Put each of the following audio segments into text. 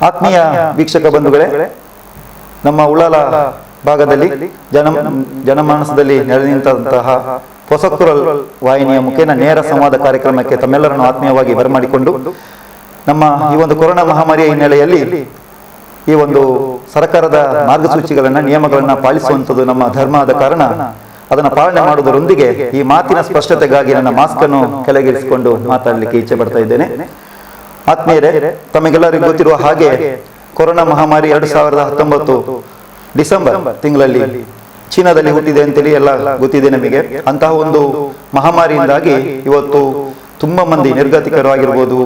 ಆತ್ಮೀಯ ವೀಕ್ಷಕ ಬಂಧುಗಳೇ, ನಮ್ಮ ಉಳ್ಳಾಲ ಭಾಗದಲ್ಲಿ ಜನಮಾನಸದಲ್ಲಿ ನೆಲೆ ನಿಂತಹ ಹೊಸಕುರಲ್ ವಾಹಿನಿಯ ಮುಖೇನ ನೇರ ಸಂವಾದ ಕಾರ್ಯಕ್ರಮಕ್ಕೆ ತಮ್ಮೆಲ್ಲರನ್ನು ಆತ್ಮೀಯವಾಗಿ ಬರಮಾಡಿಕೊಂಡು ನಮ್ಮ ಈ ಒಂದು ಕೊರೋನಾ ಮಹಾಮಾರಿಯ ಹಿನ್ನೆಲೆಯಲ್ಲಿ ಈ ಒಂದು ಸರ್ಕಾರದ ಮಾರ್ಗಸೂಚಿಗಳನ್ನು ನಿಯಮಗಳನ್ನು ಪಾಲಿಸುವಂಥದ್ದು ನಮ್ಮ ಧರ್ಮ ಆದ ಕಾರಣ ಅದನ್ನು ಪಾಲನೆ ಮಾಡುವುದರೊಂದಿಗೆ ಈ ಮಾತಿನ ಸ್ಪಷ್ಟತೆಗಾಗಿ ನನ್ನ ಮಾಸ್ಕ್ ಅನ್ನು ಕೆಳಗಿರಿಸಿಕೊಂಡು ಮಾತಾಡಲಿಕ್ಕೆ ಇಚ್ಛೆ ಪಡ್ತಾ ಇದ್ದೇನೆ. ಆತ್ಮೀಯರೇ, ತಮಗೆಲ್ಲರಿಗೂ ಗೊತ್ತಿರುವ ಹಾಗೆ ಕೊರೋನಾ ಮಹಾಮಾರಿ 2019 ಡಿಸೆಂಬರ್ ತಿಂಗಳಲ್ಲಿ ಚೀನಾದಲ್ಲಿ ಹುಟ್ಟಿದೆ ಅಂತೇಳಿ ಎಲ್ಲ ಗೊತ್ತಿದೆ ನಮಗೆ. ಅಂತಹ ಒಂದು ಮಹಾಮಾರಿಯಿಂದಾಗಿ ಇವತ್ತು ತುಂಬ ಮಂದಿ ನಿರ್ಗತಿಕರು ಆಗಿರ್ಬೋದು,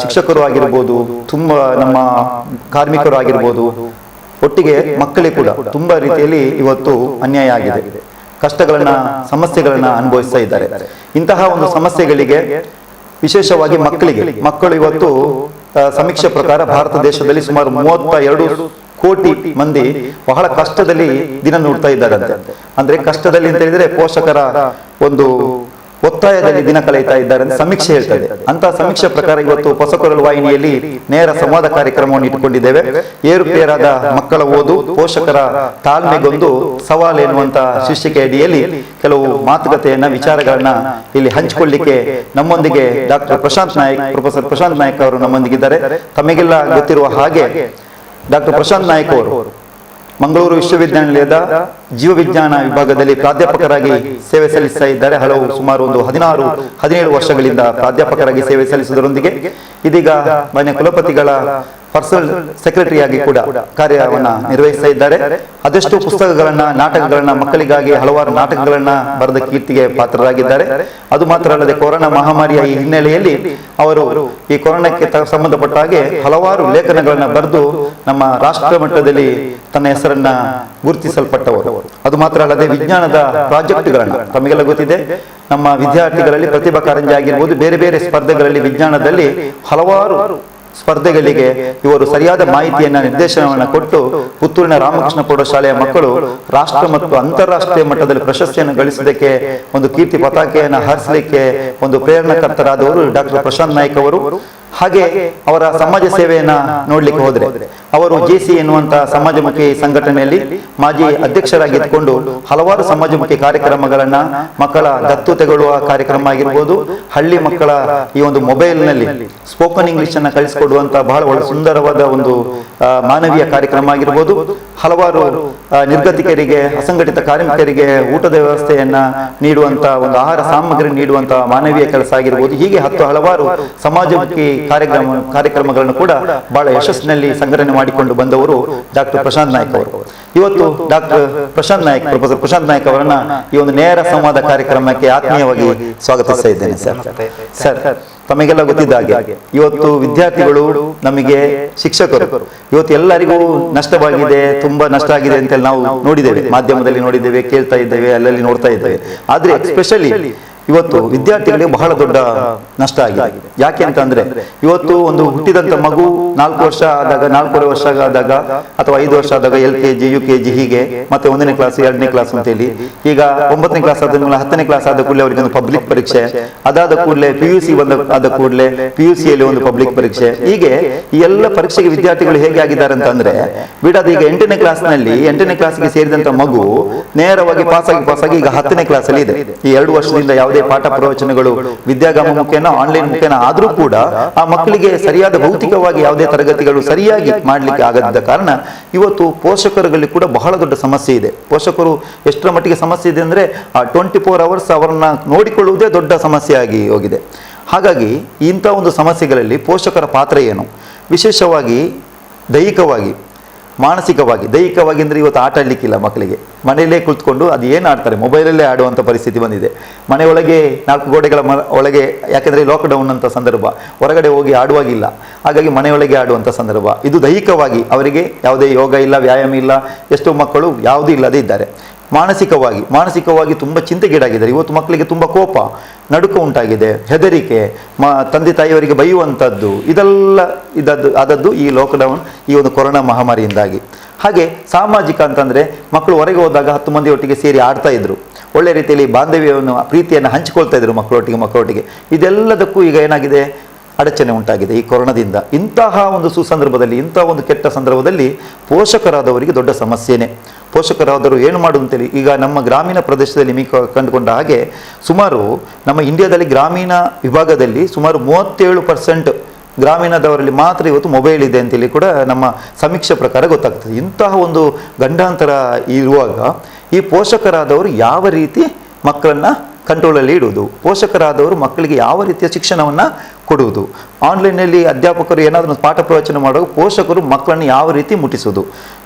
ಶಿಕ್ಷಕರು ಆಗಿರ್ಬೋದು, ತುಂಬ ನಮ್ಮ ಕಾರ್ಮಿಕರು ಆಗಿರ್ಬೋದು, ಒಟ್ಟಿಗೆ ಮಕ್ಕಳಿಗೆ ಕೂಡ ತುಂಬ ರೀತಿಯಲ್ಲಿ ಇವತ್ತು ಅನ್ಯಾಯ ಆಗಿದೆ. ಕಷ್ಟಗಳನ್ನ ಸಮಸ್ಯೆಗಳನ್ನ ಅನುಭವಿಸ್ತಾ ಇದ್ದಾರೆ. ಇಂತಹ ಒಂದು ಸಮಸ್ಯೆಗಳಿಗೆ ವಿಶೇಷವಾಗಿ ಮಕ್ಕಳು ಇವತ್ತು ಸಮೀಕ್ಷೆ ಪ್ರಕಾರ ಭಾರತ ದೇಶದಲ್ಲಿ ಸುಮಾರು 32 ಕೋಟಿ ಮಂದಿ ಬಹಳ ಕಷ್ಟದಲ್ಲಿ ದಿನ ನೋಡ್ತಾ ಇದ್ದಾರಂತೆ. ಅಂದ್ರೆ ಕಷ್ಟದಲ್ಲಿ ಅಂತ ಹೇಳಿದ್ರೆ ಪೋಷಕರ ಒಂದು ಒತ್ತಾಯದಲ್ಲಿ ದಿನ ಕಳೆಯುತ್ತಾ ಇದ್ದಾರೆ ಅಂತ ಸಮೀಕ್ಷೆ ಹೇಳ್ತದೆ. ಅಂತ ಸಮೀಕ್ಷೆ ಪ್ರಕಾರ ಇವತ್ತು ಹೊಸಕುರಲ್ ವಾಹಿನಿಯಲ್ಲಿ ನೇರ ಸಂವಾದ ಕಾರ್ಯಕ್ರಮವನ್ನು ಇಟ್ಟುಕೊಂಡಿದ್ದೇವೆ. ಏರುಪೇರಾದ ಮಕ್ಕಳ ಓದು ಪೋಷಕರ ತಾಳ್ಮೆಗೊಂದು ಸವಾಲು ಎನ್ನುವಂತ ಶೀರ್ಷಿಕೆ ಅಡಿಯಲ್ಲಿ ಕೆಲವು ಮಾತುಕತೆಯನ್ನ ವಿಚಾರಗಳನ್ನ ಇಲ್ಲಿ ಹಂಚಿಕೊಳ್ಳಿಕ್ಕೆ ನಮ್ಮೊಂದಿಗೆ ಪ್ರೊಫೆಸರ್ ಪ್ರಶಾಂತ್ ನಾಯಕ್ ಅವರು ನಮ್ಮೊಂದಿಗಿದ್ದಾರೆ. ತಮಗೆಲ್ಲ ಗೊತ್ತಿರುವ ಹಾಗೆ ಡಾಕ್ಟರ್ ಪ್ರಶಾಂತ್ ನಾಯಕ್ ಅವರು ಮಂಗಳೂರು ವಿಶ್ವವಿದ್ಯಾನಿಲಯದ ಜೀವವಿಜ್ಞಾನ ವಿಭಾಗದಲ್ಲಿ ಪ್ರಾಧ್ಯಾಪಕರಾಗಿ ಸೇವೆ ಸಲ್ಲಿಸ್ತಾ ಇದ್ದಾರೆ. ಸುಮಾರು ಒಂದು 16-17 ವರ್ಷಗಳಿಂದ ಪ್ರಾಧ್ಯಾಪಕರಾಗಿ ಸೇವೆ ಸಲ್ಲಿಸುವುದರೊಂದಿಗೆ ಇದೀಗ ಮಾನ್ಯ ಕುಲಪತಿಗಳ ಪರ್ಸನಲ್ ಸೆಕ್ರೆಟರಿಯಾಗಿ ಕೂಡ ಕಾರ್ಯವನ್ನ ನಿರ್ವಹಿಸ್ತಾ ಇದ್ದಾರೆ. ಅದೆಷ್ಟು ಪುಸ್ತಕಗಳನ್ನ, ನಾಟಕಗಳನ್ನ, ಮಕ್ಕಳಿಗಾಗಿ ಹಲವಾರು ನಾಟಕಗಳನ್ನ ಬರೆದ ಕೀರ್ತಿಗೆ ಪಾತ್ರರಾಗಿದ್ದಾರೆ. ಅದು ಮಾತ್ರ ಅಲ್ಲದೆ ಕೊರೋನಾ ಮಹಾಮಾರಿಯ ಈ ಹಿನ್ನೆಲೆಯಲ್ಲಿ ಅವರು ಈ ಕೊರೋನಾಕ್ಕೆ ಸಂಬಂಧಪಟ್ಟ ಹಾಗೆ ಹಲವಾರು ಲೇಖನಗಳನ್ನ ಬರೆದು ನಮ್ಮ ರಾಷ್ಟ್ರ ಮಟ್ಟದಲ್ಲಿ ತನ್ನ ಹೆಸರನ್ನ ಗುರುತಿಸಲ್ಪಟ್ಟವರು. ಅದು ಮಾತ್ರ ಅಲ್ಲದೆ ವಿಜ್ಞಾನದ ಪ್ರಾಜೆಕ್ಟ್ಗಳನ್ನ, ತಮಗೆಲ್ಲ ಗೊತ್ತಿದೆ, ನಮ್ಮ ವಿದ್ಯಾರ್ಥಿಗಳಲ್ಲಿ ಪ್ರತಿಭಾ ಕಾರಂಜಿ ಆಗಿರ್ಬೋದು, ಬೇರೆ ಬೇರೆ ಸ್ಪರ್ಧೆಗಳಲ್ಲಿ ವಿಜ್ಞಾನದಲ್ಲಿ ಹಲವಾರು ಸ್ಪರ್ಧೆಗಳಿಗೆ ಇವರು ಸರಿಯಾದ ಮಾಹಿತಿಯನ್ನ, ನಿರ್ದೇಶನವನ್ನು ಕೊಟ್ಟು ಪುತ್ತೂರಿನ ರಾಮಕೃಷ್ಣ ಪ್ರೌಢಶಾಲೆಯ ಮಕ್ಕಳು ರಾಷ್ಟ್ರ ಮತ್ತು ಅಂತಾರಾಷ್ಟ್ರೀಯ ಮಟ್ಟದಲ್ಲಿ ಪ್ರಶಸ್ತಿಯನ್ನು ಗಳಿಸುವುದಕ್ಕೆ, ಒಂದು ಕೀರ್ತಿ ಪತಾಕೆಯನ್ನು ಹಾರಿಸಲಿಕ್ಕೆ ಒಂದು ಪ್ರೇರಣಕರ್ತರಾದವರು ಡಾಕ್ಟರ್ ಪ್ರಶಾಂತ್ ನಾಯಕ್ ಅವರು. ಹಾಗೆ ಅವರ ಸಮಾಜ ಸೇವೆಯನ್ನ ನೋಡ್ಲಿಕ್ಕೆ ಹೋದ್ರೆ ಅವರು ಜೆಸಿ ಎನ್ನುವಂತ ಸಮಾಜಮುಖಿ ಸಂಘಟನೆಯಲ್ಲಿ ಮಾಜಿ ಅಧ್ಯಕ್ಷರಾಗಿದ್ದುಕೊಂಡು ಹಲವಾರು ಸಮಾಜಮುಖಿ ಕಾರ್ಯಕ್ರಮಗಳನ್ನ, ಮಕ್ಕಳ ದತ್ತು ತೆಗೊಳ್ಳುವ ಕಾರ್ಯಕ್ರಮ ಆಗಿರ್ಬೋದು, ಹಳ್ಳಿ ಮಕ್ಕಳ ಈ ಒಂದು ಮೊಬೈಲ್ ನಲ್ಲಿ ಸ್ಪೋಕನ್ ಇಂಗ್ಲಿಷ್ ಅನ್ನ ಕಲಿಸಿಕೊಡುವಂತ ಬಹಳ ಸುಂದರವಾದ ಒಂದು ಮಾನವೀಯ ಕಾರ್ಯಕ್ರಮ ಆಗಿರ್ಬೋದು, ಹಲವಾರು ನಿರ್ಗತಿಕರಿಗೆ, ಅಸಂಘಟಿತ ಕಾರ್ಮಿಕರಿಗೆ ಊಟದ ವ್ಯವಸ್ಥೆಯನ್ನ ನೀಡುವಂತ, ಒಂದು ಆಹಾರ ಸಾಮಗ್ರಿ ನೀಡುವಂತ ಮಾನವೀಯ ಕೆಲಸ ಆಗಿರ್ಬೋದು, ಹೀಗೆ ಹಲವಾರು ಸಮಾಜಮುಖಿ ಕಾರ್ಯಕ್ರಮಗಳನ್ನು ಕೂಡ ಬಹಳ ಯಶಸ್ಸಿನಲ್ಲಿ ಸಂಘಟನೆ ಮಾಡಿಕೊಂಡು ಬಂದವರು ಡಾಕ್ಟರ್ ಪ್ರಶಾಂತ್ ನಾಯಕ್ ಅವರು. ಇವತ್ತು ಡಾಕ್ಟರ್ ಪ್ರಶಾಂತ್ ನಾಯಕ್, ಪ್ರೊಫೆಸರ್ ಪ್ರಶಾಂತ್ ನಾಯಕ್ ಅವರನ್ನ ಈ ಒಂದು ನೇರ ಸಂವಾದ ಕಾರ್ಯಕ್ರಮಕ್ಕೆ ಆತ್ಮೀಯವಾಗಿ ಸ್ವಾಗತಿಸ್ತಾ ಇದ್ದೇನೆ. ಸರ್, ತಮಗೆಲ್ಲ ಗೊತ್ತಿದ್ದ ಹಾಗೆ ಇವತ್ತು ವಿದ್ಯಾರ್ಥಿಗಳು, ನಮಗೆ ಶಿಕ್ಷಕರು, ಇವತ್ತು ಎಲ್ಲರಿಗೂ ನಷ್ಟವಾಗಿದೆ, ತುಂಬಾ ನಷ್ಟ ಆಗಿದೆ ಅಂತ ನಾವು ನೋಡಿದ್ದೇವೆ, ಮಾಧ್ಯಮದಲ್ಲಿ ನೋಡಿದ್ದೇವೆ, ಕೇಳ್ತಾ ಇದ್ದೇವೆ, ಅಲ್ಲಲ್ಲಿ ನೋಡ್ತಾ ಇದ್ದೇವೆ. ಆದ್ರೆ ಎಸ್ಪೆಷಲಿ ಇವತ್ತು ವಿದ್ಯಾರ್ಥಿಗಳಿಗೆ ಬಹಳ ದೊಡ್ಡ ನಷ್ಟ ಆಗಿದೆ. ಯಾಕೆ ಅಂತ ಅಂದ್ರೆ ಇವತ್ತು ಒಂದು ಹುಟ್ಟಿದಂತ ಮಗು 4 ವರ್ಷ ಆದಾಗ, 4.5 ವರ್ಷ ಆದಾಗ ಅಥವಾ 5 ವರ್ಷ ಆದಾಗ LKG, UKG ಹೀಗೆ, ಮತ್ತೆ 1ನೇ ಕ್ಲಾಸ್, 2ನೇ ಕ್ಲಾಸ್ ಅಂತ ಹೇಳಿ, ಈಗ 9ನೇ ಕ್ಲಾಸ್ ಆದ ಮೇಲೆ 10ನೇ ಕ್ಲಾಸ್ ಆದ ಕೂಡಲೇ ಅವರಿಗೆ ಒಂದು ಪಬ್ಲಿಕ್ ಪರೀಕ್ಷೆ, ಅದಾದ ಕೂಡಲೇ PUC ಆದ ಕೂಡಲೇ PUCಯಲ್ಲಿ ಒಂದು ಪಬ್ಲಿಕ್ ಪರೀಕ್ಷೆ, ಹೀಗೆ ಈ ಎಲ್ಲ ಪರೀಕ್ಷೆಗೆ ವಿದ್ಯಾರ್ಥಿಗಳು ಹೇಗೆ ಆಗಿದ್ದಾರೆ ಅಂತ ಅಂದ್ರೆ ಬಿಡೋದು. ಈಗ 8ನೇ ಕ್ಲಾಸ್ನಲ್ಲಿ 8ನೇ ಕ್ಲಾಸ್ಗೆ ಸೇರಿದಂತ ಮಗು ನೇರವಾಗಿ ಪಾಸಾಗಿ ಈಗ 10ನೇ ಕ್ಲಾಸ್ ಅಲ್ಲಿ ಇದೆ. ಈ 2 ವರ್ಷದಿಂದ ಯಾವುದೇ ಪಾಠ ಪ್ರವಚನಗಳು ವಿದ್ಯಾಗಮ ಮುಖೇನ, ಆನ್ಲೈನ್ ಮುಖೇನ ಆದ್ರೂ ಕೂಡ ಆ ಮಕ್ಕಳಿಗೆ ಸರಿಯಾದ ಭೌತಿಕವಾಗಿ ಯಾವುದೇ ತರಗತಿಗಳು ಸರಿಯಾಗಿ ಮಾಡ್ಲಿಕ್ಕೆ ಆಗದ ಕಾರಣ ಇವತ್ತು ಪೋಷಕರುಗಳಲ್ಲಿ ಕೂಡ ಬಹಳ ದೊಡ್ಡ ಸಮಸ್ಯೆ ಇದೆ. ಪೋಷಕರು ಎಷ್ಟರ ಮಟ್ಟಿಗೆ ಸಮಸ್ಯೆ ಇದೆ ಅಂದ್ರೆ ಆ 24 ಅವರ್ಸ್ ಅವರನ್ನ ನೋಡಿಕೊಳ್ಳುವುದೇ ದೊಡ್ಡ ಸಮಸ್ಯೆ ಆಗಿ ಹೋಗಿದೆ. ಹಾಗಾಗಿ ಇಂಥ ಒಂದು ಸಮಸ್ಯೆಗಳಲ್ಲಿ ಪೋಷಕರ ಪಾತ್ರ ಏನು, ವಿಶೇಷವಾಗಿ ದೈಹಿಕವಾಗಿ, ಮಾನಸಿಕವಾಗಿ. ದೈಹಿಕವಾಗಿ ಅಂದರೆ ಇವತ್ತು ಆಟ ಆಡಲಿಕ್ಕಿಲ್ಲ ಮಕ್ಕಳಿಗೆ, ಮನೆಯಲ್ಲೇ ಕುಳಿತುಕೊಂಡು ಅದು ಏನು ಆಡ್ತಾರೆ, ಮೊಬೈಲಲ್ಲೇ ಆಡುವಂಥ ಪರಿಸ್ಥಿತಿ ಬಂದಿದೆ. ಮನೆಯೊಳಗೆ 4 ಗೋಡೆಗಳ ಒಳಗೆ, ಯಾಕೆಂದರೆ ಲಾಕ್ಡೌನ್ ಅಂತ ಸಂದರ್ಭ, ಹೊರಗಡೆ ಹೋಗಿ ಆಡುವಾಗಿಲ್ಲ, ಹಾಗಾಗಿ ಮನೆಯೊಳಗೆ ಆಡುವಂಥ ಸಂದರ್ಭ. ಇದು ದೈಹಿಕವಾಗಿ ಅವರಿಗೆ ಯಾವುದೇ ಯೋಗ ಇಲ್ಲ, ವ್ಯಾಯಾಮ ಇಲ್ಲ, ಎಷ್ಟೋ ಮಕ್ಕಳು ಯಾವುದೂ ಇಲ್ಲದೇ ಇದ್ದಾರೆ. ಮಾನಸಿಕವಾಗಿ ತುಂಬ ಚಿಂತೆಗೀಡಾಗಿದ್ದಾರೆ. ಇವತ್ತು ಮಕ್ಕಳಿಗೆ ತುಂಬ ಕೋಪ, ನಡುಕ ಉಂಟಾಗಿದೆ, ಹೆದರಿಕೆ, ತಂದೆ ತಾಯಿಯವರಿಗೆ ಬೈಯುವಂಥದ್ದು, ಇದೆಲ್ಲ ಆದದ್ದು ಈ ಲಾಕ್ಡೌನ್, ಈ ಒಂದು ಕೊರೋನಾ ಮಹಾಮಾರಿಯಿಂದಾಗಿ. ಹಾಗೆ ಸಾಮಾಜಿಕ ಅಂತಂದರೆ ಮಕ್ಕಳು ಹೊರಗೆ ಹೋದಾಗ 10 ಮಂದಿ ಒಟ್ಟಿಗೆ ಸೇರಿ ಆಡ್ತಾ ಇದ್ರು, ಒಳ್ಳೆ ರೀತಿಯಲ್ಲಿ ಬಾಂಧವ್ಯವನ್ನು, ಪ್ರೀತಿಯನ್ನು ಹಂಚಿಕೊಳ್ತಾ ಇದ್ರು ಮಕ್ಕಳೊಟ್ಟಿಗೆ. ಇದೆಲ್ಲದಕ್ಕೂ ಈಗ ಏನಾಗಿದೆ, ಅಡಚಣೆ ಉಂಟಾಗಿದೆ ಈ ಕೊರೋನಾದಿಂದ. ಇಂತಹ ಒಂದು ಸುಸಂದರ್ಭದಲ್ಲಿ, ಇಂತಹ ಒಂದು ಕೆಟ್ಟ ಸಂದರ್ಭದಲ್ಲಿ ಪೋಷಕರಾದವರಿಗೆ ದೊಡ್ಡ ಸಮಸ್ಯೆನೇ. ಪೋಷಕರಾದರು ಏನು ಮಾಡೋದು ಅಂತೇಳಿ, ಈಗ ನಮ್ಮ ಗ್ರಾಮೀಣ ಪ್ರದೇಶದಲ್ಲಿ ಕಂಡುಕೊಂಡ ಹಾಗೆ ಸುಮಾರು ನಮ್ಮ ಇಂಡಿಯಾದಲ್ಲಿ ಗ್ರಾಮೀಣ ವಿಭಾಗದಲ್ಲಿ ಸುಮಾರು 37% ಗ್ರಾಮೀಣದವರಲ್ಲಿ ಮಾತ್ರ ಇವತ್ತು ಮೊಬೈಲ್ ಇದೆ ಅಂತೇಳಿ ಕೂಡ ನಮ್ಮ ಸಮೀಕ್ಷೆ ಪ್ರಕಾರ ಗೊತ್ತಾಗ್ತದೆ. ಇಂತಹ ಒಂದು ಗಂಡಾಂತರ ಇರುವಾಗ ಈ ಪೋಷಕರಾದವರು ಯಾವ ರೀತಿ ಮಕ್ಕಳನ್ನು ಕಂಟ್ರೋಲಲ್ಲಿ ಇಡುವುದು, ಪೋಷಕರಾದವರು ಮಕ್ಕಳಿಗೆ ಯಾವ ರೀತಿಯ ಶಿಕ್ಷಣವನ್ನು ಕೊಡುವುದು, ಆನ್ಲೈನಲ್ಲಿ ಅಧ್ಯಾಪಕರು ಏನಾದರೂ ಪಾಠ ಪ್ರವಚನ ಮಾಡುವಾಗ ಪೋಷಕರು ಮಕ್ಕಳನ್ನು ಯಾವ ರೀತಿ ಮುಟ್ಟಿಸುವುದು,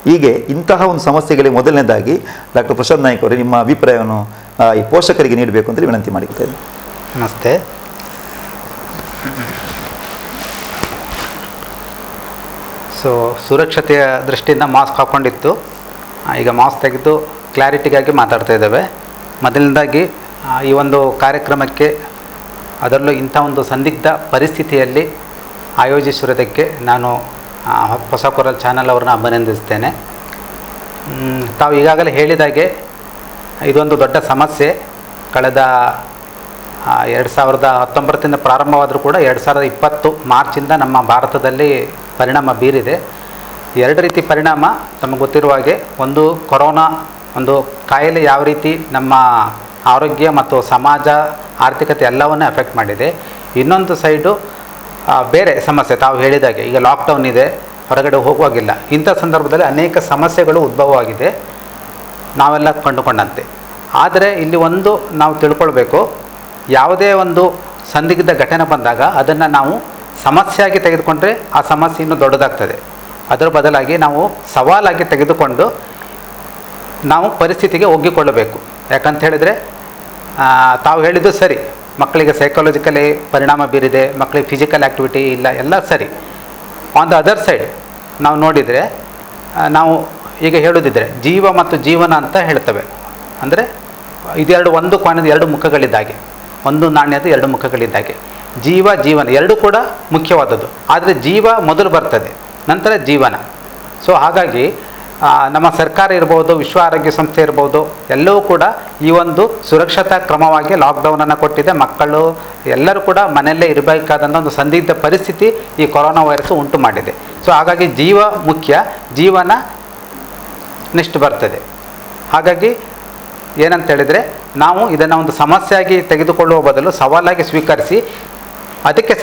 ಹೀಗೆ ಇಂತಹ ಒಂದು ಸಮಸ್ಯೆಗಳಿಗೆ ಮೊದಲನೇದಾಗಿ ಡಾಕ್ಟರ್ ಪ್ರಶಾಂತ್ ನಾಯ್ಕ ಅವರು ನಿಮ್ಮ ಅಭಿಪ್ರಾಯವನ್ನು ಈ ಪೋಷಕರಿಗೆ ನೀಡಬೇಕು ಅಂತೇಳಿ ವಿನಂತಿ ಮಾಡಿರ್ತೇನೆ. ನಮಸ್ತೆ. ಸುರಕ್ಷತೆಯ ದೃಷ್ಟಿಯಿಂದ ಮಾಸ್ಕ್ ಹಾಕ್ಕೊಂಡಿತ್ತು. ಈಗ ಮಾಸ್ಕ್ ತೆಗೆದು ಕ್ಲಾರಿಟಿಗಾಗಿ ಮಾತಾಡ್ತಾ ಇದ್ದೇವೆ. ಮೊದಲನೇದಾಗಿ ಈ ಒಂದು ಕಾರ್ಯಕ್ರಮಕ್ಕೆ, ಅದರಲ್ಲೂ ಇಂಥ ಒಂದು ಸಂದಿಗ್ಧ ಪರಿಸ್ಥಿತಿಯಲ್ಲಿ ಆಯೋಜಿಸಿರೋದಕ್ಕೆ ನಾನು ಹೊಸ ಕೊರಲ್ ಚಾನಲ್ ಅವ್ರನ್ನ ಅಭಿನಂದಿಸ್ತೇನೆ. ತಾವು ಈಗಾಗಲೇ ಹೇಳಿದಾಗೆ ಇದೊಂದು ದೊಡ್ಡ ಸಮಸ್ಯೆ. ಕಳೆದ 2019 ಪ್ರಾರಂಭವಾದರೂ ಕೂಡ 2020 ಮಾರ್ಚಿಂದ ನಮ್ಮ ಭಾರತದಲ್ಲಿ ಪರಿಣಾಮ ಬೀರಿದೆ. ಎರಡು ರೀತಿ ಪರಿಣಾಮ ತಮಗೆ ಗೊತ್ತಿರುವ ಹಾಗೆ, ಒಂದು ಕೊರೋನಾ ಒಂದು ಕಾಯಿಲೆ ಯಾವ ರೀತಿ ನಮ್ಮ ಆರೋಗ್ಯ ಮತ್ತು ಸಮಾಜ, ಆರ್ಥಿಕತೆ ಎಲ್ಲವನ್ನೇ ಎಫೆಕ್ಟ್ ಮಾಡಿದೆ. ಇನ್ನೊಂದು ಸೈಡು ಬೇರೆ ಸಮಸ್ಯೆ, ತಾವು ಹೇಳಿದಾಗೆ ಈಗ ಲಾಕ್ಡೌನ್ ಇದೆ, ಹೊರಗಡೆ ಹೋಗುವಾಗಿಲ್ಲ. ಇಂಥ ಸಂದರ್ಭದಲ್ಲಿ ಅನೇಕ ಸಮಸ್ಯೆಗಳು ಉದ್ಭವವಾಗಿದೆ ನಾವೆಲ್ಲ ಕಂಡುಕೊಂಡಂತೆ. ಆದರೆ ಇಲ್ಲಿ ಒಂದು ನಾವು ತಿಳ್ಕೊಳ್ಬೇಕು, ಯಾವುದೇ ಒಂದು ಸಂದಿಗ್ಧ ಘಟನೆ ಬಂದಾಗ ಅದನ್ನು ನಾವು ಸಮಸ್ಯೆಯಾಗಿ ತೆಗೆದುಕೊಂಡ್ರೆ ಆ ಸಮಸ್ಯೆ ಇನ್ನೂ ದೊಡ್ಡದಾಗ್ತದೆ. ಅದರ ಬದಲಾಗಿ ನಾವು ಸವಾಲಾಗಿ ತೆಗೆದುಕೊಂಡು ನಾವು ಪರಿಸ್ಥಿತಿಗೆ ಒಗ್ಗಿಕೊಳ್ಳಬೇಕು. ಯಾಕಂತ ಹೇಳಿದರೆ ತಾವು ಹೇಳಿದ್ದು ಸರಿ, ಮಕ್ಕಳಿಗೆ ಸೈಕಾಲಜಿಕಲಿ ಪರಿಣಾಮ ಬೀರಿದೆ, ಮಕ್ಕಳಿಗೆ ಫಿಸಿಕಲ್ ಆ್ಯಕ್ಟಿವಿಟಿ ಇಲ್ಲ, ಎಲ್ಲ ಸರಿ. ಆನ್ ದ ಅದರ್ ಸೈಡ್ ನಾವು ನೋಡಿದರೆ, ನಾವು ಈಗ ಹೇಳೋದಿದ್ದರೆ ಜೀವ ಮತ್ತು ಜೀವನ ಅಂತ ಹೇಳ್ತವೆ. ಅಂದರೆ ಇದೆರಡು ಒಂದು ಕಾಯಿನದ ಎರಡು ಮುಖಗಳಿದ್ದಾಗೆ, ಒಂದು ನಾಣ್ಯದ ಎರಡು ಮುಖಗಳಿದ್ದಾಗೆ. ಜೀವ ಜೀವನ ಎರಡೂ ಕೂಡ ಮುಖ್ಯವಾದದ್ದು. ಆದರೆ ಜೀವ ಮೊದಲು ಬರ್ತದೆ, ನಂತರ ಜೀವನ. ಸೊ ಹಾಗಾಗಿ ನಮ್ಮ ಸರ್ಕಾರ ಇರ್ಬೋದು, ವಿಶ್ವ ಆರೋಗ್ಯ ಸಂಸ್ಥೆ ಇರ್ಬೋದು, ಎಲ್ಲವೂ ಕೂಡ ಈ ಒಂದು ಸುರಕ್ಷತಾ ಕ್ರಮವಾಗಿ ಲಾಕ್ಡೌನನ್ನು ಕೊಟ್ಟಿದೆ. ಮಕ್ಕಳು ಎಲ್ಲರೂ ಕೂಡ ಮನೆಯಲ್ಲೇ ಇರಬೇಕಾದಂಥ ಒಂದು ಸಂದಿಗ್ಧ ಪರಿಸ್ಥಿತಿ ಈ ಕೊರೋನಾ ವೈರಸ್ಸು ಉಂಟು ಮಾಡಿದೆ. ಸೊ ಹಾಗಾಗಿ ಜೀವ ಮುಖ್ಯ, ಜೀವನ ನೆಕ್ಸ್ಟ್ ಬರ್ತದೆ. ಹಾಗಾಗಿ ಏನಂತ ಹೇಳಿದರೆ, ನಾವು ಇದನ್ನು ಒಂದು ಸಮಸ್ಯೆಯಾಗಿ ತೆಗೆದುಕೊಳ್ಳುವ ಬದಲು ಸವಾಲಾಗಿ ಸ್ವೀಕರಿಸಿ ಅದಕ್ಕೆ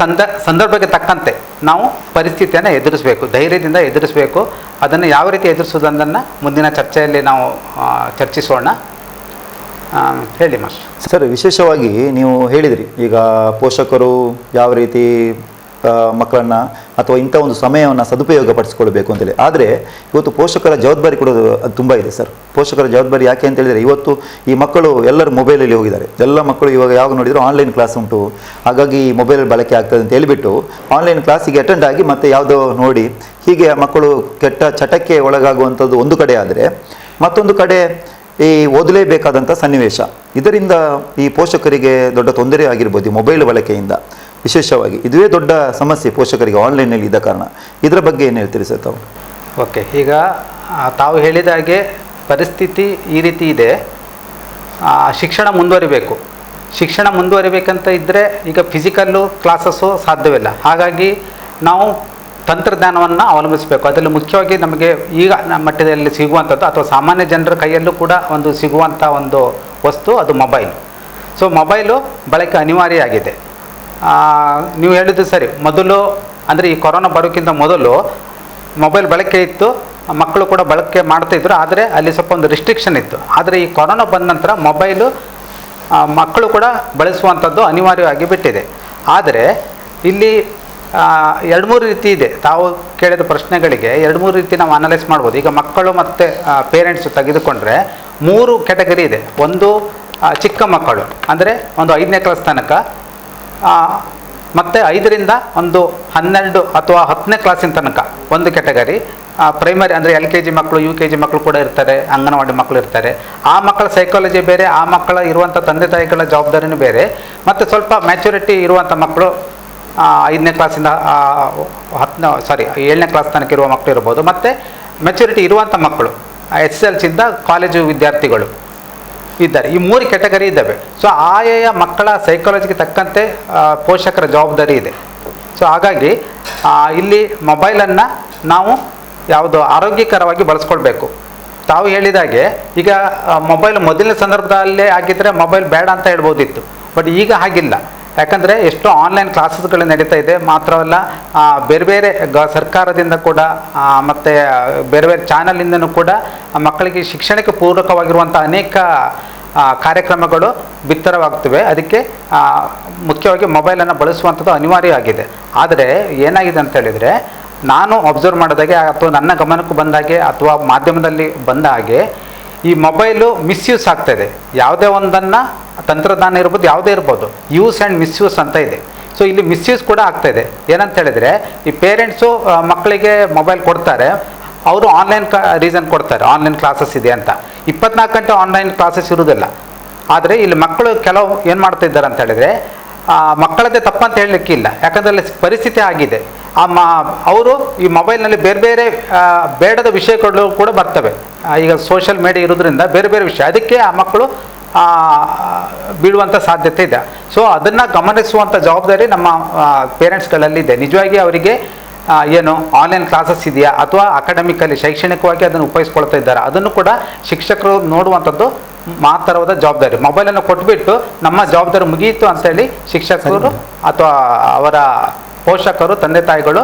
ಸಂದರ್ಭಕ್ಕೆ ತಕ್ಕಂತೆ ನಾವು ಪರಿಸ್ಥಿತಿಯನ್ನು ಎದುರಿಸಬೇಕು, ಧೈರ್ಯದಿಂದ ಎದುರಿಸಬೇಕು. ಅದನ್ನು ಯಾವ ರೀತಿ ಎದುರಿಸೋದನ್ನು ಮುಂದಿನ ಚರ್ಚೆಯಲ್ಲಿ ನಾವು ಚರ್ಚಿಸೋಣ. ಹೇಳಿ ಮಾಸ್ಟರ್. ಸರ್, ವಿಶೇಷವಾಗಿ ನೀವು ಹೇಳಿದಿರಿ ಈಗ ಪೋಷಕರು ಯಾವ ರೀತಿ ಮಕ್ಕಳನ್ನು ಅಥವಾ ಇಂಥ ಒಂದು ಸಮಯವನ್ನು ಸದುಪಯೋಗ ಪಡಿಸ್ಕೊಳ್ಬೇಕು ಅಂತೇಳಿ. ಆದರೆ ಇವತ್ತು ಪೋಷಕರ ಜವಾಬ್ದಾರಿ ಕೂಡ ಅದು ತುಂಬ ಇದೆ ಸರ್. ಪೋಷಕರ ಜವಾಬ್ದಾರಿ ಯಾಕೆ ಅಂತ ಹೇಳಿದರೆ, ಇವತ್ತು ಈ ಮಕ್ಕಳು ಎಲ್ಲರೂ ಮೊಬೈಲಲ್ಲಿ ಹೋಗಿದ್ದಾರೆ. ಎಲ್ಲ ಮಕ್ಕಳು ಇವಾಗ ಯಾವಾಗ ನೋಡಿದ್ರು ಆನ್ಲೈನ್ ಕ್ಲಾಸ್ ಉಂಟು, ಹಾಗಾಗಿ ಮೊಬೈಲ್ ಬಳಕೆ ಆಗ್ತದೆ ಅಂತ ಹೇಳಿಬಿಟ್ಟು ಆನ್ಲೈನ್ ಕ್ಲಾಸಿಗೆ ಅಟೆಂಡ್ ಆಗಿ ಮತ್ತೆ ಯಾವುದೋ ನೋಡಿ, ಹೀಗೆ ಮಕ್ಕಳು ಕೆಟ್ಟ ಚಟಕ್ಕೆ ಒಳಗಾಗುವಂಥದ್ದು ಒಂದು ಕಡೆ. ಆದರೆ ಮತ್ತೊಂದು ಕಡೆ ಈ ಓದಲೇಬೇಕಾದಂಥ ಸನ್ನಿವೇಶ, ಇದರಿಂದ ಈ ಪೋಷಕರಿಗೆ ದೊಡ್ಡ ತೊಂದರೆ ಆಗಿರ್ಬೋದು ಈ ಮೊಬೈಲ್ ಬಳಕೆಯಿಂದ. ವಿಶೇಷವಾಗಿ ಇದುವೇ ದೊಡ್ಡ ಸಮಸ್ಯೆ ಪೋಷಕರಿಗೆ ಆನ್ಲೈನಲ್ಲಿ ಇದ್ದ ಕಾರಣ. ಇದರ ಬಗ್ಗೆ ಏನು ಹೇಳ್ತೀರಿ ಸರ್ ತಾವು? ಓಕೆ, ಈಗ ತಾವು ಹೇಳಿದ ಹಾಗೆ ಪರಿಸ್ಥಿತಿ ಈ ರೀತಿ ಇದೆ. ಶಿಕ್ಷಣ ಮುಂದುವರಿಬೇಕು. ಶಿಕ್ಷಣ ಮುಂದುವರಿಬೇಕಂತ ಇದ್ದರೆ ಈಗ ಫಿಸಿಕಲ್ಲು ಕ್ಲಾಸಸ್ಸು ಸಾಧ್ಯವಿಲ್ಲ. ಹಾಗಾಗಿ ನಾವು ತಂತ್ರಜ್ಞಾನವನ್ನು ಅವಲಂಬಿಸಬೇಕು. ಅದರಲ್ಲಿ ಮುಖ್ಯವಾಗಿ ನಮಗೆ ಈಗ ನಮ್ಮ ಮಟ್ಟದಲ್ಲಿ ಸಿಗುವಂಥದ್ದು ಅಥವಾ ಸಾಮಾನ್ಯ ಜನರ ಕೈಯಲ್ಲೂ ಕೂಡ ಒಂದು ಸಿಗುವಂಥ ಒಂದು ವಸ್ತು ಅದು ಮೊಬೈಲ್. ಸೊ ಮೊಬೈಲು ಬಳಕೆ ಅನಿವಾರ್ಯ ಆಗಿದೆ. ನೀವು ಹೇಳಿದ್ದು ಸರಿ. ಮೊದಲು ಅಂದರೆ ಈ ಕೊರೋನಾ ಬರೋಕ್ಕಿಂತ ಮೊದಲು ಮೊಬೈಲ್ ಬಳಕೆ ಇತ್ತು, ಮಕ್ಕಳು ಕೂಡ ಬಳಕೆ ಮಾಡ್ತಾಯಿದ್ರು. ಆದರೆ ಅಲ್ಲಿ ಸ್ವಲ್ಪ ಒಂದು ರಿಸ್ಟ್ರಿಕ್ಷನ್ ಇತ್ತು. ಆದರೆ ಈ ಕೊರೋನಾ ಬಂದ ನಂತರ ಮೊಬೈಲು ಮಕ್ಕಳು ಕೂಡ ಬಳಸುವಂಥದ್ದು ಅನಿವಾರ್ಯವಾಗಿ ಬಿಟ್ಟಿದೆ. ಆದರೆ ಇಲ್ಲಿ 2-3 ರೀತಿ ಇದೆ. ತಾವು ಕೇಳಿದ ಪ್ರಶ್ನೆಗಳಿಗೆ 2-3 ರೀತಿ ನಾವು ಅನಲೈಸ್ ಮಾಡ್ಬೋದು. ಈಗ ಮಕ್ಕಳು ಮತ್ತು ಪೇರೆಂಟ್ಸು ತೆಗೆದುಕೊಂಡ್ರೆ 3 ಕ್ಯಾಟಗರಿ ಇದೆ. ಒಂದು ಚಿಕ್ಕ ಮಕ್ಕಳು, ಅಂದರೆ ಒಂದು 5ನೇ ಕ್ಲಾಸ್ ತನಕ, ಮತ್ತು 5ರಿಂದ ಒಂದು 12 ಅಥವಾ 10ನೇ ಕ್ಲಾಸಿನ ತನಕ ಒಂದು ಕ್ಯಾಟಗರಿ. ಪ್ರೈಮರಿ ಅಂದರೆ LKG ಮಕ್ಕಳು, UKG ಮಕ್ಕಳು ಕೂಡ ಇರ್ತಾರೆ, ಅಂಗನವಾಡಿ ಮಕ್ಕಳು ಇರ್ತಾರೆ. ಆ ಮಕ್ಕಳ ಸೈಕಾಲಜಿ ಬೇರೆ, ಆ ಮಕ್ಕಳ ಇರುವಂಥ ತಂದೆ ತಾಯಿಗಳ ಜವಾಬ್ದಾರಿನೂ ಬೇರೆ. ಮತ್ತು ಸ್ವಲ್ಪ ಮ್ಯಾಚುರಿಟಿ ಇರುವಂಥ ಮಕ್ಕಳು 5ನೇ ಕ್ಲಾಸಿಂದ 7ನೇ ಕ್ಲಾಸ್ ತನಕ ಇರುವ ಮಕ್ಕಳು ಇರ್ಬೋದು. ಮತ್ತು ಮೆಚುರಿಟಿ ಇರುವಂಥ ಮಕ್ಕಳು SSLCಯಿಂದ ಕಾಲೇಜು ವಿದ್ಯಾರ್ಥಿಗಳು ಇದ್ದಾರೆ. ಈ 3 ಕ್ಯಾಟಗರಿ ಇದ್ದಾವೆ. ಸೊ ಆಯಾ ಮಕ್ಕಳ ಸೈಕಾಲಜಿಗೆ ತಕ್ಕಂತೆ ಪೋಷಕರ ಜವಾಬ್ದಾರಿ ಇದೆ. ಸೊ ಹಾಗಾಗಿ ಇಲ್ಲಿ ಮೊಬೈಲನ್ನು ನಾವು ಯಾವುದು ಆರೋಗ್ಯಕರವಾಗಿ ಬಳಸ್ಕೊಳ್ಬೇಕು. ತಾವು ಹೇಳಿದಾಗೆ ಈಗ ಮೊಬೈಲ್ ಮೊದಲಿನ ಸಂದರ್ಭದಲ್ಲೇ ಆಗಿದ್ದರೆ ಮೊಬೈಲ್ ಬೇಡ ಅಂತ ಹೇಳ್ಬೋದಿತ್ತು, ಬಟ್ ಈಗ ಹಾಗಿಲ್ಲ. ಯಾಕಂದರೆ ಎಷ್ಟೋ ಆನ್ಲೈನ್ ಕ್ಲಾಸಸ್ಗಳು ನಡೀತಾ ಇದೆ. ಮಾತ್ರವಲ್ಲ, ಬೇರೆ ಬೇರೆ ಸರ್ಕಾರದಿಂದ ಕೂಡ ಮತ್ತು ಬೇರೆ ಬೇರೆ ಚಾನಲಿಂದನೂ ಕೂಡ ಮಕ್ಕಳಿಗೆ ಶಿಕ್ಷಣಕ್ಕೆ ಪೂರಕವಾಗಿರುವಂಥ ಅನೇಕ ಕಾರ್ಯಕ್ರಮಗಳು ಬಿತ್ತರವಾಗ್ತವೆ. ಅದಕ್ಕೆ ಮುಖ್ಯವಾಗಿ ಮೊಬೈಲನ್ನು ಬಳಸುವಂಥದ್ದು ಅನಿವಾರ್ಯವಾಗಿದೆ. ಆದರೆ ಏನಾಗಿದೆ ಅಂತ ಹೇಳಿದರೆ, ನಾನು ಅಬ್ಸರ್ವ್ ಮಾಡಿದಾಗೆ ಅಥವಾ ನನ್ನ ಗಮನಕ್ಕೆ ಬಂದಾಗೆ ಅಥವಾ ಮಾಧ್ಯಮದಲ್ಲಿ ಬಂದ ಹಾಗೆ ಈ ಮೊಬೈಲು ಮಿಸ್ಯೂಸ್ ಆಗ್ತಾಯಿದೆ. ಯಾವುದೇ ಒಂದನ್ನು ತಂತ್ರಜ್ಞಾನ ಇರ್ಬೋದು, ಯಾವುದೇ ಇರ್ಬೋದು, ಯೂಸ್ ಆ್ಯಂಡ್ ಮಿಸ್ಯೂಸ್ ಅಂತ ಇದೆ. ಸೊ ಇಲ್ಲಿ ಮಿಸ್ಯೂಸ್ ಕೂಡ ಆಗ್ತಾಯಿದೆ. ಏನಂತ ಹೇಳಿದರೆ, ಈ ಪೇರೆಂಟ್ಸು ಮಕ್ಕಳಿಗೆ ಮೊಬೈಲ್ ಕೊಡ್ತಾರೆ, ಅವರು ಆನ್ಲೈನ್ ರೀಸನ್ ಕೊಡ್ತಾರೆ, ಆನ್ಲೈನ್ ಕ್ಲಾಸಸ್ ಇದೆ ಅಂತ. 24 ಗಂಟೆ ಆನ್ಲೈನ್ ಕ್ಲಾಸಸ್ ಇರೋದಿಲ್ಲ. ಆದರೆ ಇಲ್ಲಿ ಮಕ್ಕಳು ಕೆಲವು ಏನು ಮಾಡ್ತಿದ್ದಾರೆ ಅಂತ ಹೇಳಿದರೆ, ಮಕ್ಕಳದ್ದೇ ತಪ್ಪಂತ ಹೇಳಲಿಕ್ಕಿಲ್ಲ, ಯಾಕಂದರೆ ಅಲ್ಲಿ ಪರಿಸ್ಥಿತಿ ಆಗಿದೆ. ಅವರು ಈ ಮೊಬೈಲ್ನಲ್ಲಿ ಬೇರೆ ಬೇರೆ ಬೇಡದ ವಿಷಯಗಳು ಕೂಡ ಬರ್ತವೆ. ಈಗ ಸೋಷಿಯಲ್ ಮೀಡಿಯಾ ಇರೋದ್ರಿಂದ ಬೇರೆ ಬೇರೆ ವಿಷಯ, ಅದಕ್ಕೆ ಆ ಮಕ್ಕಳು ಬೀಳುವಂಥ ಸಾಧ್ಯತೆ ಇದೆ. ಸೊ ಅದನ್ನು ಗಮನಿಸುವಂಥ ಜವಾಬ್ದಾರಿ ನಮ್ಮ ಪೇರೆಂಟ್ಸ್ಗಳಲ್ಲಿದೆ. ನಿಜವಾಗಿ ಅವರಿಗೆ ಏನು ಆನ್ಲೈನ್ ಕ್ಲಾಸಸ್ ಇದೆಯಾ ಅಥವಾ ಅಕಾಡೆಮಿಕಲಿ ಶೈಕ್ಷಣಿಕವಾಗಿ ಅದನ್ನು ಉಪಯೋಗಿಸ್ಕೊಳ್ತಾ ಇದ್ದಾರೆ, ಅದನ್ನು ಕೂಡ ಶಿಕ್ಷಕರು ನೋಡುವಂಥದ್ದು ಮಾತರವಾದ ಜವಾಬ್ದಾರಿ. ಮೊಬೈಲನ್ನು ಕೊಟ್ಬಿಟ್ಟು ನಮ್ಮ ಜವಾಬ್ದಾರಿ ಮುಗಿಯಿತು ಅಂತೇಳಿ ಶಿಕ್ಷಕರು ಅಥವಾ ಅವರ ಪೋಷಕರು, ತಂದೆ ತಾಯಿಗಳು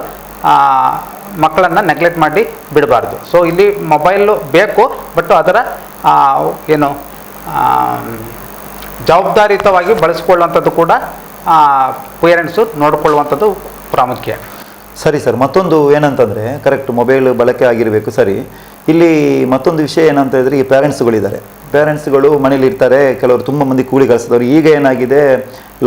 ಮಕ್ಕಳನ್ನು ನೆಗ್ಲೆಕ್ಟ್ ಮಾಡಿ ಬಿಡಬಾರ್ದು. ಸೊ ಇಲ್ಲಿ ಮೊಬೈಲು ಬೇಕು, ಬಟ್ ಅದರ ಏನು ಜವಾಬ್ದಾರಿಯುತವಾಗಿ ಬಳಸಿಕೊಳ್ಳುವಂಥದ್ದು ಕೂಡ ಪೇರೆಂಟ್ಸು ನೋಡಿಕೊಳ್ಳುವಂಥದ್ದು ಪ್ರಾಮುಖ್ಯ. ಸರಿ ಸರ್, ಮತ್ತೊಂದು ಏನಂತಂದರೆ, ಕರೆಕ್ಟ್ ಮೊಬೈಲ್ ಬಳಕೆ ಆಗಿರಬೇಕು. ಸರಿ, ಇಲ್ಲಿ ಮತ್ತೊಂದು ವಿಷಯ ಏನಂತ ಹೇಳಿದ್ರೆ, ಈ ಪೇರೆಂಟ್ಸ್ಗಳಿದ್ದಾರೆ. ಪೇರೆಂಟ್ಸ್ಗಳು ಮನೇಲಿ ಇರ್ತಾರೆ, ಕೆಲವರು ತುಂಬ ಮಂದಿ ಕೂಲಿ ಕೆಲಸದವರು. ಈಗ ಏನಾಗಿದೆ,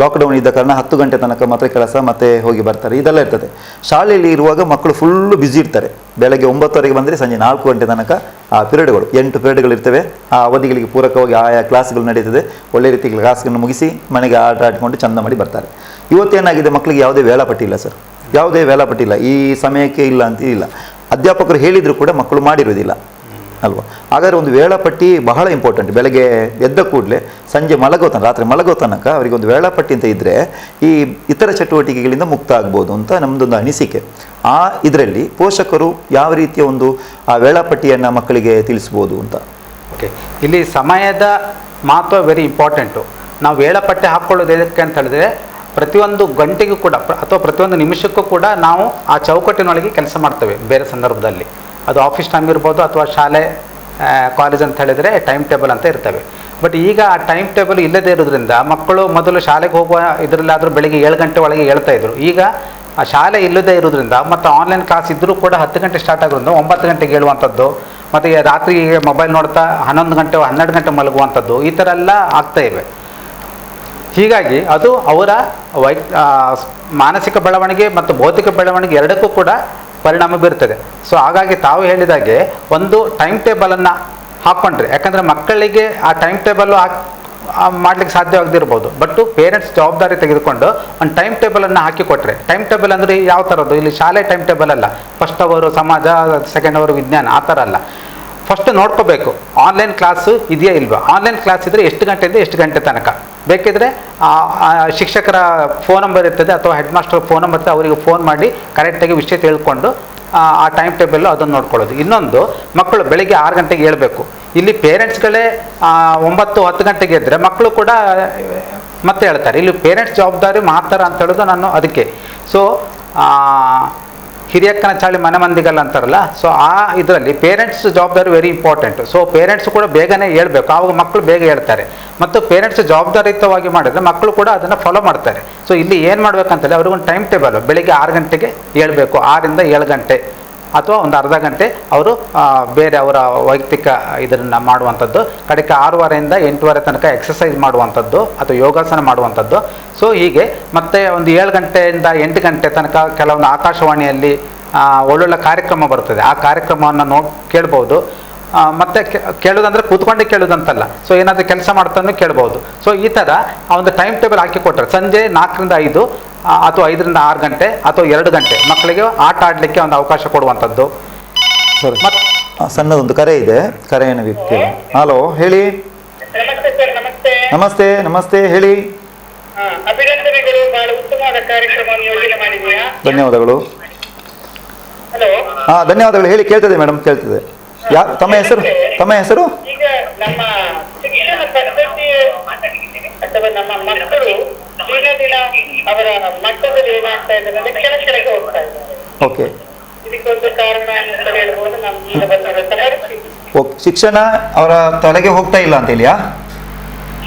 ಲಾಕ್ಡೌನ್ ಇದ್ದ ಕಾರಣ 10 ಗಂಟೆ ತನಕ ಮಾತ್ರ ಕೆಲಸ, ಮತ್ತೆ ಹೋಗಿ ಬರ್ತಾರೆ, ಇದೆಲ್ಲ ಇರ್ತದೆ. ಶಾಲೆಯಲ್ಲಿ ಇರುವಾಗ ಮಕ್ಕಳು ಫುಲ್ಲು ಬ್ಯುಸಿ ಇರ್ತಾರೆ. ಬೆಳಗ್ಗೆ 9 ಬಂದರೆ ಸಂಜೆ 4 ಗಂಟೆ ತನಕ ಆ ಪಿರಿಯಡ್ಗಳು 8 ಪಿರಿಯಡ್ಗಳು ಇರ್ತವೆ. ಆ ಅವಧಿಗಳಿಗೆ ಪೂರಕವಾಗಿ ಆಯಾ ಕ್ಲಾಸ್ಗಳು ನಡೀತದೆ. ಒಳ್ಳೆ ರೀತಿ ಕ್ಲಾಸ್ಗಳನ್ನು ಮುಗಿಸಿ ಮನೆಗೆ ಆಟ ಆಡಿಕೊಂಡು ಚಂದ ಮಾಡಿ ಬರ್ತಾರೆ. ಇವತ್ತೇನಾಗಿದೆ, ಮಕ್ಕಳಿಗೆ ಯಾವುದೇ ವೇಳಾಪಟ್ಟಿ ಇಲ್ಲ ಸರ್, ಯಾವುದೇ ವೇಳಾಪಟ್ಟಿ ಇಲ್ಲ. ಈ ಸಮಯಕ್ಕೆ ಇಲ್ಲ ಅಂತ ಇಲ್ಲ, ಅಧ್ಯಾಪಕರು ಹೇಳಿದರೂ ಕೂಡ ಮಕ್ಕಳು ಮಾಡಿರೋದಿಲ್ಲ ಅಲ್ವಾ. ಹಾಗಾದರೆ ಒಂದು ವೇಳಾಪಟ್ಟಿ ಬಹಳ ಇಂಪಾರ್ಟೆಂಟ್. ಬೆಳಗ್ಗೆ ಎದ್ದ ಕೂಡಲೇ ಸಂಜೆ ರಾತ್ರಿ ಮಲಗೋ ತನಕ ಅವರಿಗೆ ಒಂದು ವೇಳಾಪಟ್ಟಿ ಅಂತ ಇದ್ದರೆ ಈ ಇತರ ಚಟುವಟಿಕೆಗಳಿಂದ ಮುಕ್ತ ಆಗ್ಬೋದು ಅಂತ ನಮ್ಮದೊಂದು ಅನಿಸಿಕೆ. ಇದರಲ್ಲಿ ಪೋಷಕರು ಯಾವ ರೀತಿಯ ಒಂದು ಆ ವೇಳಾಪಟ್ಟಿಯನ್ನು ಮಕ್ಕಳಿಗೆ ತಿಳಿಸ್ಬೋದು ಅಂತ. ಓಕೆ, ಇಲ್ಲಿ ಸಮಯದ ಮಹತ್ವ ವೆರಿ ಇಂಪಾರ್ಟೆಂಟು. ನಾವು ವೇಳಾಪಟ್ಟಿ ಹಾಕ್ಕೊಳ್ಳೋದು ಏನಕ್ಕೆ ಅಂತ ಹೇಳಿದ್ರೆ, ಪ್ರತಿಯೊಂದು ಗಂಟೆಗೂ ಕೂಡ ಅಥವಾ ಪ್ರತಿಯೊಂದು ನಿಮಿಷಕ್ಕೂ ಕೂಡ ನಾವು ಆ ಚೌಕಟ್ಟಿನೊಳಗೆ ಕೆಲಸ ಮಾಡ್ತೇವೆ. ಬೇರೆ ಸಂದರ್ಭದಲ್ಲಿ ಅದು ಆಫೀಸ್ ಟೈಮ್ ಇರ್ಬೋದು ಅಥವಾ ಶಾಲೆ ಕಾಲೇಜ್ ಅಂತ ಹೇಳಿದರೆ ಟೈಮ್ ಟೇಬಲ್ ಅಂತ ಇರ್ತವೆ. ಬಟ್ ಈಗ ಆ ಟೈಮ್ ಟೇಬಲ್ ಇಲ್ಲದೇ ಇರೋದ್ರಿಂದ ಮಕ್ಕಳು ಮೊದಲು ಶಾಲೆಗೆ ಹೋಗುವ ಇದರಲ್ಲಾದರೂ ಬೆಳಿಗ್ಗೆ 7 ಗಂಟೆ ಒಳಗೆ ಹೇಳ್ತಾಯಿದ್ರು. ಈಗ ಆ ಶಾಲೆ ಇಲ್ಲದೇ ಇರೋದ್ರಿಂದ ಮತ್ತು ಆನ್ಲೈನ್ ಕ್ಲಾಸ್ ಇದ್ದರೂ ಕೂಡ 10 ಗಂಟೆ ಸ್ಟಾರ್ಟ್ ಆಗೋದ್ರಿಂದ 9 ಗಂಟೆಗೆ ಹೇಳುವಂಥದ್ದು, ಮತ್ತು ರಾತ್ರಿ ಮೊಬೈಲ್ ನೋಡ್ತಾ 11 ಗಂಟೆ 12 ಗಂಟೆ ಮಲಗುವಂಥದ್ದು, ಈ ಥರ ಎಲ್ಲ ಆಗ್ತಾ ಇವೆ. ಹೀಗಾಗಿ ಅದು ಅವರ ಮಾನಸಿಕ ಬೆಳವಣಿಗೆ ಮತ್ತು ಭೌತಿಕ ಬೆಳವಣಿಗೆ ಎರಡಕ್ಕೂ ಕೂಡ ಪರಿಣಾಮ ಬೀರ್ತದೆ. ಸೊ ಹಾಗಾಗಿ ತಾವು ಹೇಳಿದಾಗೆ ಒಂದು ಟೈಮ್ ಟೇಬಲನ್ನು ಹಾಕ್ಕೊಂಡ್ರೆ, ಯಾಕಂದರೆ ಮಕ್ಕಳಿಗೆ ಆ ಟೈಮ್ ಟೇಬಲ್ಲು ಮಾಡಲಿಕ್ಕೆ ಸಾಧ್ಯವಾಗದಿರ್ಬೋದು, ಬಟ್ ಪೇರೆಂಟ್ಸ್ ಜವಾಬ್ದಾರಿ ತೆಗೆದುಕೊಂಡು ಒಂದು ಟೈಮ್ ಟೇಬಲನ್ನು ಹಾಕಿಕೊಟ್ರೆ, ಟೈಮ್ ಟೇಬಲ್ ಅಂದರೆ ಯಾವ ಥರದ್ದು, ಇಲ್ಲಿ ಶಾಲೆ ಟೈಮ್ ಟೇಬಲ್ ಅಲ್ಲ, ಫಸ್ಟ್ ಅವರು ಸಮಾಜ, ಸೆಕೆಂಡ್ ಅವರು ವಿಜ್ಞಾನ, ಆ ಥರ ಅಲ್ಲ. ಫಸ್ಟ್ ನೋಡ್ಕೋಬೇಕು ಆನ್ಲೈನ್ ಕ್ಲಾಸು ಇದೆಯಾ ಇಲ್ವಾ. ಆನ್ಲೈನ್ ಕ್ಲಾಸ್ ಇದ್ದರೆ ಎಷ್ಟು ಗಂಟೆಯಿಂದ ಎಷ್ಟು ಗಂಟೆ ತನಕ, ಬೇಕಿದ್ರೆ ಶಿಕ್ಷಕರ ಫೋನ್ ನಂಬರ್ ಇರ್ತದೆ ಅಥವಾ ಹೆಡ್ ಮಾಸ್ಟರ್ ಫೋನ್ ನಂಬರ್ ಇರ್ತದೆ, ಅವರಿಗೆ ಫೋನ್ ಮಾಡಿ ಕರೆಕ್ಟಾಗಿ ವಿಷಯ ತಿಳ್ಕೊಂಡು ಆ ಟೈಮ್ ಟೇಬಲ್ಲು ಅದನ್ನು ನೋಡ್ಕೊಳ್ಳೋದು. ಇನ್ನೊಂದು, ಮಕ್ಕಳು ಬೆಳಗ್ಗೆ 6 ಗಂಟೆಗೆ ಹೇಳಬೇಕು. ಇಲ್ಲಿ ಪೇರೆಂಟ್ಸ್ಗಳೇ 9-10 ಗಂಟೆಗೆ ಇದ್ದರೆ ಮಕ್ಕಳು ಕೂಡ ಮತ್ತೆ ಹೇಳ್ತಾರೆ. ಇಲ್ಲಿ ಪೇರೆಂಟ್ಸ್ ಜವಾಬ್ದಾರಿ ಮಾಡ್ತಾರೆ ಅಂತ ಹೇಳೋದು ನಾನು ಅದಕ್ಕೆ. ಸೊ ಹಿರಿಯಕ್ಕನ ಚಾಳಿ ಮನೆ ಮಂದಿಗಲ್ಲ ಅಂತಾರಲ್ಲ, ಸೊ ಆ ಇದರಲ್ಲಿ ಪೇರೆಂಟ್ಸ್ ಜವಾಬ್ದಾರಿ ವೆರಿ ಇಂಪಾರ್ಟೆಂಟ್. ಸೊ ಪೇರೆಂಟ್ಸ್ ಕೂಡ ಬೇಗನೆ ಹೇಳ್ಬೇಕು, ಆವಾಗ ಮಕ್ಕಳು ಬೇಗ ಹೇಳ್ತಾರೆ. ಮತ್ತು ಪೇರೆಂಟ್ಸ್ ಜವಾಬ್ದಾರಿಯುತವಾಗಿ ಮಾಡಿದ್ರೆ ಮಕ್ಕಳು ಕೂಡ ಅದನ್ನು ಫಾಲೋ ಮಾಡ್ತಾರೆ. ಸೊ ಇಲ್ಲಿ ಏನು ಮಾಡಬೇಕಂತೇಳಿ ಅವ್ರಿಗೊಂದು ಟೈಮ್ ಟೇಬಲ್, ಬೆಳಿಗ್ಗೆ 6 ಗಂಟೆಗೆ ಹೇಳ್ಬೇಕು, 6ರಿಂದ 7 ಗಂಟೆ ಅಥವಾ ಒಂದು ಅರ್ಧ ಗಂಟೆ ಅವರು ಬೇರೆ ಅವರ ವೈಯಕ್ತಿಕ ಇದನ್ನು ಮಾಡುವಂಥದ್ದು, ಕಡೆಗೆ 6:15 8:15 ತನಕ ಎಕ್ಸಸೈಸ್ ಮಾಡುವಂಥದ್ದು ಅಥವಾ ಯೋಗಾಸನ ಮಾಡುವಂಥದ್ದು. ಸೊ ಹೀಗೆ ಮತ್ತೆ ಒಂದು 7 ಗಂಟೆಯಿಂದ 8 ಗಂಟೆ ತನಕ ಕೆಲವೊಂದು ಆಕಾಶವಾಣಿಯಲ್ಲಿ ಒಳ್ಳೊಳ್ಳೆ ಕಾರ್ಯಕ್ರಮ ಬರ್ತದೆ, ಆ ಕಾರ್ಯಕ್ರಮವನ್ನು ಕೇಳ್ಬೋದು. ಮತ್ತು ಕೇಳೋದಂದರೆ ಕೂತ್ಕೊಂಡೇ ಕೇಳೋದಂತಲ್ಲ, ಸೊ ಏನಾದರೂ ಕೆಲಸ ಮಾಡ್ತಾನೂ ಕೇಳ್ಬೋದು. ಸೊ ಈ ಥರ ಆ ಒಂದು ಟೈಮ್ ಟೇಬಲ್ ಹಾಕಿ ಕೊಟ್ಟರೆ ಸಂಜೆ 4ರಿಂದ 5 ಅಥವಾ 5ರಿಂದ 6 ಗಂಟೆ ಅಥವಾ 2 ಗಂಟೆ ಮಕ್ಕಳಿಗೆ ಆಟ ಆಡಲಿಕ್ಕೆ ಒಂದು ಅವಕಾಶ ಕೊಡುವಂಥದ್ದು. ಸರಿ, ಮತ್ತು ಸಣ್ಣದೊಂದು ಕರೆ ಇದೆ, ಕರೆಯನ್ನು ವ್ಯಕ್ತಿ. ಹಲೋ, ಹೇಳಿ. ನಮಸ್ತೆ ಸರ್. ನಮಸ್ತೆ. ನಮಸ್ತೆ ನಮಸ್ತೆ, ಹೇಳಿ. ಅಭಿನಂದನೆಗಳು, ಬಹಳ ಉತ್ತಮವಾದ ಕಾರ್ಯಕ್ರಮವನ್ನು ಯೋಜನೆ ಮಾಡಿದೆಯಾ? ಧನ್ಯವಾದಗಳು. ಹಲೋ. ಧನ್ಯವಾದಗಳು. ಹೇಳಿ, ಕೇಳ್ತದೆ ಮೇಡಮ್, ಕೇಳ್ತದೆ. ತಮ್ಮ ಹೆಸರು? ಈಗ ನಮ್ಮ ಶಿಕ್ಷಣ ಪದ್ಧತಿ ಅಥವಾ ನಮ್ಮ ಮಕ್ಕಳು ದಿನ ದಿನ ಅವರ ಮಟ್ಟದಲ್ಲಿ ಏನಾಗ್ತಾ ಇದ್ದಾರೆ, ಕೆಳಗೆ ಹೋಗ್ತಾ ಇದ್ದಾರೆ. ಓಕೆ. ಇದಕ್ಕೊಂದು ಕಾರಣ ಅಂತ ಹೇಳ್ಬೋದು. ನಮ್ಗೆ ಈಗ ಬಂದಿರುವಂತ ಪರಿಸ್ಥಿತಿ. ಶಿಕ್ಷಣ ಅವರ ತಲೆಗೆ ಹೋಗ್ತಾ ಇಲ್ಲ ಅಂತ ಹೇಳಿಯಾ?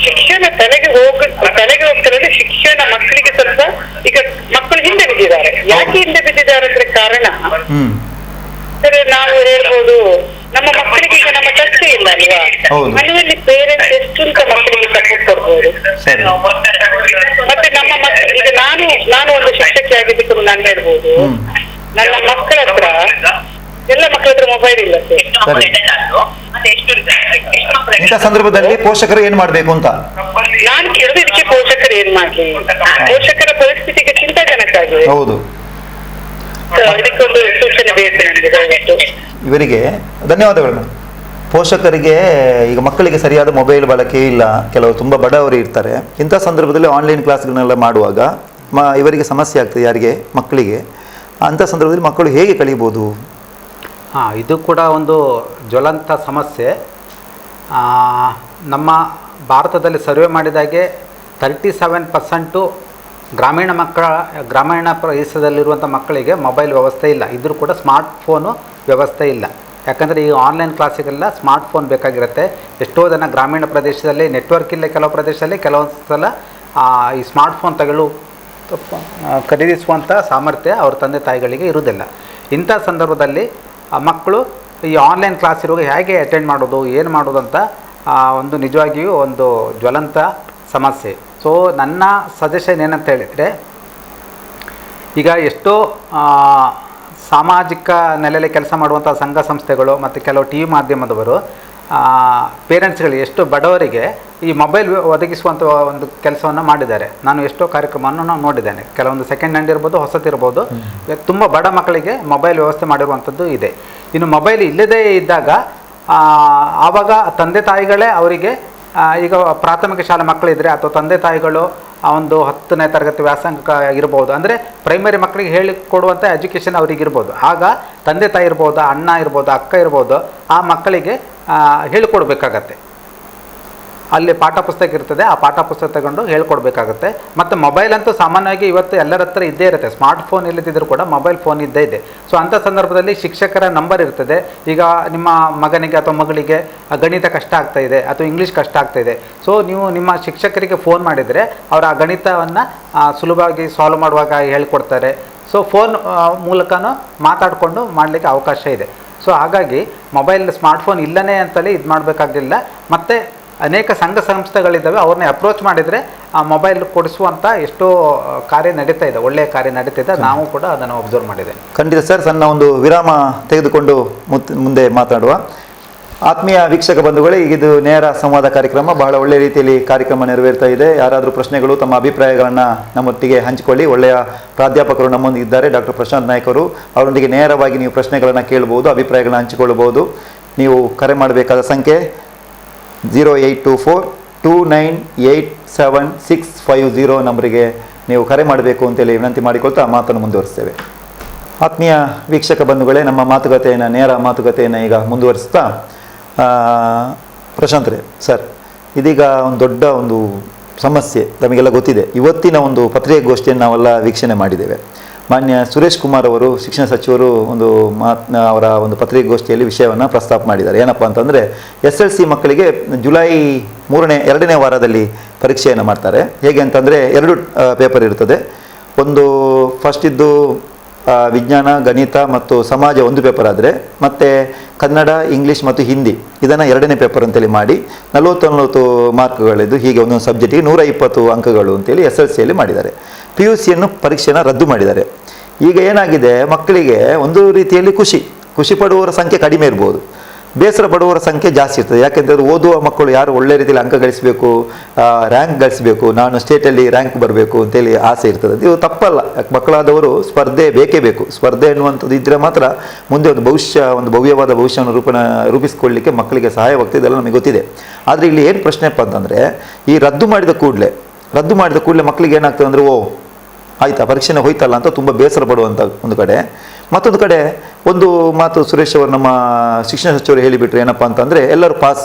ಶಿಕ್ಷಣ ತಲೆಗೆ ಹೋಗ್ತಾರೆ. ಶಿಕ್ಷಣ ಮಕ್ಕಳಿಗೆ ಸ್ವಲ್ಪ ಈಗ ಮಕ್ಕಳು ಹಿಂದೆ ಬಿದ್ದಿದ್ದಾರೆ. ಯಾಕೆ ಹಿಂದೆ ಬಿದ್ದಿದ್ದಾರೆ ಅಂದ್ರೆ ಕಾರಣ ಸರಿ ನಾವು ಹೇಳ್ಬೋದು, ನಮ್ಮ ಮಕ್ಕಳಿಗೆ ಈಗ ನಮ್ಮ ಟಚ್ ಇಲ್ಲ ಅಲ್ವಾ? ಮನೆಯಲ್ಲಿ ಪೇರೆಂಟ್ಸ್ ಎಷ್ಟು ಅಂತ ಮಕ್ಕಳಿಗೆ ಸಪೋರ್ಟ್ ಕೊಡ್ಬೋದು. ಮತ್ತೆ ನಮ್ಮ ಮಕ್ಕಳು ಈಗ ನಾನು ಒಂದು ಶಿಕ್ಷಕಿ ಆಗಿದ್ದಕ್ಕೂ ನಾನು ಹೇಳ್ಬೋದು, ನನ್ನ ಮಕ್ಕಳ ಹತ್ರ ಎಲ್ಲ ಮಕ್ಕಳ ಹತ್ರ ಮೊಬೈಲ್ ಇಲ್ಲ ಸರ್. ಇಂಥ ಸಂದರ್ಭದಲ್ಲಿ ಪೋಷಕರು ಏನ್ ಮಾಡ್ಬೇಕು ಅಂತ ನಾನು ಕೇಳಿದ, ಇದಕ್ಕೆ ಪೋಷಕರು ಏನ್ ಮಾಡ್ಲಿ? ಪೋಷಕರ ಪರಿಸ್ಥಿತಿಗೆ ಚಿಂತಾಜನಕ ಆಗಿದೆ. ಹೌದು. ಇದಕ್ಕೊಂದು ಸೂಚನೆ ಬೇಕು ನನಗೆ ದಯವಿಟ್ಟು. ಇವರಿಗೆ ಧನ್ಯವಾದಗಳು. ಪೋಷಕರಿಗೆ ಈಗ ಮಕ್ಕಳಿಗೆ ಸರಿಯಾದ ಮೊಬೈಲ್ ಬಳಕೆ ಇಲ್ಲ, ಕೆಲವರು ತುಂಬ ಬಡವರು ಇರ್ತಾರೆ. ಇಂಥ ಸಂದರ್ಭದಲ್ಲಿ ಆನ್ಲೈನ್ ಕ್ಲಾಸ್ಗಳನ್ನೆಲ್ಲ ಮಾಡುವಾಗ ಇವರಿಗೆ ಸಮಸ್ಯೆ ಆಗ್ತದೆ, ಯಾರಿಗೆ? ಮಕ್ಕಳಿಗೆ. ಅಂಥ ಸಂದರ್ಭದಲ್ಲಿ ಮಕ್ಕಳು ಹೇಗೆ ಕಲಿಬೋದು? ಇದು ಕೂಡ ಒಂದು ಜ್ವಲಂತ ಸಮಸ್ಯೆ. ನಮ್ಮ ಭಾರತದಲ್ಲಿ ಸರ್ವೆ ಮಾಡಿದಾಗೆ 37% ಗ್ರಾಮೀಣ ಪ್ರದೇಶದಲ್ಲಿರುವಂಥ ಮಕ್ಕಳಿಗೆ ಮೊಬೈಲ್ ವ್ಯವಸ್ಥೆ ಇಲ್ಲ. ಇದ್ರೂ ಕೂಡ ಸ್ಮಾರ್ಟ್ಫೋನು ವ್ಯವಸ್ಥೆ ಇಲ್ಲ. ಯಾಕಂದರೆ ಈ ಆನ್ಲೈನ್ ಕ್ಲಾಸಿಗೆಲ್ಲ ಸ್ಮಾರ್ಟ್ಫೋನ್ ಬೇಕಾಗಿರುತ್ತೆ. ಎಷ್ಟೋ ಜನ ಗ್ರಾಮೀಣ ಪ್ರದೇಶದಲ್ಲಿ ನೆಟ್ವರ್ಕ್ ಇಲ್ಲ, ಕೆಲವು ಪ್ರದೇಶದಲ್ಲಿ ಕೆಲವೊಂದು ಸಲ ಈ ಸ್ಮಾರ್ಟ್ಫೋನ್ ಖರೀದಿಸುವಂಥ ಸಾಮರ್ಥ್ಯ ಅವ್ರ ತಂದೆ ತಾಯಿಗಳಿಗೆ ಇರುವುದಿಲ್ಲ. ಇಂಥ ಸಂದರ್ಭದಲ್ಲಿ ಮಕ್ಕಳು ಈ ಆನ್ಲೈನ್ ಕ್ಲಾಸ್ ಇರುವಾಗ ಹೇಗೆ ಅಟೆಂಡ್ ಮಾಡೋದು, ಏನು ಮಾಡೋದು ಅಂತ ಒಂದು ನಿಜವಾಗಿಯೂ ಒಂದು ಜ್ವಲಂತ ಸಮಸ್ಯೆ. ಸೊ ನನ್ನ ಸಜೆಷನ್ ಏನಂತ ಹೇಳಿದರೆ, ಈಗ ಎಷ್ಟೋ ಸಾಮಾಜಿಕ ನೆಲೆಯಲ್ಲಿ ಕೆಲಸ ಮಾಡುವಂಥ ಸಂಘ ಸಂಸ್ಥೆಗಳು ಮತ್ತು ಕೆಲವು ಟಿ ವಿ ಮಾಧ್ಯಮದವರು ಪೇರೆಂಟ್ಸ್ಗಳಿಗೆ, ಎಷ್ಟು ಬಡವರಿಗೆ ಈ ಮೊಬೈಲ್ ಒದಗಿಸುವಂಥ ಒಂದು ಕೆಲಸವನ್ನು ಮಾಡಿದ್ದಾರೆ. ನಾನು ಎಷ್ಟೋ ಕಾರ್ಯಕ್ರಮವನ್ನು ನೋಡಿದ್ದೇನೆ. ಕೆಲವೊಂದು ಸೆಕೆಂಡ್ ಹ್ಯಾಂಡ್ ಇರ್ಬೋದು, ಹೊಸತಿರ್ಬೋದು, ತುಂಬ ಬಡ ಮಕ್ಕಳಿಗೆ ಮೊಬೈಲ್ ವ್ಯವಸ್ಥೆ ಮಾಡಿರುವಂಥದ್ದು ಇದೆ. ಇನ್ನು ಮೊಬೈಲ್ ಇಲ್ಲದೇ ಇದ್ದಾಗ ಆವಾಗ ತಂದೆ ತಾಯಿಗಳೇ ಅವರಿಗೆ, ಈಗ ಪ್ರಾಥಮಿಕ ಶಾಲೆ ಮಕ್ಕಳಿದ್ರೆ ಅಥವಾ ತಂದೆ ತಾಯಿಗಳು ಒಂದು 10ನೇ ತರಗತಿ ವ್ಯಾಸಂಗ ಇರ್ಬೋದು, ಅಂದರೆ ಪ್ರೈಮರಿ ಮಕ್ಕಳಿಗೆ ಹೇಳಿಕೊಡುವಂಥ ಎಜುಕೇಷನ್ ಅವ್ರಿಗೆ ಇರ್ಬೋದು. ಆಗ ತಂದೆ ತಾಯಿ ಇರ್ಬೋದು, ಅಣ್ಣ ಇರ್ಬೋದು, ಅಕ್ಕ ಇರ್ಬೋದು, ಆ ಮಕ್ಕಳಿಗೆ ಹೇಳಿಕೊಡ್ಬೇಕಾಗತ್ತೆ. ಅಲ್ಲಿ ಪಾಠ ಪುಸ್ತಕ ಇರ್ತದೆ, ಆ ಪಾಠ ಪುಸ್ತಕ ತಗೊಂಡು ಹೇಳ್ಕೊಡ್ಬೇಕಾಗತ್ತೆ. ಮತ್ತು ಮೊಬೈಲ್ ಅಂತೂ ಸಾಮಾನ್ಯವಾಗಿ ಇವತ್ತು ಎಲ್ಲರ ಹತ್ರ ಇದ್ದೇ ಇರುತ್ತೆ. ಸ್ಮಾರ್ಟ್ಫೋನ್ ಇಲ್ಲದಿದ್ದರೂ ಕೂಡ ಮೊಬೈಲ್ ಫೋನ್ ಇದ್ದೇ ಇದೆ. ಸೊ ಅಂಥ ಸಂದರ್ಭದಲ್ಲಿ ಶಿಕ್ಷಕರ ನಂಬರ್ ಇರ್ತದೆ. ಈಗ ನಿಮ್ಮ ಮಗನಿಗೆ ಅಥವಾ ಮಗಳಿಗೆ ಗಣಿತ ಕಷ್ಟ ಆಗ್ತಾಯಿದೆ ಅಥವಾ ಇಂಗ್ಲೀಷ್ ಕಷ್ಟ ಆಗ್ತಾಯಿದೆ, ಸೊ ನೀವು ನಿಮ್ಮ ಶಿಕ್ಷಕರಿಗೆ ಫೋನ್ ಮಾಡಿದರೆ ಅವರು ಆ ಗಣಿತವನ್ನು ಸುಲಭವಾಗಿ ಸಾಲ್ವ್ ಮಾಡುವಾಗ ಹೇಳ್ಕೊಡ್ತಾರೆ. ಸೊ ಫೋನ್ ಮೂಲಕನೂ ಮಾತಾಡಿಕೊಂಡು ಮಾಡಲಿಕ್ಕೆ ಅವಕಾಶ ಇದೆ. ಸೊ ಹಾಗಾಗಿ ಮೊಬೈಲ್ ಸ್ಮಾರ್ಟ್ಫೋನ್ ಇಲ್ಲನೇ ಅಂತಲೇ ಇದು ಮಾಡಬೇಕಾಗಿಲ್ಲ. ಮತ್ತು ಅನೇಕ ಸಂಘ ಸಂಸ್ಥೆಗಳಿದ್ದಾವೆ, ಅವ್ರನ್ನೇ ಅಪ್ರೋಚ್ ಮಾಡಿದರೆ ಆ ಮೊಬೈಲ್ ಕೊಡಿಸುವಂಥ ಎಷ್ಟೋ ಕಾರ್ಯ ನಡೀತಾ ಇದೆ, ಒಳ್ಳೆಯ ಕಾರ್ಯ ನಡೀತಾ ಇದೆ. ನಾವು ಕೂಡ ಅದನ್ನು ಅಬ್ಸರ್ವ್ ಮಾಡಿದ್ದೇವೆ. ಖಂಡಿತ ಸರ್. ಸಣ್ಣ ಒಂದು ವಿರಾಮ ತೆಗೆದುಕೊಂಡು ಮುಂದೆ ಮಾತಾಡುವ. ಆತ್ಮೀಯ ವೀಕ್ಷಕ ಬಂಧುಗಳೇ, ಇದು ನೇರ ಸಂವಾದ ಕಾರ್ಯಕ್ರಮ. ಬಹಳ ಒಳ್ಳೆಯ ರೀತಿಯಲ್ಲಿ ಕಾರ್ಯಕ್ರಮ ನೆರವೇರ್ತಾ ಇದೆ. ಯಾರಾದರೂ ಪ್ರಶ್ನೆಗಳು, ತಮ್ಮ ಅಭಿಪ್ರಾಯಗಳನ್ನು ನಮ್ಮೊಟ್ಟಿಗೆ ಹಂಚಿಕೊಳ್ಳಿ. ಒಳ್ಳೆಯ ಪ್ರಾಧ್ಯಾಪಕರು ನಮ್ಮೊಂದಿಗೆ ಇದ್ದಾರೆ, ಡಾಕ್ಟರ್ ಪ್ರಶಾಂತ್ ನಾಯ್ಕ ಅವರು. ಅವರೊಂದಿಗೆ ನೇರವಾಗಿ ನೀವು ಪ್ರಶ್ನೆಗಳನ್ನು ಕೇಳಬಹುದು, ಅಭಿಪ್ರಾಯಗಳನ್ನು ಹಂಚಿಕೊಳ್ಳಬಹುದು. ನೀವು ಕರೆ ಮಾಡಬೇಕಾದ ಸಂಖ್ಯೆ 0824298760 ನಂಬರಿಗೆ ನೀವು ಕರೆ ಮಾಡಬೇಕು ಅಂತೇಳಿ ವಿನಂತಿ ಮಾಡಿಕೊಳ್ತಾ ಮಾತನ್ನು ಮುಂದುವರಿಸ್ತೇವೆ. ಆತ್ಮೀಯ ವೀಕ್ಷಕ ಬಂಧುಗಳೇ, ನಮ್ಮ ಮಾತುಕತೆಯನ್ನು, ನೇರ ಮಾತುಕತೆಯನ್ನು ಈಗ ಮುಂದುವರಿಸ್ತಾ, ಪ್ರಶಾಂತ್ರೆ ಸರ್, ಇದೀಗ ಒಂದು ದೊಡ್ಡ ಒಂದು ಸಮಸ್ಯೆ ನಮಗೆಲ್ಲ ಗೊತ್ತಿದೆ. ಇವತ್ತಿನ ಒಂದು ಪತ್ರಿಕಾಗೋಷ್ಠಿಯನ್ನು ನಾವೆಲ್ಲ ವೀಕ್ಷಣೆ ಮಾಡಿದ್ದೇವೆ. ಮಾನ್ಯ ಸುರೇಶ್ ಕುಮಾರ್ ಅವರು, ಶಿಕ್ಷಣ ಸಚಿವರು, ಅವರ ಒಂದು ಪತ್ರಿಕಾಗೋಷ್ಠಿಯಲ್ಲಿ ವಿಷಯವನ್ನು ಪ್ರಸ್ತಾಪ ಮಾಡಿದ್ದಾರೆ. ಏನಪ್ಪ ಅಂತಂದರೆ, SLC ಮಕ್ಕಳಿಗೆ ಜುಲೈ 2ನೇ ವಾರದಲ್ಲಿ ಪರೀಕ್ಷೆಯನ್ನು ಮಾಡ್ತಾರೆ. ಹೇಗೆ ಅಂತಂದರೆ 2 ಪೇಪರ್ ಇರ್ತದೆ. ಒಂದು ಫಸ್ಟ್ ಇದ್ದು ವಿಜ್ಞಾನ, ಗಣಿತ ಮತ್ತು ಸಮಾಜ ಒಂದು ಪೇಪರ್ ಆದರೆ, ಮತ್ತು ಕನ್ನಡ, ಇಂಗ್ಲೀಷ್ ಮತ್ತು ಹಿಂದಿ ಇದನ್ನು 2ನೇ ಪೇಪರ್ ಅಂತೇಳಿ ಮಾಡಿ 40 ಮಾರ್ಕ್ಗಳಿದ್ದು, ಹೀಗೆ ಒಂದೊಂದು ಸಬ್ಜೆಕ್ಟಿಗೆ 120 ಅಂಕಗಳು ಅಂತೇಳಿ SLCಯಲ್ಲಿ ಮಾಡಿದ್ದಾರೆ. PUCಯನ್ನು ಪರೀಕ್ಷೆಯನ್ನು ರದ್ದು ಮಾಡಿದ್ದಾರೆ. ಈಗ ಏನಾಗಿದೆ, ಮಕ್ಕಳಿಗೆ ಒಂದು ರೀತಿಯಲ್ಲಿ ಖುಷಿ ಪಡುವವರ ಸಂಖ್ಯೆ ಕಡಿಮೆ ಇರ್ಬೋದು, ಬೇಸರ ಪಡುವವರ ಸಂಖ್ಯೆ ಜಾಸ್ತಿ ಇರ್ತದೆ. ಯಾಕೆಂದರೆ ಓದುವ ಮಕ್ಕಳು ಯಾರು ಒಳ್ಳೆ ರೀತಿಯಲ್ಲಿ ಅಂಕ ಗಳಿಸಬೇಕು, ರ್ಯಾಂಕ್ ಗಳಿಸಬೇಕು, ನಾನು ಸ್ಟೇಟಲ್ಲಿ ರ್ಯಾಂಕ್ ಬರಬೇಕು ಅಂತೇಳಿ ಆಸೆ ಇರ್ತದೆ. ಇದು ತಪ್ಪಲ್ಲ. ಮಕ್ಕಳಾದವರು ಸ್ಪರ್ಧೆ ಬೇಕೇ ಬೇಕು. ಸ್ಪರ್ಧೆ ಎನ್ನುವಂಥದ್ದು ಇದ್ದರೆ ಮಾತ್ರ ಮುಂದೆ ಒಂದು ಭವ್ಯವಾದ ಭವಿಷ್ಯವನ್ನು ರೂಪಿಸಿಕೊಳ್ಳಲಿಕ್ಕೆ ಮಕ್ಕಳಿಗೆ ಸಹಾಯವಾಗ್ತದೆ. ಇದೆಲ್ಲ ನಮಗೆ ಗೊತ್ತಿದೆ. ಆದರೆ ಇಲ್ಲಿ ಏನು ಪ್ರಶ್ನೆಪ್ಪ ಅಂತಂದರೆ, ಈ ರದ್ದು ಮಾಡಿದ ಕೂಡಲೇ ಮಕ್ಕಳಿಗೆ ಏನಾಗ್ತದೆ ಅಂದರೆ, ಆಯ್ತಾ ಪರೀಕ್ಷೆನೇ ಹೋಯ್ತಲ್ಲ ಅಂತ ತುಂಬ ಬೇಸರ ಪಡುವಂಥ ಒಂದು ಕಡೆ. ಮತ್ತೊಂದು ಕಡೆ ಒಂದು ಮಾತು ಸುರೇಶ್ ಅವರು ನಮ್ಮ ಶಿಕ್ಷಣ ಸಚಿವರು ಹೇಳಿಬಿಟ್ರು, ಏನಪ್ಪ ಅಂತಂದರೆ ಎಲ್ಲರೂ ಪಾಸ್,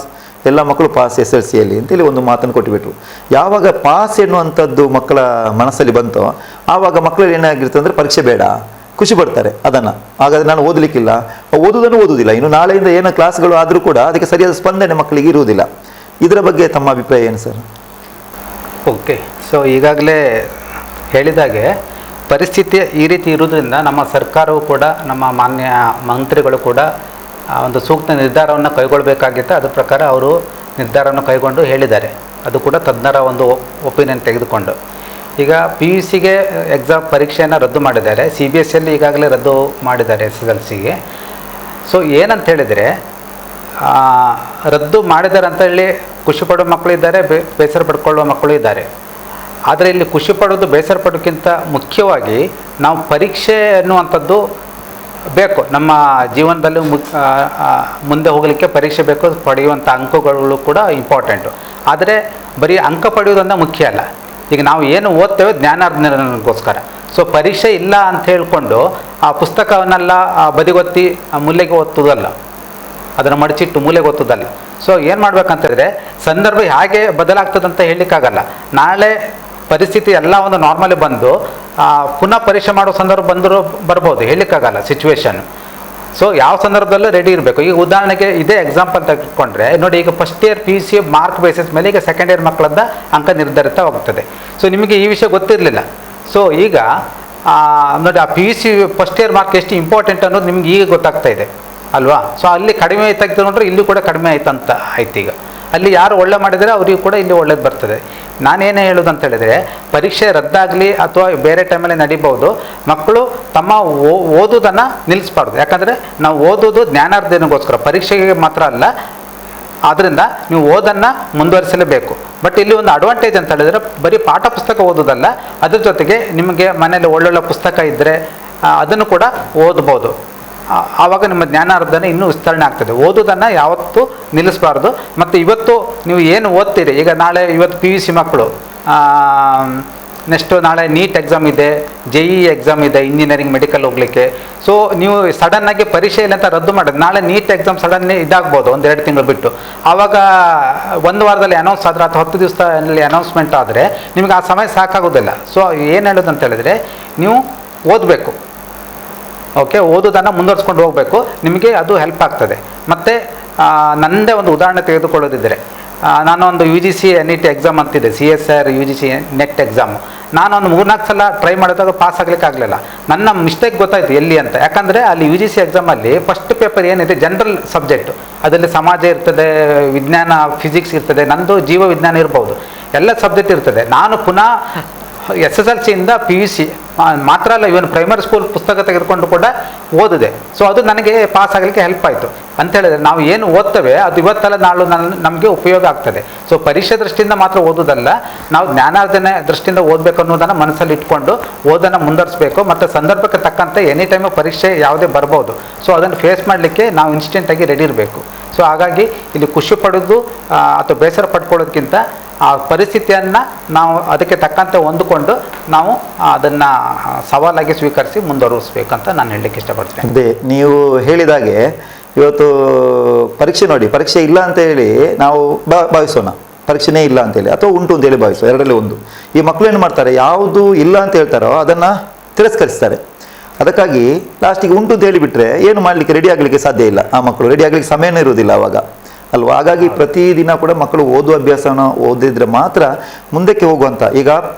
ಎಲ್ಲ ಮಕ್ಕಳು ಪಾಸ್ SLCಯಲ್ಲಿ ಅಂತೇಳಿ ಒಂದು ಮಾತನ್ನು ಕೊಟ್ಟುಬಿಟ್ರು. ಯಾವಾಗ ಪಾಸ್ ಎನ್ನುವಂಥದ್ದು ಮಕ್ಕಳ ಮನಸ್ಸಲ್ಲಿ ಬಂತೋ ಆವಾಗ ಮಕ್ಕಳಲ್ಲಿ ಏನಾಗಿರುತ್ತೆ ಅಂದರೆ ಪರೀಕ್ಷೆ ಬೇಡ, ಖುಷಿ ಪಡ್ತಾರೆ ಅದನ್ನು. ಹಾಗಾದರೆ ನಾನು ಓದಲಿಕ್ಕಿಲ್ಲ, ಓದುವುದನ್ನು ಓದುವುದಿಲ್ಲ, ಇನ್ನು ನಾಳೆಯಿಂದ ಏನೋ ಕ್ಲಾಸ್ಗಳು ಆದರೂ ಕೂಡ ಅದಕ್ಕೆ ಸರಿಯಾದ ಸ್ಪಂದನೆ ಮಕ್ಕಳಿಗೆ ಇರುವುದಿಲ್ಲ. ಇದರ ಬಗ್ಗೆ ತಮ್ಮ ಅಭಿಪ್ರಾಯ ಏನು ಸರ್? ಓಕೆ, ಸೊ ಈಗಾಗಲೇ ಹೇಳಿದಾಗೆ ಪರಿಸ್ಥಿತಿ ಈ ರೀತಿ ಇರೋದ್ರಿಂದ ನಮ್ಮ ಸರ್ಕಾರವು ಕೂಡ ನಮ್ಮ ಮಾನ್ಯ ಮಂತ್ರಿಗಳು ಕೂಡ ಒಂದು ಸೂಕ್ತ ನಿರ್ಧಾರವನ್ನು ಕೈಗೊಳ್ಳಬೇಕಾಗಿತ್ತು. ಅದ್ರ ಪ್ರಕಾರ ಅವರು ನಿರ್ಧಾರವನ್ನು ಕೈಗೊಂಡು ಹೇಳಿದ್ದಾರೆ. ಅದು ಕೂಡ ತಜ್ಞರ ಒಂದು ಒಪಿನಿಯನ್ ತೆಗೆದುಕೊಂಡು ಈಗ PUCಗೆ ಎಕ್ಸಾಮ್ ಪರೀಕ್ಷೆಯನ್ನು ರದ್ದು ಮಾಡಿದ್ದಾರೆ. CBSEಯಲ್ಲಿ ಈಗಾಗಲೇ ರದ್ದು ಮಾಡಿದ್ದಾರೆ SSLCಗೆ. ಸೊ ಏನಂತ ಹೇಳಿದರೆ ರದ್ದು ಮಾಡಿದ್ದಾರೆ ಅಂತ ಹೇಳಿ ಖುಷಿ ಪಡೋ ಮಕ್ಕಳು ಇದ್ದಾರೆ, ಬೇಸರ ಪಡ್ಕೊಳ್ಳುವ ಮಕ್ಕಳು ಇದ್ದಾರೆ. ಆದರೆ ಇಲ್ಲಿ ಖುಷಿ ಪಡೋದು ಬೇಸರ ಪಡೋಕ್ಕಿಂತ ಮುಖ್ಯವಾಗಿ ನಾವು ಪರೀಕ್ಷೆ ಅನ್ನುವಂಥದ್ದು ಬೇಕು. ನಮ್ಮ ಜೀವನದಲ್ಲಿ ಮುಂದೆ ಹೋಗಲಿಕ್ಕೆ ಪರೀಕ್ಷೆ ಬೇಕು, ಪಡೆಯುವಂಥ ಅಂಕಗಳು ಕೂಡ ಇಂಪಾರ್ಟೆಂಟು. ಆದರೆ ಬರೀ ಅಂಕ ಪಡೆಯೋದೊಂದು ಮುಖ್ಯ ಅಲ್ಲ. ಈಗ ನಾವು ಏನು ಓದ್ತೇವೆ ಜ್ಞಾನಾರ್ಜನೆಗೋಸ್ಕರ. ಸೊ ಪರೀಕ್ಷೆ ಇಲ್ಲ ಅಂತ ಹೇಳಿಕೊಂಡು ಆ ಪುಸ್ತಕವನ್ನೆಲ್ಲ ಬದಿಗೊತ್ತಿ ಮೂಲೆಗೆ ಓದ್ತದಲ್ಲ, ಅದನ್ನು ಮಡಚಿಟ್ಟು ಮೂಲೆಗೆ ಓದ್ತದಲ್ಲ. ಸೊ ಏನು ಮಾಡ್ಬೇಕಂತಂದರೆ ಸಂದರ್ಭ ಹೇಗೆ ಬದಲಾಗ್ತದಂತ ಹೇಳಲಿಕ್ಕಾಗಲ್ಲ. ನಾಳೆ ಪರಿಸ್ಥಿತಿ ಎಲ್ಲ ಒಂದು ನಾರ್ಮಲಿ ಬಂದು ಪುನಃ ಪರೀಕ್ಷೆ ಮಾಡೋ ಸಂದರ್ಭ ಬರ್ಬೋದು, ಹೇಳಲಿಕ್ಕಾಗಲ್ಲ ಸಿಚುವೇಶನ್. ಸೊ ಯಾವ ಸಂದರ್ಭದಲ್ಲೂ ರೆಡಿ ಇರಬೇಕು. ಈಗ ಉದಾಹರಣೆಗೆ ಇದೇ ಎಕ್ಸಾಂಪಲ್ ತೆಗೆದುಕೊಂಡ್ರೆ ನೋಡಿ, ಈಗ first year PUC mark basis ಮೇಲೆ ಈಗ ಸೆಕೆಂಡ್ ಇಯರ್ ಮಕ್ಕಳದ್ದು ಅಂಕ ನಿರ್ಧರಿತ ಹೋಗ್ತದೆ. ಸೊ ನಿಮಗೆ ಈ ವಿಷಯ ಗೊತ್ತಿರಲಿಲ್ಲ. ಸೊ ಈಗ ನೋಡಿ ಆ PUC ಫಸ್ಟ್ ಇಯರ್ ಮಾರ್ಕ್ ಎಷ್ಟು ಇಂಪಾರ್ಟೆಂಟ್ ಅನ್ನೋದು ನಿಮ್ಗೆ ಈಗ ಗೊತ್ತಾಗ್ತಾ ಇದೆ ಅಲ್ವಾ? ಸೊ ಅಲ್ಲಿ ಕಡಿಮೆ ತೆಗೆದುಕೊಂಡ್ರೆ ಇಲ್ಲಿ ಕೂಡ ಕಡಿಮೆ ಆಯ್ತಂತ ಆಯ್ತು. ಈಗ ಅಲ್ಲಿ ಯಾರು ಒಳ್ಳೆ ಮಾಡಿದರೆ ಅವರಿಗೂ ಕೂಡ ಇಲ್ಲಿ ಒಳ್ಳೇದು ಬರ್ತದೆ. ನಾನೇನೇ ಹೇಳೋದು ಅಂತ ಹೇಳಿದರೆ ಪರೀಕ್ಷೆ ರದ್ದಾಗಲಿ ಅಥವಾ ಬೇರೆ ಟೈಮಲ್ಲಿ ನಡಿಬೋದು, ಮಕ್ಕಳು ತಮ್ಮ ಓದೋದನ್ನು ನಿಲ್ಲಿಸಬಾರ್ದು. ಯಾಕಂದರೆ ನಾವು ಓದೋದು ಜ್ಞಾನಾರ್ಜನೆಗೋಸ್ಕರ, ಪರೀಕ್ಷೆಗೆ ಮಾತ್ರ ಅಲ್ಲ. ಆದ್ದರಿಂದ ನೀವು ಓದನ್ನು ಮುಂದುವರಿಸಲೇಬೇಕು. ಬಟ್ ಇಲ್ಲಿ ಒಂದು ಅಡ್ವಾಂಟೇಜ್ ಅಂತ ಹೇಳಿದರೆ ಬರೀ ಪಾಠ ಪುಸ್ತಕ ಓದೋದಲ್ಲ, ಅದ್ರ ಜೊತೆಗೆ ನಿಮಗೆ ಮನೇಲಿ ಒಳ್ಳೊಳ್ಳೆ ಪುಸ್ತಕ ಇದ್ದರೆ ಅದನ್ನು ಕೂಡ ಓದ್ಬೋದು. ಆವಾಗ ನಿಮ್ಮ ಜ್ಞಾನಾರ್ಜನೆ ಇನ್ನೂ ವಿಸ್ತರಣೆ ಆಗ್ತದೆ. ಓದೋದನ್ನು ಯಾವತ್ತೂ ನಿಲ್ಲಿಸಬಾರ್ದು. ಮತ್ತು ಇವತ್ತು ನೀವು ಏನು ಓದ್ತೀರಿ, ಈಗ ಇವತ್ತು PUC ಮಕ್ಕಳು, ನೆಕ್ಸ್ಟು ನಾಳೆ ನೀಟ್ ಎಕ್ಸಾಮ್ ಇದೆ, JEE ಎಕ್ಸಾಮ್ ಇದೆ, ಇಂಜಿನಿಯರಿಂಗ್ ಮೆಡಿಕಲ್ ಹೋಗಲಿಕ್ಕೆ. ಸೊ ನೀವು ಸಡನ್ನಾಗಿ ಪರೀಕ್ಷೆ ಇಲ್ಲ ಅಂತ ರದ್ದು ಮಾಡೋದು, ನಾಳೆ ನೀಟ್ ಎಕ್ಸಾಮ್ ಸಡನ್ಲಿ ಇದಾಗ್ಬೋದು 1-2 ತಿಂಗಳು ಬಿಟ್ಟು. ಆವಾಗ ಒಂದು ವಾರದಲ್ಲಿ ಅನೌನ್ಸ್ ಆದರೆ ಅಥವಾ 10 ದಿವಸದಲ್ಲಿ ಅನೌನ್ಸ್ಮೆಂಟ್ ಆದರೆ ನಿಮಗೆ ಆ ಸಮಯ ಸಾಕಾಗೋದಿಲ್ಲ. ಸೊ ಏನು ಹೇಳೋದು ಅಂತ ಹೇಳಿದರೆ ನೀವು ಓದಬೇಕು. ಓಕೆ, ಓದೋದನ್ನು ಮುಂದುವರ್ಸ್ಕೊಂಡು ಹೋಗಬೇಕು, ನಿಮಗೆ ಅದು ಹೆಲ್ಪ್ ಆಗ್ತದೆ. ಮತ್ತು ನನ್ನದೇ ಒಂದು ಉದಾಹರಣೆ ತೆಗೆದುಕೊಳ್ಳೋದಿದ್ದರೆ, ನಾನೊಂದು UGC NET ಎಕ್ಸಾಮ್ ಅಂತಿದೆ, CSIR UGC ನೆಟ್ ಎಕ್ಸಾಮು. ನಾನೊಂದು 3-4 ಸಲ ಟ್ರೈ ಮಾಡಿದಾಗ ಪಾಸ್ ಆಗಲಿಕ್ಕೆ ಆಗಲಿಲ್ಲ. ನನ್ನ ಮಿಸ್ಟೇಕ್ ಗೊತ್ತಾಯಿತು ಎಲ್ಲಿ ಅಂತ. ಯಾಕಂದರೆ ಅಲ್ಲಿ UGC ಎಕ್ಸಾಮಲ್ಲಿ ಫಸ್ಟ್ ಪೇಪರ್ ಏನಿದೆ ಜನರಲ್ ಸಬ್ಜೆಕ್ಟು, ಅದರಲ್ಲಿ ಸಮಾಜ ಇರ್ತದೆ, ವಿಜ್ಞಾನ ಫಿಸಿಕ್ಸ್ ಇರ್ತದೆ, ನಂದು ಜೀವ ವಿಜ್ಞಾನ ಇರ್ಬೋದು, ಎಲ್ಲ ಸಬ್ಜೆಕ್ಟ್ ಇರ್ತದೆ. ನಾನು ಪುನಃ SSLCಯಿಂದ PUC ಮಾತ್ರ ಅಲ್ಲ, ಇವನ್ ಪ್ರೈಮರಿ ಸ್ಕೂಲ್ ಪುಸ್ತಕ ತೆಗೆದುಕೊಂಡು ಕೂಡ ಓದಿದೆ. ಸೊ ಅದು ನನಗೆ ಪಾಸ್ ಆಗಲಿಕ್ಕೆ ಹೆಲ್ಪ್ ಆಯಿತು. ಅಂತ ಹೇಳಿದ್ರೆ ನಾವು ಏನು ಓದ್ತೇವೆ ಅದು ಇವತ್ತಲ್ಲ ನಾಳು ನಮಗೆ ಉಪಯೋಗ ಆಗ್ತದೆ. ಸೊ ಪರೀಕ್ಷೆ ದೃಷ್ಟಿಯಿಂದ ಮಾತ್ರ ಓದೋದಲ್ಲ, ನಾವು ಜ್ಞಾನಾರ್ಜನೆ ದೃಷ್ಟಿಯಿಂದ ಓದಬೇಕು ಅನ್ನೋದನ್ನು ಮನಸ್ಸಲ್ಲಿ ಇಟ್ಕೊಂಡು ಓದನ್ನು ಮುಂದುವರಿಸಬೇಕು. ಮತ್ತು ಸಂದರ್ಭಕ್ಕೆ ತಕ್ಕಂತೆ ಎನಿ ಟೈಮು ಪರೀಕ್ಷೆ ಯಾವುದೇ ಬರ್ಬೋದು. ಸೊ ಅದನ್ನು ಫೇಸ್ ಮಾಡಲಿಕ್ಕೆ ನಾವು ಇನ್ಸ್ಟೆಂಟಾಗಿ ರೆಡಿ ಇರಬೇಕು. ಸೊ ಹಾಗಾಗಿ ಇಲ್ಲಿ ಖುಷಿ ಪಡೋದು ಅಥವಾ ಬೇಸರ ಪಡ್ಕೊಳ್ಳೋದಕ್ಕಿಂತ ಆ ಪರಿಸ್ಥಿತಿಯನ್ನು ನಾವು ಅದಕ್ಕೆ ತಕ್ಕಂತೆ ಹೊಂದಿಕೊಂಡು ನಾವು ಅದನ್ನು ಸವಾಲಾಗಿ ಸ್ವೀಕರಿಸಿ ಮುಂದುವರಿಸಬೇಕಂತ ನಾನು ಹೇಳಲಿಕ್ಕೆ ಇಷ್ಟಪಡ್ತೇನೆ. ಅದೇ ನೀವು ಹೇಳಿದಾಗೆ ಇವತ್ತು ಪರೀಕ್ಷೆ ನೋಡಿ, ಪರೀಕ್ಷೆ ಇಲ್ಲ ಅಂತ ಹೇಳಿ ನಾವು ಭಾವಿಸೋಣ, ಪರೀಕ್ಷೆನೇ ಇಲ್ಲ ಅಂತೇಳಿ ಅಥವಾ ಉಂಟು ಅಂತೇಳಿ ಭಾವಿಸೋ, ಎರಡರಲ್ಲಿ ಒಂದು. ಈ ಮಕ್ಕಳು ಏನು ಮಾಡ್ತಾರೆ, ಯಾವುದು ಇಲ್ಲ ಅಂತ ಹೇಳ್ತಾರೋ ಅದನ್ನು ತಿರಸ್ಕರಿಸ್ತಾರೆ. ಅದಕ್ಕಾಗಿ ಲಾಸ್ಟಿಗೆ ಉಂಟು ಅಂತ ಹೇಳಿಬಿಟ್ರೆ ಏನು ಮಾಡಲಿಕ್ಕೆ ರೆಡಿ ಆಗಲಿಕ್ಕೆ ಸಾಧ್ಯ ಇಲ್ಲ. ಆ ಮಕ್ಕಳು ರೆಡಿ ಆಗಲಿಕ್ಕೆ ಸಮಯನೇ ಇರುವುದಿಲ್ಲ ಅವಾಗ ಅಲ್ವಾ. ಹಾಗಾಗಿ ಪ್ರತಿದಿನ ಕೂಡ ಮಕ್ಕಳು ಓದುವ ಅಭ್ಯಾಸನ ಓದಿದ್ರೆ ಮಾತ್ರ ಮುಂದಕ್ಕೆ ಹೋಗುವಂಥ, ಈಗ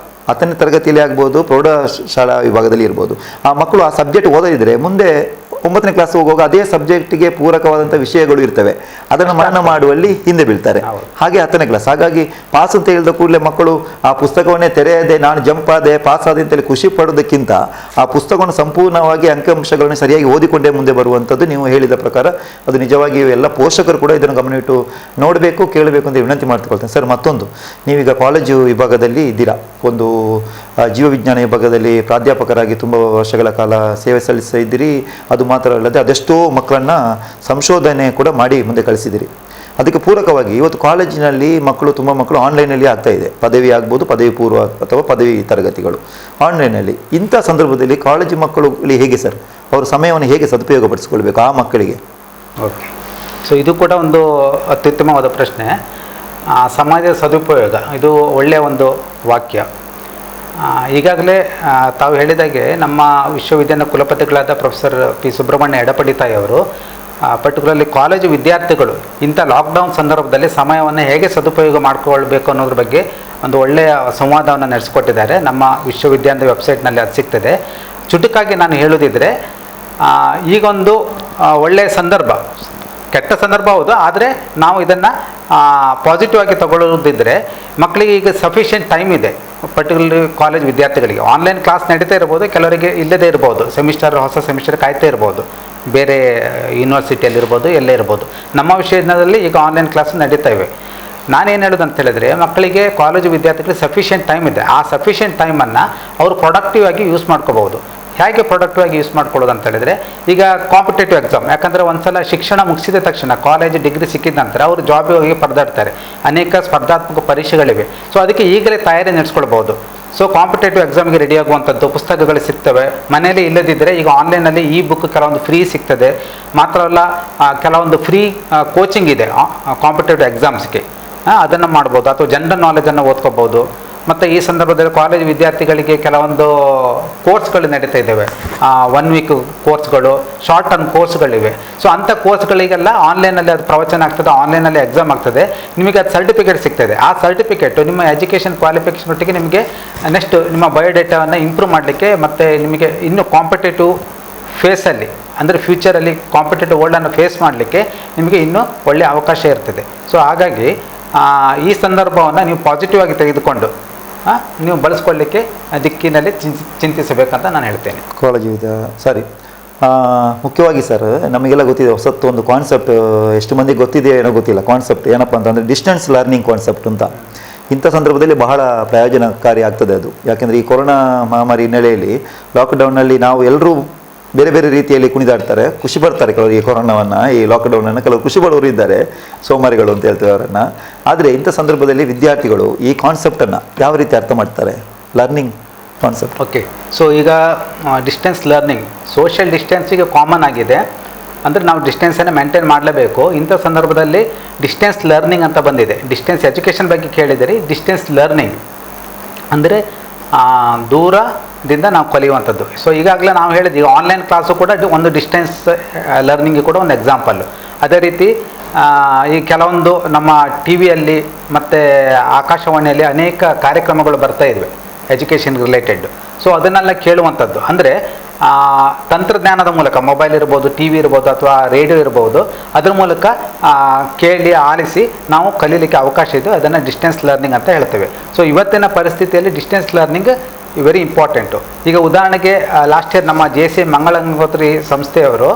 10ನೇ ತರಗತಿಯಲ್ಲಿ ಆಗ್ಬೋದು, ಪ್ರೌಢಶಾಲಾ ವಿಭಾಗದಲ್ಲಿ ಇರ್ಬೋದು, ಆ ಮಕ್ಕಳು ಆ ಸಬ್ಜೆಕ್ಟ್ ಓದದಿದ್ರೆ ಮುಂದೆ 9ನೇ ಕ್ಲಾಸ್ ಹೋಗುವಾಗ ಅದೇ ಸಬ್ಜೆಕ್ಟಿಗೆ ಪೂರಕವಾದಂಥ ವಿಷಯಗಳು ಇರ್ತವೆ, ಅದನ್ನು ಮನನ ಮಾಡುವಲ್ಲಿ ಹಿಂದೆ ಬೀಳ್ತಾರೆ. ಹಾಗೆ 10ನೇ ಕ್ಲಾಸ್. ಹಾಗಾಗಿ ಪಾಸ್ ಅಂತ ಹೇಳಿದ ಕೂಡಲೇ ಮಕ್ಕಳು ಆ ಪುಸ್ತಕವನ್ನೇ ತೆರೆಯದೆ ನಾನು ಜಂಪ್ ಆದೆ ಪಾಸ್ ಆದೆ ಅಂತೇಳಿ ಖುಷಿ ಪಡೋದಕ್ಕಿಂತ ಆ ಪುಸ್ತಕವನ್ನು ಸಂಪೂರ್ಣವಾಗಿ ಅಂಕಿಅಂಶಗಳನ್ನು ಸರಿಯಾಗಿ ಓದಿಕೊಂಡೇ ಮುಂದೆ ಬರುವಂಥದ್ದು ನೀವು ಹೇಳಿದ ಪ್ರಕಾರ ಅದು ನಿಜವಾಗಿಯೂ ಎಲ್ಲ ಪೋಷಕರು ಕೂಡ ಇದನ್ನು ಗಮನವಿಟ್ಟು ನೋಡಬೇಕು, ಕೇಳಬೇಕು ಅಂತ ವಿನಂತಿ ಮಾಡ್ಕೊಳ್ತೇನೆ. ಸರ್, ಮತ್ತೊಂದು, ನೀವೀಗ ಕಾಲೇಜು ವಿಭಾಗದಲ್ಲಿ ಇದ್ದೀರಾ, ಒಂದು ಜೀವವಿಜ್ಞಾನ ವಿಭಾಗದಲ್ಲಿ ಪ್ರಾಧ್ಯಾಪಕರಾಗಿ ತುಂಬ ವರ್ಷಗಳ ಕಾಲ ಸೇವೆ ಸಲ್ಲಿಸಿದ್ದೀರಿ. ಅದು ಮಾತ್ರ ಅಲ್ಲದೆ ಅದೆಷ್ಟೋ ಮಕ್ಕಳನ್ನು ಸಂಶೋಧನೆ ಕೂಡ ಮಾಡಿ ಮುಂದೆ ಕಳಿಸಿದಿರಿ. ಅದಕ್ಕೆ ಪೂರಕವಾಗಿ ಇವತ್ತು ಕಾಲೇಜಿನಲ್ಲಿ ತುಂಬ ಮಕ್ಕಳು ಆನ್ಲೈನಲ್ಲಿ ಆಗ್ತಾ ಇದೆ. ಪದವಿ ಆಗ್ಬೋದು, ಪದವಿ ಪೂರ್ವ ಅಥವಾ ಪದವಿ ತರಗತಿಗಳು ಆನ್ಲೈನಲ್ಲಿ. ಇಂಥ ಸಂದರ್ಭದಲ್ಲಿ ಕಾಲೇಜು ಮಕ್ಕಳು ಹೇಗೆ ಸರ್ ಅವರು ಸಮಯವನ್ನು ಹೇಗೆ ಸದುಪಯೋಗಪಡಿಸಿಕೊಳ್ಬೇಕು ಆ ಮಕ್ಕಳಿಗೆ? ಓಕೆ, ಸೊ ಇದು ಕೂಡ ಒಂದು ಅತ್ಯುತ್ತಮವಾದ ಪ್ರಶ್ನೆ. ಸಮಾಜದ ಸದುಪಯೋಗ ಇದು ಒಳ್ಳೆಯ ಒಂದು ವಾಕ್ಯ. ಈಗಾಗಲೇ ತಾವು ಹೇಳಿದಾಗೆ ನಮ್ಮ ವಿಶ್ವವಿದ್ಯಾಲಯ ಕುಲಪತಿಗಳಾದ ಪ್ರೊಫೆಸರ್ ಪಿ ಸುಬ್ರಹ್ಮಣ್ಯ ಎಡಪಡಿತಾಯಿ ಅವರು ಪರ್ಟಿಕ್ಯುಲರ್ಲಿ ಕಾಲೇಜು ವಿದ್ಯಾರ್ಥಿಗಳು ಇಂಥ ಲಾಕ್ಡೌನ್ ಸಂದರ್ಭದಲ್ಲಿ ಸಮಯವನ್ನು ಹೇಗೆ ಸದುಪಯೋಗ ಮಾಡಿಕೊಳ್ಬೇಕು ಅನ್ನೋದ್ರ ಬಗ್ಗೆ ಒಂದು ಒಳ್ಳೆಯ ಸಂವಾದವನ್ನು ನಡೆಸಿಕೊಟ್ಟಿದ್ದಾರೆ. ನಮ್ಮ ವಿಶ್ವವಿದ್ಯಾಲಯದ ವೆಬ್ಸೈಟ್ನಲ್ಲಿ ಅದು ಸಿಗ್ತದೆ. ಚುಟುಕಾಗಿ ನಾನು ಹೇಳೋದಿದ್ರೆ, ಈಗೊಂದು ಒಳ್ಳೆಯ ಸಂದರ್ಭ, ಕೆಟ್ಟ ಸಂದರ್ಭ ಹೌದು, ಆದರೆ ನಾವು ಇದನ್ನು ಪಾಸಿಟಿವ್ ಆಗಿ ತಗೊಳ್ಳೋದಿದ್ದರೆ ಮಕ್ಕಳಿಗೆ ಈಗ ಸಫಿಷಿಯೆಂಟ್ ಟೈಮ್ ಇದೆ. ಪರ್ಟಿಕ್ಯುಲರ್ಲಿ ಕಾಲೇಜ್ ವಿದ್ಯಾರ್ಥಿಗಳಿಗೆ ಆನ್ಲೈನ್ ಕ್ಲಾಸ್ ನಡೀತಾ ಇರ್ಬೋದು, ಕೆಲವರಿಗೆ ಇಲ್ಲದೇ ಇರ್ಬೋದು, ಹೊಸ ಸೆಮಿಸ್ಟರ್ ಕಾಯ್ತಾ ಇರ್ಬೋದು, ಬೇರೆ ಯೂನಿವರ್ಸಿಟಿಯಲ್ಲಿರ್ಬೋದು, ಎಲ್ಲೇ ಇರ್ಬೋದು. ನಮ್ಮ ವಿಷಯದಲ್ಲಿ ಈಗ ಆನ್ಲೈನ್ ಕ್ಲಾಸ್ ನಡೀತಾ ಇವೆ. ನಾನೇನು ಹೇಳೋದು ಅಂತ ಹೇಳಿದ್ರೆ, ಮಕ್ಕಳಿಗೆ ಕಾಲೇಜು ವಿದ್ಯಾರ್ಥಿಗಳಿಗೆ ಸಫಿಷಿಯೆಂಟ್ ಟೈಮ್ ಇದೆ. ಆ ಸಫಿಷಿಯೆಂಟ್ ಟೈಮನ್ನು ಅವರು ಪ್ರೊಡಕ್ಟಿವ್ ಆಗಿ ಯೂಸ್ ಮಾಡ್ಕೋಬಹುದು. ಹೇಗೆ ಪ್ರೊಡಕ್ಟಿವ್ ಆಗಿ ಯೂಸ್ ಮಾಡ್ಕೊಳ್ಳೋದು ಅಂತ ಹೇಳಿದ್ರೆ, ಈಗ ಕಾಂಪಿಟೇಟಿವ್ ಎಕ್ಸಾಮ್, ಯಾಕಂದರೆ ಒಂದ್ಸಲ ಶಿಕ್ಷಣ ಮುಗಿಸಿದ ತಕ್ಷಣ ಕಾಲೇಜ್ ಡಿಗ್ರಿ ಸಿಕ್ಕಿದ ನಂತರ ಅವರು ಜಾಬಿಗೆ ಹೋಗಿ ಪರದಾಡ್ತಾರೆ. ಅನೇಕ ಸ್ಪರ್ಧಾತ್ಮಕ ಪರೀಕ್ಷೆಗಳಿವೆ. ಸೊ ಅದಕ್ಕೆ ಈಗಲೇ ತಯಾರಿ ನಡೆಸ್ಕೊಳ್ಬೋದು. ಸೊ ಕಾಂಪಿಟೇಟಿವ್ ಎಕ್ಸಾಮ್ಗೆ ರೆಡಿ ಆಗುವಂಥದ್ದು ಪುಸ್ತಕಗಳು ಸಿಗ್ತವೆ. ಮನೇಲಿ ಇಲ್ಲದಿದ್ದರೆ ಈಗ ಆನ್ಲೈನಲ್ಲಿ ಈ ಬುಕ್ ಕೆಲವೊಂದು ಫ್ರೀ ಸಿಗ್ತದೆ. ಮಾತ್ರವಲ್ಲ, ಕೆಲವೊಂದು ಫ್ರೀ ಕೋಚಿಂಗ್ ಇದೆ ಕಾಂಪಿಟೇಟಿವ್ ಎಕ್ಸಾಮ್ಸ್ಗೆ, ಅದನ್ನು ಮಾಡ್ಬೋದು. ಅಥವಾ ಜನರಲ್ ನಾಲೆಜನ್ನು ಓದ್ಕೋಬೋದು. ಮತ್ತು ಈ ಸಂದರ್ಭದಲ್ಲಿ ಕಾಲೇಜ್ ವಿದ್ಯಾರ್ಥಿಗಳಿಗೆ ಕೆಲವೊಂದು ಕೋರ್ಸ್ಗಳು ನಡೀತಾ ಇದ್ದಾವೆ. 1 ವೀಕ್ ಕೋರ್ಸ್ಗಳು, ಶಾರ್ಟ್ ಟರ್ಮ್ ಕೋರ್ಸ್ಗಳಿವೆ. ಸೊ ಅಂಥ ಕೋರ್ಸ್ಗಳಿಗೆಲ್ಲ ಆನ್ಲೈನಲ್ಲಿ ಅದು ಪ್ರವಚನ ಆಗ್ತದೆ, ಆನ್ಲೈನಲ್ಲಿ ಎಕ್ಸಾಮ್ ಆಗ್ತದೆ. ನಿಮಗೆ ಅದು ಸರ್ಟಿಫಿಕೇಟ್ ಸಿಗ್ತದೆ. ಆ ಸರ್ಟಿಫಿಕೇಟು ನಿಮ್ಮ ಎಜುಕೇಷನ್ ಕ್ವಾಲಿಫಿಕೇಷನ್ ಒಟ್ಟಿಗೆ ನಿಮಗೆ ನೆಕ್ಸ್ಟ್ ನಿಮ್ಮ ಬಯೋಡೇಟಾವನ್ನು ಇಂಪ್ರೂವ್ ಮಾಡಲಿಕ್ಕೆ ಮತ್ತು ನಿಮಗೆ ಇನ್ನೂ ಕಾಂಪಿಟೇಟಿವ್ ಫೇಸಲ್ಲಿ, ಅಂದರೆ ಫ್ಯೂಚರಲ್ಲಿ ಕಾಂಪಿಟೇಟಿವ್ ವರ್ಲ್ಡನ್ನು ಫೇಸ್ ಮಾಡಲಿಕ್ಕೆ ನಿಮಗೆ ಇನ್ನೂ ಒಳ್ಳೆಯ ಅವಕಾಶ ಇರ್ತದೆ. ಸೊ ಹಾಗಾಗಿ ಈ ಸಂದರ್ಭವನ್ನು ನೀವು ಪಾಸಿಟಿವ್ ಆಗಿ ತೆಗೆದುಕೊಂಡು ನೀವು ಬಳಸ್ಕೊಳ್ಳಿಕ್ಕೆ ದಿಕ್ಕಿನಲ್ಲಿ ಚಿಂತಿಸಬೇಕಂತ ನಾನು ಹೇಳ್ತೇನೆ. ಕಾಲೇಜು ಸರಿ, ಮುಖ್ಯವಾಗಿ ಸರ್ ನಮಗೆಲ್ಲ ಗೊತ್ತಿದೆ ಹೊಸತ್ತು ಒಂದು ಕಾನ್ಸೆಪ್ಟ್, ಎಷ್ಟು ಮಂದಿಗೆ ಗೊತ್ತಿದೆ ಏನೋ ಗೊತ್ತಿಲ್ಲ. ಕಾನ್ಸೆಪ್ಟ್ ಏನಪ್ಪ ಅಂತಂದರೆ ಡಿಸ್ಟೆನ್ಸ್ ಲರ್ನಿಂಗ್ ಕಾನ್ಸೆಪ್ಟ್ ಅಂತ. ಇಂಥ ಸಂದರ್ಭದಲ್ಲಿ ಬಹಳ ಪ್ರಯೋಜನಕಾರಿ ಆಗ್ತದೆ ಅದು. ಯಾಕೆಂದರೆ ಈ ಕೊರೋನಾ ಮಹಾಮಾರಿ ಹಿನ್ನೆಲೆಯಲ್ಲಿ ಲಾಕ್ಡೌನ್ನಲ್ಲಿ ನಾವು ಎಲ್ಲರೂ ಬೇರೆ ಬೇರೆ ರೀತಿಯಲ್ಲಿ ಕುಣಿದಾಡ್ತಾರೆ, ಖುಷಿ ಪಡ್ತಾರೆ. ಕೆಲವರು ಈ ಕೊರೋನಾವನ್ನು, ಈ ಲಾಕ್ಡೌನನ್ನು ಕೆಲವರು ಖುಷಿ ಪಡೋರು ಇದ್ದಾರೆ, ಸೋಮಾರಿಗಳು ಅಂತ ಹೇಳ್ತಾರೆ ಅವರನ್ನು. ಆದರೆ ಇಂಥ ಸಂದರ್ಭದಲ್ಲಿ ವಿದ್ಯಾರ್ಥಿಗಳು ಈ ಕಾನ್ಸೆಪ್ಟನ್ನು ಯಾವ ರೀತಿ ಅರ್ಥ ಮಾಡ್ತಾರೆ, ಲರ್ನಿಂಗ್ ಕಾನ್ಸೆಪ್ಟ್? ಓಕೆ, ಸೊ ಈಗ ಡಿಸ್ಟೆನ್ಸ್ ಲರ್ನಿಂಗ್, ಸೋಷಿಯಲ್ ಡಿಸ್ಟೆನ್ಸಿಗೆ ಕಾಮನ್ ಆಗಿದೆ. ಅಂದರೆ ನಾವು ಡಿಸ್ಟೆನ್ಸನ್ನು ಮೇಂಟೈನ್ ಮಾಡಲೇಬೇಕು. ಇಂಥ ಸಂದರ್ಭದಲ್ಲಿ ಡಿಸ್ಟೆನ್ಸ್ ಲರ್ನಿಂಗ್ ಅಂತ ಬಂದಿದೆ. ಡಿಸ್ಟೆನ್ಸ್ ಎಜುಕೇಷನ್ ಬಗ್ಗೆ ಕೇಳಿದರೆ, ಡಿಸ್ಟೆನ್ಸ್ ಲರ್ನಿಂಗ್ ಅಂದರೆ ದೂರದಿಂದ ನಾವು ಕಲಿಯುವಂಥದ್ದು. ಸೊ ಈಗಾಗಲೇ ನಾವು ಹೇಳಿದ್ವಿ, ಆನ್ಲೈನ್ ಕ್ಲಾಸು ಕೂಡ ಒಂದು ಡಿಸ್ಟೆನ್ಸ್ ಲರ್ನಿಂಗ್ ಕೂಡ ಒಂದು ಎಕ್ಸಾಂಪಲ್ಲು. ಅದೇ ರೀತಿ ಈ ಕೆಲವೊಂದು ನಮ್ಮ ಟಿ ವಿಯಲ್ಲಿ ಮತ್ತು ಆಕಾಶವಾಣಿಯಲ್ಲಿ ಅನೇಕ ಕಾರ್ಯಕ್ರಮಗಳು ಬರ್ತಾ ಇದ್ವಿ ಎಜುಕೇಷನ್ ರಿಲೇಟೆಡ್. ಸೊ ಅದನ್ನೆಲ್ಲ ಕೇಳುವಂಥದ್ದು ಅಂದರೆ ತಂತ್ರಜ್ಞಾನದ ಮೂಲಕ, ಮೊಬೈಲ್ ಇರ್ಬೋದು, ಟಿ ವಿ ಇರ್ಬೋದು, ಅಥವಾ ರೇಡಿಯೋ ಇರ್ಬೋದು, ಅದ್ರ ಮೂಲಕ ಕೇಳಿ ಆಲಿಸಿ ನಾವು ಕಲೀಲಿಕ್ಕೆ ಅವಕಾಶ ಇದೆ. ಅದನ್ನು ಡಿಸ್ಟೆನ್ಸ್ ಲರ್ನಿಂಗ್ ಅಂತ ಹೇಳ್ತೇವೆ. ಸೊ ಇವತ್ತಿನ ಪರಿಸ್ಥಿತಿಯಲ್ಲಿ ಡಿಸ್ಟೆನ್ಸ್ ಲರ್ನಿಂಗ್ ವೆರಿ ಇಂಪಾರ್ಟೆಂಟು. ಈಗ ಉದಾಹರಣೆಗೆ ಲಾಸ್ಟ್ ಇಯರ್ ನಮ್ಮ JC ಮಂಗಳಗಂಗೋತ್ರಿ ಸಂಸ್ಥೆಯವರು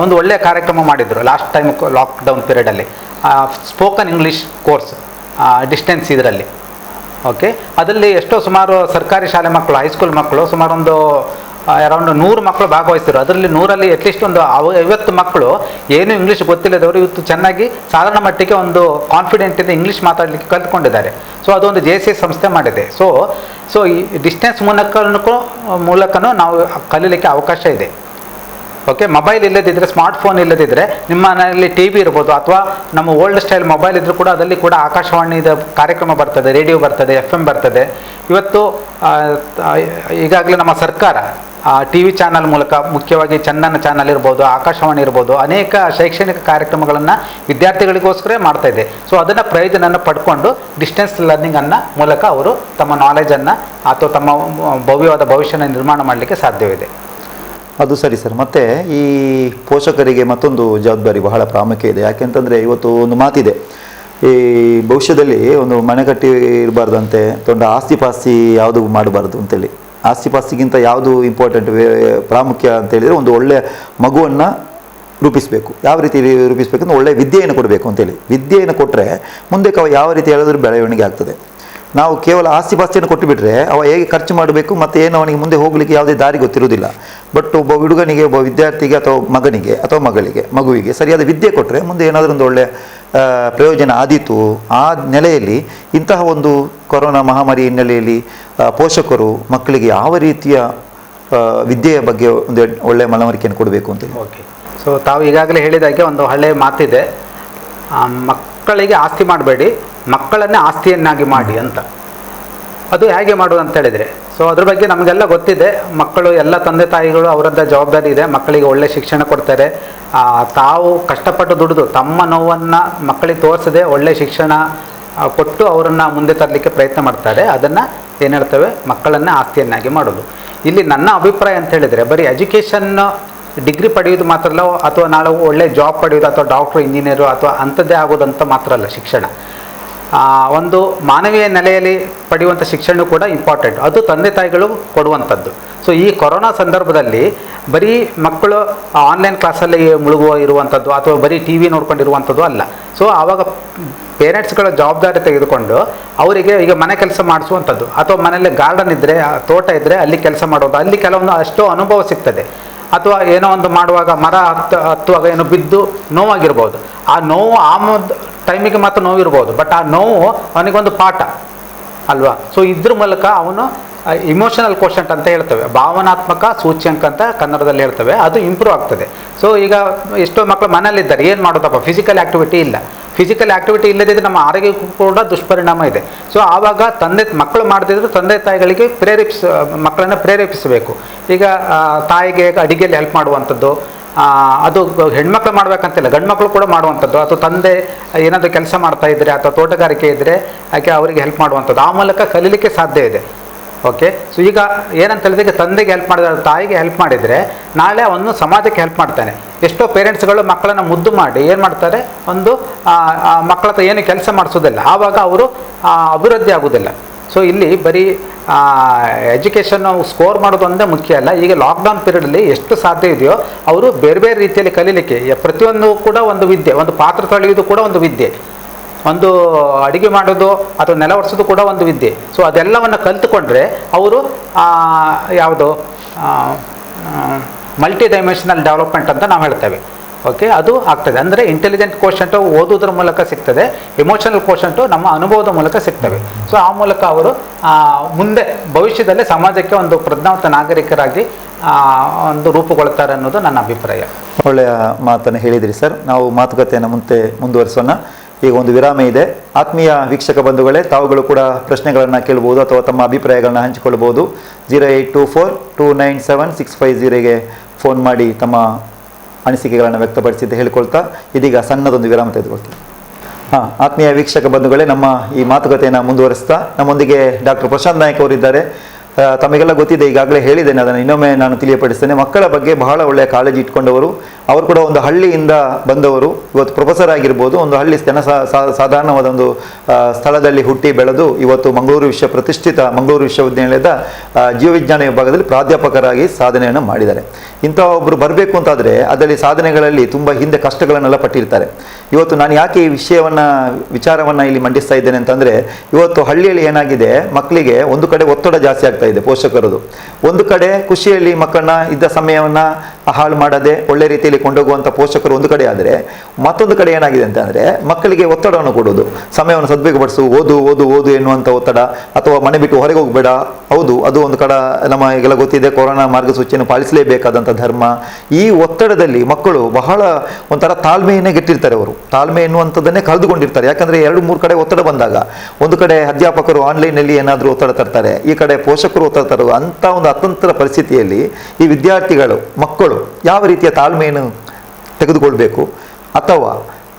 ಒಂದು ಒಳ್ಳೆಯ ಕಾರ್ಯಕ್ರಮ ಮಾಡಿದರು ಲಾಸ್ಟ್ ಟೈಮ್ ಲಾಕ್ಡೌನ್ ಪೀರಿಯಡಲ್ಲಿ. ಸ್ಪೋಕನ್ ಇಂಗ್ಲೀಷ್ ಕೋರ್ಸ್ ಡಿಸ್ಟೆನ್ಸ್ ಇದರಲ್ಲಿ. ಓಕೆ, ಅದರಲ್ಲಿ ಸುಮಾರು ಸರ್ಕಾರಿ ಶಾಲೆ ಮಕ್ಕಳು, ಹೈಸ್ಕೂಲ್ ಮಕ್ಕಳು ಸುಮಾರು ಒಂದು ಅರೌಂಡ್ 100 ಮಕ್ಕಳು ಭಾಗವಹಿಸಿದ್ರು. ಅದರಲ್ಲಿ 100ರಲ್ಲಿ ಅಟ್ಲೀಸ್ಟ್ ಒಂದು 50 ಮಕ್ಕಳು ಏನು ಇಂಗ್ಲೀಷ್ ಗೊತ್ತಿಲ್ಲದವರು ಇವತ್ತು ಚೆನ್ನಾಗಿ ಸಾಧಾರಣ ಮಟ್ಟಿಗೆ ಒಂದು ಕಾನ್ಫಿಡೆಂಟಿಂದ ಇಂಗ್ಲೀಷ್ ಮಾತಾಡಲಿಕ್ಕೆ ಕಲ್ತ್ಕೊಂಡಿದ್ದಾರೆ. ಸೊ ಅದೊಂದು JC ಸಂಸ್ಥೆ ಮಾಡಿದೆ. ಸೊ ಈ ಡಿಸ್ಟೆನ್ಸ್ ಮೂಲಕನೂ ನಾವು ಕಲೀಲಿಕ್ಕೆ ಅವಕಾಶ ಇದೆ. ಓಕೆ, ಮೊಬೈಲ್ ಇಲ್ಲದಿದ್ದರೆ, ಸ್ಮಾರ್ಟ್ಫೋನ್ ಇಲ್ಲದಿದ್ದರೆ, ನಿಮ್ಮ ಮನೆಯಲ್ಲಿ ಟಿ ವಿ ಇರ್ಬೋದು, ಅಥವಾ ನಮ್ಮ ಓಲ್ಡ್ ಸ್ಟೈಲ್ ಮೊಬೈಲ್ ಇದ್ದರೂ ಕೂಡ ಅದರಲ್ಲಿ ಕೂಡ ಆಕಾಶವಾಣಿದ ಕಾರ್ಯಕ್ರಮ ಬರ್ತದೆ, ರೇಡಿಯೋ ಬರ್ತದೆ, FM ಬರ್ತದೆ. ಇವತ್ತು ಈಗಾಗಲೇ ನಮ್ಮ ಸರ್ಕಾರ ಟಿ ವಿ ಚಾನಲ್ ಮೂಲಕ, ಮುಖ್ಯವಾಗಿ ಚಂದನ ಚಾನಲ್ ಇರ್ಬೋದು, ಆಕಾಶವಾಣಿ ಇರ್ಬೋದು, ಅನೇಕ ಶೈಕ್ಷಣಿಕ ಕಾರ್ಯಕ್ರಮಗಳನ್ನು ವಿದ್ಯಾರ್ಥಿಗಳಿಗೋಸ್ಕರ ಮಾಡ್ತಾ ಇದೆ. ಸೊ ಅದನ್ನು ಪ್ರಯೋಜನವನ್ನು ಪಡ್ಕೊಂಡು ಡಿಸ್ಟೆನ್ಸ್ ಲರ್ನಿಂಗನ್ನು ಮೂಲಕ ಅವರು ತಮ್ಮ ನಾಲೆಜನ್ನು ಅಥವಾ ತಮ್ಮ ಭವ್ಯವಾದ ಭವಿಷ್ಯನ ನಿರ್ಮಾಣ ಮಾಡಲಿಕ್ಕೆ ಸಾಧ್ಯವಿದೆ. ಅದು ಸರಿ ಸರ್. ಮತ್ತು ಈ ಪೋಷಕರಿಗೆ ಮತ್ತೊಂದು ಜವಾಬ್ದಾರಿ ಬಹಳ ಪ್ರಾಮುಖ್ಯ ಇದೆ. ಯಾಕೆಂತಂದರೆ ಇವತ್ತು ಒಂದು ಮಾತಿದೆ, ಈ ಭವಿಷ್ಯದಲ್ಲಿ ಒಂದು ಮನೆ ಕಟ್ಟಿ ಇರಬಾರ್ದಂತೆ, ದೊಡ್ಡ ಆಸ್ತಿ ಪಾಸ್ತಿ ಯಾವುದು ಮಾಡಬಾರ್ದು ಅಂತೇಳಿ. ಆಸ್ತಿ ಪಾಸ್ತಿಗಿಂತ ಯಾವುದು ಇಂಪಾರ್ಟೆಂಟ್, ಪ್ರಾಮುಖ್ಯ ಅಂತೇಳಿದರೆ ಒಂದು ಒಳ್ಳೆಯ ಮಗುವನ್ನು ರೂಪಿಸಬೇಕು. ಯಾವ ರೀತಿ ರೂಪಿಸಬೇಕಂದ್ರೆ ಒಳ್ಳೆಯ ವಿದ್ಯೆಯನ್ನು ಕೊಡಬೇಕು ಅಂತೇಳಿ. ವಿದ್ಯೆಯನ್ನು ಕೊಟ್ಟರೆ ಮುಂದೆ ಯಾವ ರೀತಿ ಹೇಳಿದ್ರೂ ಬೆಳವಣಿಗೆ ಆಗ್ತದೆ. ನಾವು ಕೇವಲ ಆಸ್ತಿ ಪಾಸ್ತಿಯನ್ನು ಕೊಟ್ಟುಬಿಟ್ರೆ ಅವ ಹೇಗೆ ಖರ್ಚು ಮಾಡಬೇಕು ಮತ್ತು ಏನು ಅವನಿಗೆ ಮುಂದೆ ಹೋಗಲಿಕ್ಕೆ ಯಾವುದೇ ದಾರಿ ಗೊತ್ತಿರುವುದಿಲ್ಲ. ಬಟ್ ಒಬ್ಬ ಹುಡುಗನಿಗೆ, ಒಬ್ಬ ವಿದ್ಯಾರ್ಥಿಗೆ ಅಥವಾ ಮಗನಿಗೆ ಅಥವಾ ಮಗುವಿಗೆ ಸರಿಯಾದ ವಿದ್ಯೆ ಕೊಟ್ಟರೆ ಮುಂದೆ ಏನಾದರೂ ಒಂದು ಒಳ್ಳೆಯ ಪ್ರಯೋಜನ ಆದೀತು. ಆ ನೆಲೆಯಲ್ಲಿ ಇಂತಹ ಒಂದು ಕೊರೋನಾ ಮಹಾಮಾರಿ ಹಿನ್ನೆಲೆಯಲ್ಲಿ ಪೋಷಕರು ಮಕ್ಕಳಿಗೆ ಯಾವ ರೀತಿಯ ವಿದ್ಯೆಯ ಬಗ್ಗೆ ಒಂದು ಒಳ್ಳೆಯ ಮನವರಿಕೆಯನ್ನು ಕೊಡಬೇಕು ಅಂತ. ಓಕೆ, ಸೊ ತಾವು ಈಗಾಗಲೇ ಹೇಳಿದಾಗೆ ಒಂದು ಹಳೆಯ ಮಾತಿದೆ, ಮಕ್ಕಳಿಗೆ ಆಸ್ತಿ ಮಾಡಬೇಡಿ, ಮಕ್ಕಳನ್ನೇ ಆಸ್ತಿಯನ್ನಾಗಿ ಮಾಡಿ ಅಂತ. ಅದು ಹೇಗೆ ಮಾಡೋದು ಅಂತ ಹೇಳಿದರೆ, ಸೊ ಅದ್ರ ಬಗ್ಗೆ ನಮಗೆಲ್ಲ ಗೊತ್ತಿದೆ. ಮಕ್ಕಳು ಎಲ್ಲ ತಂದೆ ತಾಯಿಗಳು ಅವರದ್ದ ಜವಾಬ್ದಾರಿ ಇದೆ, ಮಕ್ಕಳಿಗೆ ಒಳ್ಳೆ ಶಿಕ್ಷಣ ಕೊಡ್ತಾರೆ. ತಾವು ಕಷ್ಟಪಟ್ಟು ದುಡಿದು ತಮ್ಮ ನೋವನ್ನು ಮಕ್ಕಳಿಗೆ ತೋರಿಸದೆ ಒಳ್ಳೆ ಶಿಕ್ಷಣ ಕೊಟ್ಟು ಅವರನ್ನು ಮುಂದೆ ತರಲಿಕ್ಕೆ ಪ್ರಯತ್ನ ಮಾಡ್ತಾರೆ. ಅದನ್ನು ಏನು ಹೇಳ್ತೇವೆ, ಮಕ್ಕಳನ್ನೇ ಆಸ್ತಿಯನ್ನಾಗಿ ಮಾಡೋದು. ಇಲ್ಲಿ ನನ್ನ ಅಭಿಪ್ರಾಯ ಅಂತ ಹೇಳಿದರೆ, ಬರೀ ಎಜುಕೇಷನ್ ಡಿಗ್ರಿ ಪಡೆಯೋದು ಮಾತ್ರ ಅಲ್ಲ, ಅಥವಾ ನಾಳೆ ಒಳ್ಳೆ ಜಾಬ್ ಪಡೆಯೋದು, ಅಥವಾ ಡಾಕ್ಟ್ರು ಇಂಜಿನಿಯರು ಅಥವಾ ಅಂಥದ್ದೇ ಆಗೋದಂತ ಮಾತ್ರ ಅಲ್ಲ ಶಿಕ್ಷಣ. ಒಂದು ಮಾನವೀಯ ನೆಲೆಯಲ್ಲಿ ಪಡೆಯುವಂಥ ಶಿಕ್ಷಣ ಕೂಡ ಇಂಪಾರ್ಟೆಂಟ್, ಅದು ತಂದೆ ತಾಯಿಗಳು ಕೊಡುವಂಥದ್ದು. ಸೊ ಈ ಕೊರೋನಾ ಸಂದರ್ಭದಲ್ಲಿ ಬರೀ ಮಕ್ಕಳು ಆನ್ಲೈನ್ ಕ್ಲಾಸಲ್ಲಿ ಇರುವಂಥದ್ದು ಅಥವಾ ಬರೀ ಟಿ ವಿ ನೋಡ್ಕೊಂಡಿರುವಂಥದ್ದು ಅಲ್ಲ. ಸೊ ಆವಾಗ ಪೇರೆಂಟ್ಸ್ಗಳ ಜವಾಬ್ದಾರಿ ತೆಗೆದುಕೊಂಡು ಅವರಿಗೆ ಈಗ ಮನೆ ಕೆಲಸ ಮಾಡಿಸುವಂಥದ್ದು, ಅಥವಾ ಮನೆಯಲ್ಲಿ ಗಾರ್ಡನ್ ಇದ್ದರೆ, ತೋಟ ಇದ್ದರೆ ಅಲ್ಲಿ ಕೆಲಸ ಮಾಡೋದು, ಅಲ್ಲಿ ಕೆಲವೊಂದು ಅಷ್ಟೋ ಅನುಭವ ಸಿಗ್ತದೆ. ಅಥವಾ ಏನೋ ಒಂದು ಮಾಡುವಾಗ ಮರ ಹತ್ತುವಾಗ ಏನೋ ಬಿದ್ದು ನೋವಾಗಿರ್ಬೋದು, ಆ ನೋವು ಟೈಮಿಗೆ ಮಾತ್ರ ನೋವಿರ್ಬೋದು, ಬಟ್ ಆ ನೋವು ಅವನಿಗೊಂದು ಪಾಠ ಅಲ್ವಾ. ಸೊ ಇದ್ರ ಮೂಲಕ ಅವನು ಇಮೋಷನಲ್ ಕೋಶಂಟ್ ಅಂತ ಹೇಳ್ತೇವೆ, ಭಾವನಾತ್ಮಕ ಸೂಚ್ಯಂಕ ಅಂತ ಕನ್ನಡದಲ್ಲಿ ಹೇಳ್ತೇವೆ, ಅದು ಇಂಪ್ರೂವ್ ಆಗ್ತದೆ. ಸೊ ಈಗ ಎಷ್ಟೋ ಮಕ್ಕಳು ಮನೇಲಿದ್ದಾರೆ, ಏನು ಮಾಡೋದಪ್ಪ, ಫಿಸಿಕಲ್ ಆ್ಯಕ್ಟಿವಿಟಿ ಇಲ್ಲ. ಫಿಸಿಕಲ್ ಆ್ಯಕ್ಟಿವಿಟಿ ಇಲ್ಲದಿದ್ದರೆ ನಮ್ಮ ಆರೋಗ್ಯಕ್ಕೂ ಕೂಡ ದುಷ್ಪರಿಣಾಮ ಇದೆ. ಸೊ ಆವಾಗ ಮಕ್ಕಳು ಮಾಡದಿದ್ರು ತಂದೆ ತಾಯಿಗಳಿಗೆ ಮಕ್ಕಳನ್ನು ಪ್ರೇರೇಪಿಸಬೇಕು. ಈಗ ತಾಯಿಗೆ ಅಡಿಗೆಯಲ್ಲಿ ಹೆಲ್ಪ್ ಮಾಡುವಂಥದ್ದು, ಅದು ಹೆಣ್ಮಕ್ಳು ಮಾಡಬೇಕಂತಿಲ್ಲ, ಗಂಡು ಮಕ್ಕಳು ಕೂಡ ಮಾಡುವಂಥದ್ದು, ಅಥವಾ ತಂದೆ ಏನಾದರೂ ಕೆಲಸ ಮಾಡ್ತಾ ಇದ್ದರೆ ಅಥವಾ ತೋಟಗಾರಿಕೆ ಇದ್ದರೆ ಯಾಕೆ ಅವರಿಗೆ ಹೆಲ್ಪ್ ಮಾಡುವಂಥದ್ದು, ಆ ಮೂಲಕ ಕಲೀಲಿಕ್ಕೆ ಸಾಧ್ಯ ಇದೆ. ಓಕೆ, ಸೊ ಈಗ ಏನಂತ ಹೇಳಿದ್ರೆ, ತಂದೆಗೆ ಹೆಲ್ಪ್ ಮಾಡಿದ್ರೆ, ತಾಯಿಗೆ ಹೆಲ್ಪ್ ಮಾಡಿದರೆ ನಾಳೆ ಅವನು ಸಮಾಜಕ್ಕೆ ಹೆಲ್ಪ್ ಮಾಡ್ತಾನೆ. ಎಷ್ಟೋ ಪೇರೆಂಟ್ಸ್ಗಳು ಮಕ್ಕಳನ್ನು ಮುದ್ದು ಮಾಡಿ ಏನು ಮಾಡ್ತಾರೆ, ಒಂದು ಮಕ್ಕಳ ಹತ್ರ ಏನು ಕೆಲಸ ಮಾಡಿಸೋದಿಲ್ಲ, ಆವಾಗ ಅವರು ಅಭಿವೃದ್ಧಿ ಆಗೋದಿಲ್ಲ. ಸೊ ಇಲ್ಲಿ ಬರೀ ಎಜುಕೇಷನ್ ಸ್ಕೋರ್ ಮಾಡೋದು ಒಂದೇ ಮುಖ್ಯ ಅಲ್ಲ. ಈಗ ಲಾಕ್ಡೌನ್ ಪೀರಿಯಡಲ್ಲಿ ಎಷ್ಟು ಸಾಧ್ಯ ಇದೆಯೋ ಅವರು ಬೇರೆ ಬೇರೆ ರೀತಿಯಲ್ಲಿ ಕಲೀಲಿಕ್ಕೆ, ಪ್ರತಿಯೊಂದು ಕೂಡ ಒಂದು ವಿದ್ಯೆ, ಒಂದು ಪಾತ್ರ ತೊಳೆಯೋದು ಕೂಡ ಒಂದು ವಿದ್ಯೆ, ಒಂದು ಅಡುಗೆ ಮಾಡೋದು ಅಥವಾ ನೆಲ ಒರೆಸೋದು ಕೂಡ ಒಂದು ವಿದ್ಯೆ. ಸೊ ಅದೆಲ್ಲವನ್ನು ಕಲಿತುಕೊಂಡ್ರೆ ಅವರು ಯಾವುದು ಮಲ್ಟಿ ಡೈಮೆನ್ಷನಲ್ ಡೆವಲಪ್ಮೆಂಟ್ ಅಂತ ನಾವು ಹೇಳ್ತೇವೆ. ಓಕೆ, ಅದು ಆಗ್ತದೆ. ಅಂದರೆ ಇಂಟೆಲಿಜೆಂಟ್ ಕೋಶಂಟು ಓದೋದ್ರ ಮೂಲಕ ಸಿಗ್ತದೆ, ಇಮೋಷನಲ್ ಕೋಶಂಟು ನಮ್ಮ ಅನುಭವದ ಮೂಲಕ ಸಿಗ್ತವೆ. ಸೊ ಆ ಮೂಲಕ ಅವರು ಮುಂದೆ ಭವಿಷ್ಯದಲ್ಲಿ ಸಮಾಜಕ್ಕೆ ಒಂದು ಪ್ರಜ್ಞಾವಂತ ನಾಗರಿಕರಾಗಿ ಒಂದು ರೂಪುಗೊಳ್ಳುತ್ತಾರೆ ಅನ್ನೋದು ನನ್ನ ಅಭಿಪ್ರಾಯ. ಒಳ್ಳೆಯ ಮಾತನ್ನು ಹೇಳಿದಿರಿ ಸರ್. ನಾವು ಮಾತುಕತೆಯನ್ನು ಮುಂದುವರಿಸೋಣ. ಈಗ ಒಂದು ವಿರಾಮ ಇದೆ. ಆತ್ಮೀಯ ವೀಕ್ಷಕ ಬಂಧುಗಳೇ, ತಾವುಗಳು ಕೂಡ ಪ್ರಶ್ನೆಗಳನ್ನು ಕೇಳಬಹುದು ಅಥವಾ ತಮ್ಮ ಅಭಿಪ್ರಾಯಗಳನ್ನ ಹಂಚಿಕೊಳ್ಳಬಹುದು. 0824297650ಗೆ ಫೋನ್ ಮಾಡಿ ತಮ್ಮ ಅನಿಸಿಕೆಗಳನ್ನು ವ್ಯಕ್ತಪಡಿಸಿದ್ದು ಹೇಳಿಕೊಳ್ತಾ ಇದೀಗ ಸಣ್ಣದೊಂದು ವಿರಾಮ ತೆಗೆದುಕೊಳ್ತೀವಿ. ಆತ್ಮೀಯ ವೀಕ್ಷಕ ಬಂಧುಗಳೇ, ನಮ್ಮ ಈ ಮಾತುಕತೆಯನ್ನು ಮುಂದುವರಿಸ್ತಾ ನಮ್ಮೊಂದಿಗೆ ಡಾಕ್ಟರ್ ಪ್ರಶಾಂತ್ ನಾಯಕ್ ಅವರಿದ್ದಾರೆ. ತಮಗೆಲ್ಲ ಗೊತ್ತಿದೆ, ಈಗಾಗಲೇ ಹೇಳಿದ್ದೇನೆ, ಅದನ್ನು ಇನ್ನೊಮ್ಮೆ ನಾನು ತಿಳಿಯಪಡಿಸ್ತೇನೆ. ಮಕ್ಕಳ ಬಗ್ಗೆ ಬಹಳ ಒಳ್ಳೆಯ ಕಾಳಜಿ ಇಟ್ಕೊಂಡವರು. ಅವರು ಕೂಡ ಒಂದು ಹಳ್ಳಿಯಿಂದ ಬಂದವರು. ಇವತ್ತು ಪ್ರೊಫೆಸರ್ ಆಗಿರ್ಬೋದು, ಒಂದು ಹಳ್ಳಿ ಸಾಧಾರಣವಾದ ಒಂದು ಸ್ಥಳದಲ್ಲಿ ಹುಟ್ಟಿ ಬೆಳೆದು ಇವತ್ತು ಪ್ರತಿಷ್ಠಿತ ಮಂಗಳೂರು ವಿಶ್ವವಿದ್ಯಾನಿಲಯದ ಜೀವವಿಜ್ಞಾನ ವಿಭಾಗದಲ್ಲಿ ಪ್ರಾಧ್ಯಾಪಕರಾಗಿ ಸಾಧನೆಯನ್ನು ಮಾಡಿದ್ದಾರೆ. ಇಂಥ ಒಬ್ಬರು ಬರಬೇಕು ಅಂತಾದರೆ ಅದರಲ್ಲಿ ಸಾಧನೆಗಳಲ್ಲಿ ತುಂಬ ಹಿಂದೆ ಕಷ್ಟಗಳನ್ನೆಲ್ಲ ಪಟ್ಟಿರ್ತಾರೆ. ಇವತ್ತು ನಾನು ಯಾಕೆ ಈ ವಿಚಾರವನ್ನು ಇಲ್ಲಿ ಮಂಡಿಸ್ತಾ ಇದ್ದೇನೆ ಅಂತಂದರೆ, ಇವತ್ತು ಹಳ್ಳಿಯಲ್ಲಿ ಏನಾಗಿದೆ, ಮಕ್ಕಳಿಗೆ ಒಂದು ಕಡೆ ಒತ್ತಡ ಜಾಸ್ತಿ ಆಗ್ತಾ ಇದೆ ಪೋಷಕರದು. ಒಂದು ಕಡೆ ಖುಷಿಯಲ್ಲಿ ಮಕ್ಕಳನ್ನ ಇದ್ದ ಸಮಯವನ್ನು ಹಾಳು ಮಾಡದೆ ಒಳ್ಳೆ ರೀತಿಯಲ್ಲಿ ಕೊಂಡೋಗುವಂಥ ಪೋಷಕರು ಒಂದು ಕಡೆ ಆದರೆ, ಮತ್ತೊಂದು ಕಡೆ ಏನಾಗಿದೆ ಅಂತಂದರೆ ಮಕ್ಕಳಿಗೆ ಒತ್ತಡವನ್ನು ಕೊಡೋದು, ಸಮಯವನ್ನು ಸದ್ಬಳಕೆಪಡಿಸು, ಓದು ಓದು ಓದು ಎನ್ನುವಂಥ ಒತ್ತಡ, ಅಥವಾ ಮನೆ ಬಿಟ್ಟು ಹೊರಗೆ ಹೋಗಬೇಡ. ಹೌದು, ಅದು ಒಂದು ಕಡೆ ನಮಗೆಲ್ಲ ಗೊತ್ತಿದೆ, ಕೊರೋನಾ ಮಾರ್ಗಸೂಚಿಯನ್ನು ಪಾಲಿಸಲೇಬೇಕಾದಂಥ ಧರ್ಮ. ಈ ಒತ್ತಡದಲ್ಲಿ ಮಕ್ಕಳು ಬಹಳ ಒಂಥರ ತಾಳ್ಮೆಯನ್ನೇ ಗೆಟ್ಟಿರ್ತಾರೆ. ಅವರು ತಾಳ್ಮೆ ಎನ್ನುವಂಥದ್ದನ್ನೇ ಕಳೆದುಕೊಂಡಿರ್ತಾರೆ. ಯಾಕಂದರೆ 2-3 ಕಡೆ ಒತ್ತಡ ಬಂದಾಗ, ಒಂದು ಕಡೆ ಅಧ್ಯಾಪಕರು ಆನ್ಲೈನಲ್ಲಿ ಏನಾದರೂ ಒತ್ತಡ ತರ್ತಾರೆ, ಈ ಕಡೆ ಪೋಷಕರು ಒತ್ತಡ ತರುವ ಅಂಥ ಒಂದು ಅತಂತ್ರ ಪರಿಸ್ಥಿತಿಯಲ್ಲಿ ಈ ವಿದ್ಯಾರ್ಥಿಗಳು, ಮಕ್ಕಳು ಯಾವ ರೀತಿಯ ತಾಳ್ಮೆಯನ್ನು ತೆಗೆದುಕೊಳ್ಬೇಕು, ಅಥವಾ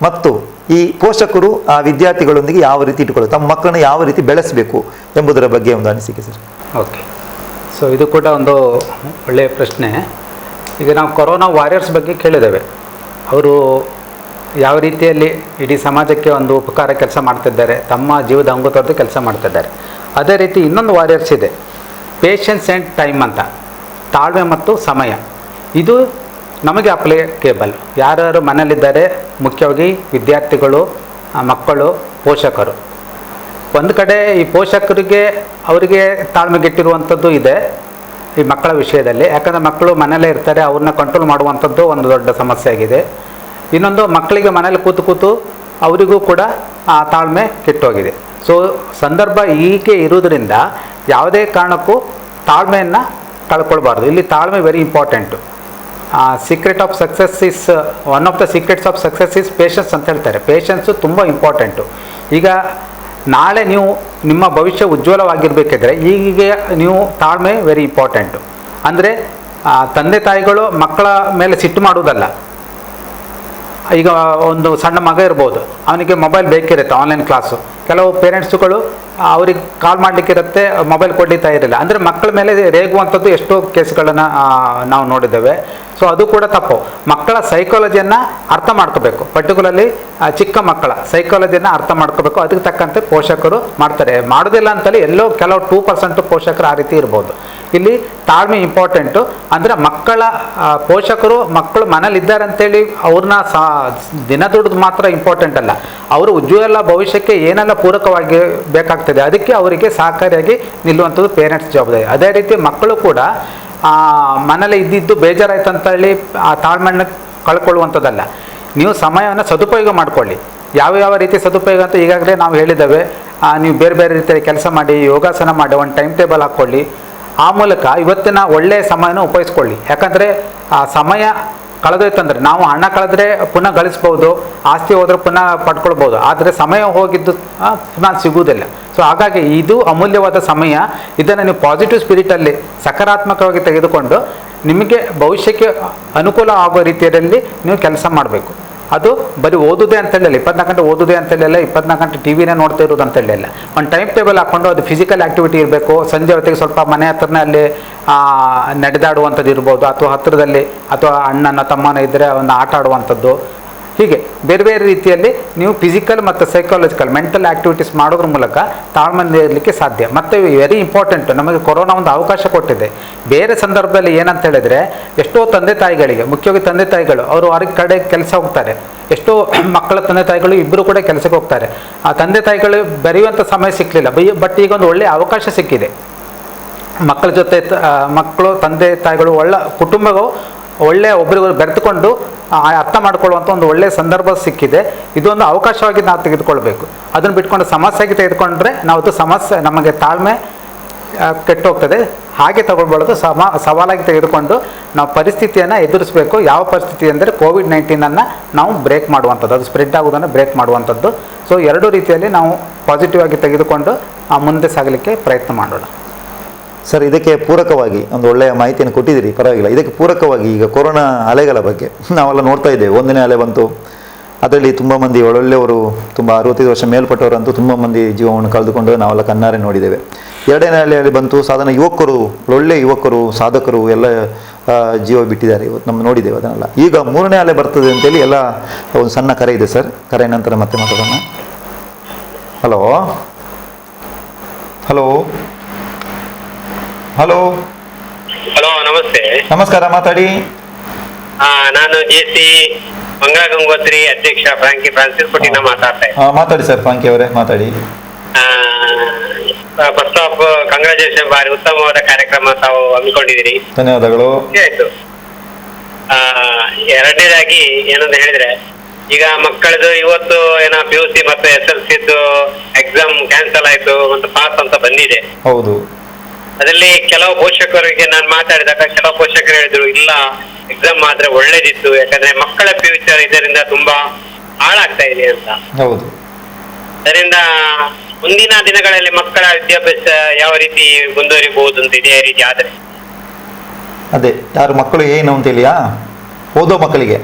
ಮತ್ತು ಈ ಪೋಷಕರು ಆ ವಿದ್ಯಾರ್ಥಿಗಳೊಂದಿಗೆ ಯಾವ ರೀತಿ ಇಟ್ಟುಕೊಳ್ಳೋದು, ತಮ್ಮ ಮಕ್ಕಳನ್ನು ಯಾವ ರೀತಿ ಬೆಳೆಸಬೇಕು ಎಂಬುದರ ಬಗ್ಗೆ ಒಂದು ಅನಿಸಿಕೆ ಸರ್. ಓಕೆ, ಸೊ ಇದು ಕೂಡ ಒಂದು ಒಳ್ಳೆಯ ಪ್ರಶ್ನೆ. ಈಗ ನಾವು ಕೊರೋನಾ ವಾರಿಯರ್ಸ್ ಬಗ್ಗೆ ಕೇಳಿದ್ದೇವೆ. ಅವರು ಯಾವ ರೀತಿಯಲ್ಲಿ ಇಡೀ ಸಮಾಜಕ್ಕೆ ಒಂದು ಉಪಕಾರ ಕೆಲಸ ಮಾಡ್ತಿದ್ದಾರೆ, ತಮ್ಮ ಜೀವದ ಅಂಗು ತೊರೆದು ಕೆಲಸ ಮಾಡ್ತಿದ್ದಾರೆ. ಅದೇ ರೀತಿ ಇನ್ನೊಂದು ವಾರಿಯರ್ಸ್ ಇದೆ, ಪೇಷನ್ಸ್ ಆ್ಯಂಡ್ ಟೈಮ್ ಅಂತ, ತಾಳ್ಮೆ ಮತ್ತು ಸಮಯ. ಇದು ನಮಗೆ ಅಪ್ಲಿಕೇಬಲ್. ಯಾರ್ಯಾರು ಮನೇಲಿದ್ದಾರೆ, ಮುಖ್ಯವಾಗಿ ವಿದ್ಯಾರ್ಥಿಗಳು, ಮಕ್ಕಳು, ಪೋಷಕರು. ಒಂದು ಕಡೆ ಈ ಪೋಷಕರಿಗೆ ಅವರಿಗೆ ತಾಳ್ಮೆಗೆಟ್ಟಿರುವಂಥದ್ದು ಇದೆ ಈ ಮಕ್ಕಳ ವಿಷಯದಲ್ಲಿ. ಯಾಕಂದರೆ ಮಕ್ಕಳು ಮನೆಯಲ್ಲೇ ಇರ್ತಾರೆ, ಅವ್ರನ್ನ ಕಂಟ್ರೋಲ್ ಮಾಡುವಂಥದ್ದು ಒಂದು ದೊಡ್ಡ ಸಮಸ್ಯೆ ಆಗಿದೆ. ಇನ್ನೊಂದು, ಮಕ್ಕಳಿಗೆ ಮನೇಲಿ ಕೂತು ಅವರಿಗೂ ಕೂಡ ಆ ತಾಳ್ಮೆ ಕೆಟ್ಟೋಗಿದೆ. ಸೊ ಸಂದರ್ಭ ಹೀಗೆ ಇರುವುದರಿಂದ ಯಾವುದೇ ಕಾರಣಕ್ಕೂ ತಾಳ್ಮೆಯನ್ನು ಕಳ್ಕೊಳ್ಬಾರ್ದು. ಇಲ್ಲಿ ತಾಳ್ಮೆ very important. Secret of success is one of the secrets of success is patience ಅಂತ ಹೇಳ್ತಾರೆ. ಪೇಷನ್ಸು ತುಂಬ ಇಂಪಾರ್ಟೆಂಟು. ಈಗ ನಾಳೆ ನೀವು ನಿಮ್ಮ ಭವಿಷ್ಯ ಉಜ್ವಲವಾಗಿರಬೇಕಿದ್ರೆ ಹೀಗೆ ನೀವು ತಾಳ್ಮೆ ವೆರಿ ಇಂಪಾರ್ಟೆಂಟು. ಅಂದರೆ ತಂದೆ ತಾಯಿಗಳು ಮಕ್ಕಳ ಮೇಲೆ ಸಿಟ್ಟು ಮಾಡುವುದಲ್ಲ. ಈಗ ಒಂದು ಸಣ್ಣ ಮಗ ಇರ್ಬೋದು, ಅವನಿಗೆ ಮೊಬೈಲ್ ಬೇಕಿರುತ್ತೆ, ಆನ್ಲೈನ್ ಕ್ಲಾಸು. ಕೆಲವು ಪೇರೆಂಟ್ಸುಗಳು ಅವ್ರಿಗೆ ಕಾಲ್ ಮಾಡಲಿಕ್ಕಿರುತ್ತೆ, ಮೊಬೈಲ್ ಕೊಡ್ಲಿಕ್ಕೆ ಇರಲಿಲ್ಲ. ಅಂದರೆ ಮಕ್ಕಳ ಮೇಲೆ ರೇಗುವಂಥದ್ದು ಎಷ್ಟೋ ಕೇಸ್ಗಳನ್ನು ನಾವು ನೋಡಿದ್ದೇವೆ. ಸೊ ಅದು ಕೂಡ ತಪ್ಪು. ಮಕ್ಕಳ ಸೈಕಾಲಜಿಯನ್ನು ಅರ್ಥ ಮಾಡ್ಕೋಬೇಕು. ಪರ್ಟಿಕ್ಯುಲರ್ಲಿ ಚಿಕ್ಕ ಮಕ್ಕಳ ಸೈಕಾಲಜಿಯನ್ನು ಅರ್ಥ ಮಾಡ್ಕೋಬೇಕು. ಅದಕ್ಕೆ ತಕ್ಕಂತೆ ಪೋಷಕರು ಮಾಡ್ತಾರೆ. ಮಾಡೋದಿಲ್ಲ ಅಂತಲೇ ಎಲ್ಲೋ ಕೆಲವು 2% ಪೋಷಕರು ಆ ರೀತಿ ಇರ್ಬೋದು. ಇಲ್ಲಿ ತಾಳ್ಮೆ ಇಂಪಾರ್ಟೆಂಟು. ಅಂದರೆ ಮಕ್ಕಳ ಪೋಷಕರು ಮಕ್ಕಳು ಮನೇಲಿ ಇದ್ದಾರೆ ಅಂತೇಳಿ ಅವ್ರನ್ನ ದಿನ ದುಡಿದು ಮಾತ್ರ ಇಂಪಾರ್ಟೆಂಟ್ ಅಲ್ಲ, ಅವರು ಉಜ್ವಲ ಭವಿಷ್ಯಕ್ಕೆ ಏನೆಲ್ಲ ಪೂರಕವಾಗಿ ಬೇಕಾಗ್ತದೆ ಅದಕ್ಕೆ ಅವರಿಗೆ ಸಹಕಾರಿಯಾಗಿ ನಿಲ್ಲುವಂಥದ್ದು ಪೇರೆಂಟ್ಸ್ ಜವಾಬ್ದಾರಿ. ಅದೇ ರೀತಿ ಮಕ್ಕಳು ಕೂಡ ಮನೇಲಿ ಇದ್ದಿದ್ದು ಬೇಜಾರಾಯ್ತು ಅಂತೇಳಿ ಆ ತಾಳ್ಮೆಯನ್ನು ಕಳ್ಕೊಳ್ಳುವಂಥದ್ದಲ್ಲ. ನೀವು ಸಮಯವನ್ನು ಸದುಪಯೋಗ ಮಾಡಿಕೊಳ್ಳಿ. ಯಾವ ರೀತಿ ಸದುಪಯೋಗ ಅಂತ ಈಗಾಗಲೇ ನಾವು ಹೇಳಿದ್ದೇವೆ. ನೀವು ಬೇರೆ ಬೇರೆ ರೀತಿಯಲ್ಲಿ ಕೆಲಸ ಮಾಡಿ, ಯೋಗಾಸನ ಮಾಡಿ, ಒಂದು ಟೈಮ್ ಟೇಬಲ್ ಹಾಕ್ಕೊಳ್ಳಿ. ಆ ಮೂಲಕ ಇವತ್ತಿನ ಒಳ್ಳೆಯ ಸಮಯನ ಉಪಯೋಗಿಸ್ಕೊಳ್ಳಿ. ಯಾಕಂದರೆ ಆ ಸಮಯ ಕಳೆದೋಯ್ತಂದರೆ ನಾವು ಹಣ ಕಳೆದ್ರೆ ಪುನಃ ಗಳಿಸ್ಬೋದು, ಆಸ್ತಿ ಹೋದರೆ ಪುನಃ ಪಡ್ಕೊಳ್ಬೋದು. ಆದರೆ ಸಮಯ ಹೋಗಿದ್ದು ಪುನಃ ಸಿಗುವುದಿಲ್ಲ. ಸೊ ಹಾಗಾಗಿ ಇದು ಅಮೂಲ್ಯವಾದ ಸಮಯ. ಇದನ್ನು ನೀವು ಪಾಸಿಟಿವ್ ಸ್ಪಿರಿಟಲ್ಲಿ ಸಕಾರಾತ್ಮಕವಾಗಿ ತೆಗೆದುಕೊಂಡು ನಿಮಗೆ ಭವಿಷ್ಯಕ್ಕೆ ಅನುಕೂಲ ಆಗೋ ರೀತಿಯಲ್ಲಿ ನೀವು ಕೆಲಸ ಮಾಡಬೇಕು. ಅದು ಬರೀ ಓದುದೇ ಅಂತ ಹೇಳಿಲ್ಲ, 24 ಗಂಟೆ ಓದುದೇ ಅಂತ ಹೇಳಿಲ್ಲ, 24 ಗಂಟೆ ಟಿ ವಿನೇ ನೋಡ್ತಾ ಇರೋದು ಅಂತ ಹೇಳಿಲ್ಲ. ಒಂದು ಟೈಮ್ ಟೇಬಲ್ ಹಾಕ್ಕೊಂಡು ಅದು ಫಿಸಿಕಲ್ ಆ್ಯಕ್ಟಿವಿಟಿ ಇರಬೇಕು. ಸಂಜೆ ಹೊತ್ತಿಗೆ ಸ್ವಲ್ಪ ಮನೆ ಹತ್ರನೇ ಅಲ್ಲಿ ನಡೆದಾಡುವಂಥದ್ದು ಇರ್ಬೋದು, ಅಥವಾ ಹತ್ತಿರದಲ್ಲಿ ಅಥವಾ ಅಣ್ಣನ ತಮ್ಮನ ಇದ್ದರೆ ಒಂದು ಆಟ ಆಡುವಂಥದ್ದು. ಹೀಗೆ ಬೇರೆ ಬೇರೆ ರೀತಿಯಲ್ಲಿ ನೀವು ಫಿಸಿಕಲ್ ಮತ್ತು ಸೈಕಾಲಜಿಕಲ್ ಮೆಂಟಲ್ ಆ್ಯಕ್ಟಿವಿಟೀಸ್ ಮಾಡೋದ್ರ ಮೂಲಕ ತಾಳ್ಮೆ ಇರಲಿಕ್ಕೆ ಸಾಧ್ಯ. ಮತ್ತು ವೆರಿ ಇಂಪಾರ್ಟೆಂಟು, ನಮಗೆ ಕೊರೋನಾ ಒಂದು ಅವಕಾಶ ಕೊಟ್ಟಿದೆ. ಬೇರೆ ಸಂದರ್ಭದಲ್ಲಿ ಏನಂತ ಹೇಳಿದರೆ ಎಷ್ಟೋ ತಂದೆ ತಾಯಿಗಳಿಗೆ, ಮುಖ್ಯವಾಗಿ ತಂದೆ ತಾಯಿಗಳು, ಅವರು ಹೊರಗೆ ಕಡೆ ಕೆಲಸ ಹೋಗ್ತಾರೆ. ಎಷ್ಟೋ ಮಕ್ಕಳ ತಂದೆ ತಾಯಿಗಳು ಇಬ್ಬರು ಕೂಡ ಕೆಲಸಕ್ಕೆ ಹೋಗ್ತಾರೆ. ಆ ತಂದೆ ತಾಯಿಗಳು ಬರೆಯುವಂಥ ಸಮಯ ಸಿಕ್ಕಲಿಲ್ಲ. ಬಟ್ ಈಗ ಒಂದು ಒಳ್ಳೆಯ ಅವಕಾಶ ಸಿಕ್ಕಿದೆ. ಮಕ್ಕಳ ಜೊತೆ ಮಕ್ಕಳು ತಂದೆ ತಾಯಿಗಳು ಒಳ್ಳೆ ಕುಟುಂಬವು ಒಳ್ಳೆಯ ಒಬ್ಬರಿಗೊಬ್ಬರು ಬೆರೆತುಕೊಂಡು ಅರ್ಥ ಮಾಡ್ಕೊಳ್ಳುವಂಥ ಒಂದು ಒಳ್ಳೆಯ ಸಂದರ್ಭ ಸಿಕ್ಕಿದೆ. ಇದೊಂದು ಅವಕಾಶವಾಗಿ ನಾವು ತೆಗೆದುಕೊಳ್ಬೇಕು. ಅದನ್ನು ಬಿಟ್ಕೊಂಡು ಸಮಸ್ಯೆಗೆ ತೆಗೆದುಕೊಂಡ್ರೆ ನಾವು ಸಮಸ್ಯೆ ನಮಗೆ ತಾಳ್ಮೆ ಕೆಟ್ಟೋಗ್ತದೆ. ಹಾಗೆ ತಗೊಳ್ಬಾರ್ದು. ಸವಾಲಾಗಿ ತೆಗೆದುಕೊಂಡು ನಾವು ಪರಿಸ್ಥಿತಿಯನ್ನು ಎದುರಿಸಬೇಕು. ಯಾವ ಪರಿಸ್ಥಿತಿ ಅಂದರೆ ಕೋವಿಡ್-19 ನಾವು ಬ್ರೇಕ್ ಮಾಡುವಂಥದ್ದು, ಅದು ಸ್ಪ್ರೆಡ್ ಆಗೋದನ್ನು ಬ್ರೇಕ್ ಮಾಡುವಂಥದ್ದು. ಸೊ ಎರಡೂ ರೀತಿಯಲ್ಲಿ ನಾವು ಪಾಸಿಟಿವ್ ಆಗಿ ತೆಗೆದುಕೊಂಡು ಮುಂದೆ ಸಾಗಲಿಕ್ಕೆ ಪ್ರಯತ್ನ ಮಾಡೋಣ. ಸರ್, ಇದಕ್ಕೆ ಪೂರಕವಾಗಿ ಒಂದು ಒಳ್ಳೆಯ ಮಾಹಿತಿಯನ್ನು ಕೊಟ್ಟಿದ್ದೀರಿ, ಪರವಾಗಿಲ್ಲ. ಇದಕ್ಕೆ ಪೂರಕವಾಗಿ ಈಗ ಕೊರೋನಾ ಅಲೆಗಳ ಬಗ್ಗೆ ನಾವೆಲ್ಲ ನೋಡ್ತಾ ಇದ್ದೇವೆ. 1ನೇ ಅಲೆ ಬಂತು, ಅದರಲ್ಲಿ ತುಂಬ ಮಂದಿ ಒಳ್ಳೊಳ್ಳೆಯವರು, ತುಂಬ 65 ವರ್ಷ ಮೇಲ್ಪಟ್ಟವರಂತೂ ತುಂಬ ಮಂದಿ ಜೀವವನ್ನು ಕಳೆದುಕೊಂಡು ನಾವೆಲ್ಲ ಕಣ್ಣಾರೆ ನೋಡಿದ್ದೇವೆ. 2ನೇ ಅಲೆಯಲ್ಲಿ ಬಂತು, ಸಾಧಾರಣ ಯುವಕರು, ಒಳ್ಳೆಯ ಯುವಕರು, ಸಾಧಕರು ಎಲ್ಲ ಜೀವ ಬಿಟ್ಟಿದ್ದಾರೆ. ಇವತ್ತು ನಮ್ಮ ನೋಡಿದ್ದೇವೆ ಅದನ್ನೆಲ್ಲ. ಈಗ 3ನೇ ಅಲೆ ಬರ್ತದೆ ಅಂತೇಳಿ ಎಲ್ಲ ಒಂದು ಸಣ್ಣ ಕರೆ ಇದೆ ಸರ್. ಕರೆ ನಂತರ ಮತ್ತೆ ಮಾತಾಡೋಣ. ಹಲೋ ಹಲೋ ಹಲೋ ಹಲೋ, ನಮಸ್ತೆ. ನಮಸ್ಕಾರ, ಮಾತಾಡಿ. ನಾನು ಜೆಸಿ ಮಂಗಳ ಗಂಗೋತ್ರಿ ಅಧ್ಯಕ್ಷ ಫ್ರಾನ್ಸಿಸ್ ಪುಟಿನ ಮಾತಾಡ್ತಾ ಇದ್ದೀನಿ. ಮಾತಾಡಿ ಸರ್, ಫ್ರಾಂಕಿ ಅವರೇ ಮಾತಾಡಿ. ಫಸ್ಟ್ ಆಫ್ ಕಂಗ್ರಾಚುಲೇಷನ್, ಬಾರಿ ಉತ್ತಮವಾದ ಕಾರ್ಯಕ್ರಮ ತಾವು ಹಮ್ಮಿಕೊಂಡಿದ್ದೀರಿ, ಧನ್ಯವಾದಗಳು. ಆಯ್ತು. ಎರಡನೇದಾಗಿ ಏನಂತ ಹೇಳಿದ್ರೆ, ಈಗ ಮಕ್ಕಳದು ಇವತ್ತು ಏನೋ PUC ಮತ್ತು SLC ಎಕ್ಸಾಮ್ ಕ್ಯಾನ್ಸಲ್ ಆಯ್ತು, ಮತ್ತು ಪಾಸ್ ಅಂತ ಬಂದಿದೆ. ಹೌದು. ಅದರಲ್ಲಿ ಕೆಲವು ಪೋಷಕರಿಗೆ ನಾನು ಮಾತಾಡಿದಾಗ ಕೆಲವು ಪೋಷಕರು ಹೇಳಿದ್ರು, ಇಲ್ಲ ಎಕ್ಸಾಮ್ ಆದ್ರೆ ಒಳ್ಳೇದಿತ್ತು, ಯಾಕಂದ್ರೆ ಮಕ್ಕಳ ಫ್ಯೂಚರ್ ಇದರಿಂದ ತುಂಬಾ ಹಾಳಾಗ್ತಾ ಇದೆ ಅಂತ. ಹೌದು. ಅದರಿಂದ ಮುಂದಿನ ದಿನಗಳಲ್ಲಿ ಮಕ್ಕಳ ವಿದ್ಯಾಭ್ಯಾಸ ಯಾವ ರೀತಿ ಮುಂದುವರಿಬಹುದು ಅಂತ ಇದೇ ರೀತಿ ಆದ್ರೆ ಅದೇ ಯಾರು ಮಕ್ಕಳು ಏನು ಅಂತೇಳಿಯಾ, ಓದೋ ಮಕ್ಕಳಿಗೆ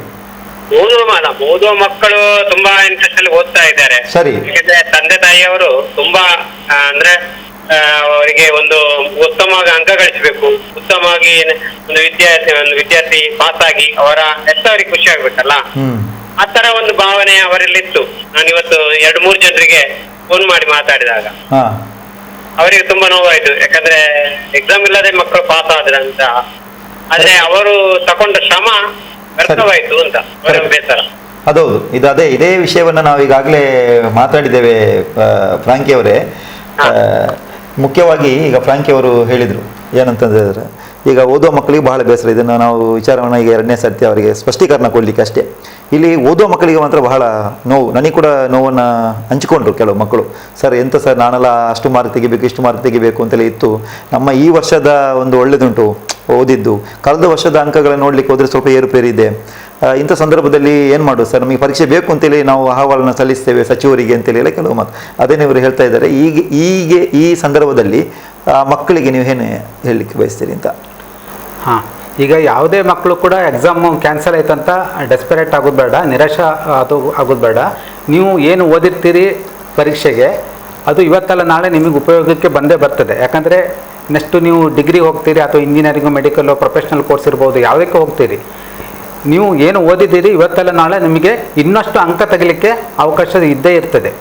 ಓದುವ ಮಕ್ಕಳು ತುಂಬಾ ಇಂಟ್ರೆಸ್ಟ್ ಅಲ್ಲಿ ಓದ್ತಾ ಇದ್ದಾರೆ. ಸರಿ. ಯಾಕಂದ್ರೆ ತಂದೆ ತಾಯಿಯವರು ತುಂಬಾ ಅಂದ್ರೆ ಅವರಿಗೆ ಒಂದು ಉತ್ತಮವಾಗಿ ಅಂಕ ಗಳಿಸಬೇಕು, ಉತ್ತಮವಾಗಿ ಒಂದು ವಿದ್ಯಾರ್ಥಿ ಪಾಸ್ ಆಗಿ ಅವರ ಹೆತ್ತವರಿಗೆ ಖುಷಿ ಆಗ್ಬೇಕಲ್ಲ, ಆ ತರ ಒಂದು ಭಾವನೆ ಅವರಲ್ಲಿತ್ತು. ನಾನು ಇವತ್ತು 2-3 ಜನರಿಗೆ ಫೋನ್ ಮಾಡಿ ಮಾತಾಡಿದಾಗ ಅವರಿಗೆ ತುಂಬಾ ನೋವಾಯ್ತು. ಯಾಕಂದ್ರೆ ಎಕ್ಸಾಮ್ ಇಲ್ಲದೆ ಮಕ್ಕಳು ಪಾಸ್ ಆದ್ರ ಅಂತ, ಆದ್ರೆ ಅವರು ತಕೊಂಡ ಶ್ರಮ ವ್ಯರ್ಥವಾಯ್ತು ಅಂತ ಅವರ ಬೇಸರ. ಅದೌದು. ಇದೇ ವಿಷಯವನ್ನ ನಾವು ಈಗಾಗಲೇ ಮಾತಾಡಿದ್ದೇವೆ ಫ್ರಾಂಕಿ ಅವರೇ. ಮುಖ್ಯವಾಗಿ ಈಗ ಫ್ರಾಂಕಿ ಅವರು ಹೇಳಿದರು ಏನಂತಂದ್ರೆ, ಈಗ ಓದುವ ಮಕ್ಕಳಿಗೆ ಬಹಳ ಬೇಸರ. ಇದನ್ನು ನಾವು ವಿಚಾರವನ್ನು ಈಗ 2ನೇ ಸರ್ತಿ ಅವರಿಗೆ ಸ್ಪಷ್ಟೀಕರಣ ಕೊಡಲಿಕ್ಕೆ ಅಷ್ಟೇ. ಇಲ್ಲಿ ಓದುವ ಮಕ್ಕಳಿಗೆ ಮಾತ್ರ ಬಹಳ ನೋವು. ನನಗೆ ಕೂಡ ನೋವನ್ನು ಹಂಚಿಕೊಂಡ್ರು ಕೆಲವು ಮಕ್ಕಳು. ಸರ್ ಎಂತ ಸರ್, ನಾನೆಲ್ಲ ಅಷ್ಟು ಮಾರ್ಕ್ ತೆಗಿಬೇಕು, ಇಷ್ಟು ಮಾರ್ಕ್ ತೆಗಿಬೇಕು ಅಂತಲೇ ಇತ್ತು. ನಮ್ಮ ಈ ವರ್ಷದ ಒಂದು ಒಳ್ಳೆದುಂಟು ಓದಿದ್ದು, ಕಳೆದ ವರ್ಷದ ಅಂಕಗಳನ್ನು ನೋಡ್ಲಿಕ್ಕೆ ಹೋದರೆ ಸ್ವಲ್ಪ ಏರುಪೇರಿದೆ. ಇಂಥ ಸಂದರ್ಭದಲ್ಲಿ ಏನು ಮಾಡೋದು ಸರ್, ನಮಗೆ ಪರೀಕ್ಷೆ ಬೇಕು ಅಂತೇಳಿ ನಾವು ಅಹವಾಲನ್ನು ಸಲ್ಲಿಸ್ತೇವೆ ಸಚಿವರಿಗೆ ಅಂತೇಳಿ ಎಲ್ಲ ಕೆಲವು ಮಾತು ಅದೇನೇ ಇವರು ಹೇಳ್ತಾ ಇದ್ದಾರೆ. ಈ ಸಂದರ್ಭದಲ್ಲಿ ಮಕ್ಕಳಿಗೆ ನೀವು ಏನು ಹೇಳಲಿಕ್ಕೆ ಬಯಸ್ತೀರಿ ಅಂತ? ಹಾಂ, ಈಗ ಯಾವುದೇ ಮಕ್ಕಳು ಕೂಡ ಎಕ್ಸಾಮು ಕ್ಯಾನ್ಸಲ್ ಆಯ್ತು ಅಂತ ಡೆಸ್ಪರೇಟ್ ಆಗೋದು ಬೇಡ, ನಿರಾಶೆ ಆಗೋದು ಬೇಡ. ನೀವು ಏನು ಓದಿರ್ತೀರಿ ಪರೀಕ್ಷೆಗೆ ಅದು ಇವತ್ತಲ್ಲ ನಾಳೆ ನಿಮಗೆ ಉಪಯೋಗಕ್ಕೆ ಬಂದೇ ಬರ್ತದೆ. ಯಾಕಂದರೆ ನೆಕ್ಸ್ಟು ನೀವು ಡಿಗ್ರಿ ಹೋಗ್ತೀರಿ ಅಥವಾ ಇಂಜಿನಿಯರಿಂಗು, ಮೆಡಿಕಲ್ಲು, ಪ್ರೊಫೆಷ್ನಲ್ ಕೋರ್ಸ್ ಇರ್ಬೋದು, ಯಾವುದಕ್ಕೆ ಹೋಗ್ತೀರಿ, ನೀವು ಏನು ಓದಿದ್ದೀರಿ ಇವತ್ತಲ್ಲ ನಾಳೆ ನಿಮಗೆ ಇನ್ನಷ್ಟು ಅಂಕ ತೆಗಿಲಿಕ್ಕೆ ಅವಕಾಶ ಇದ್ದೇ ಇರ್ತದೆ.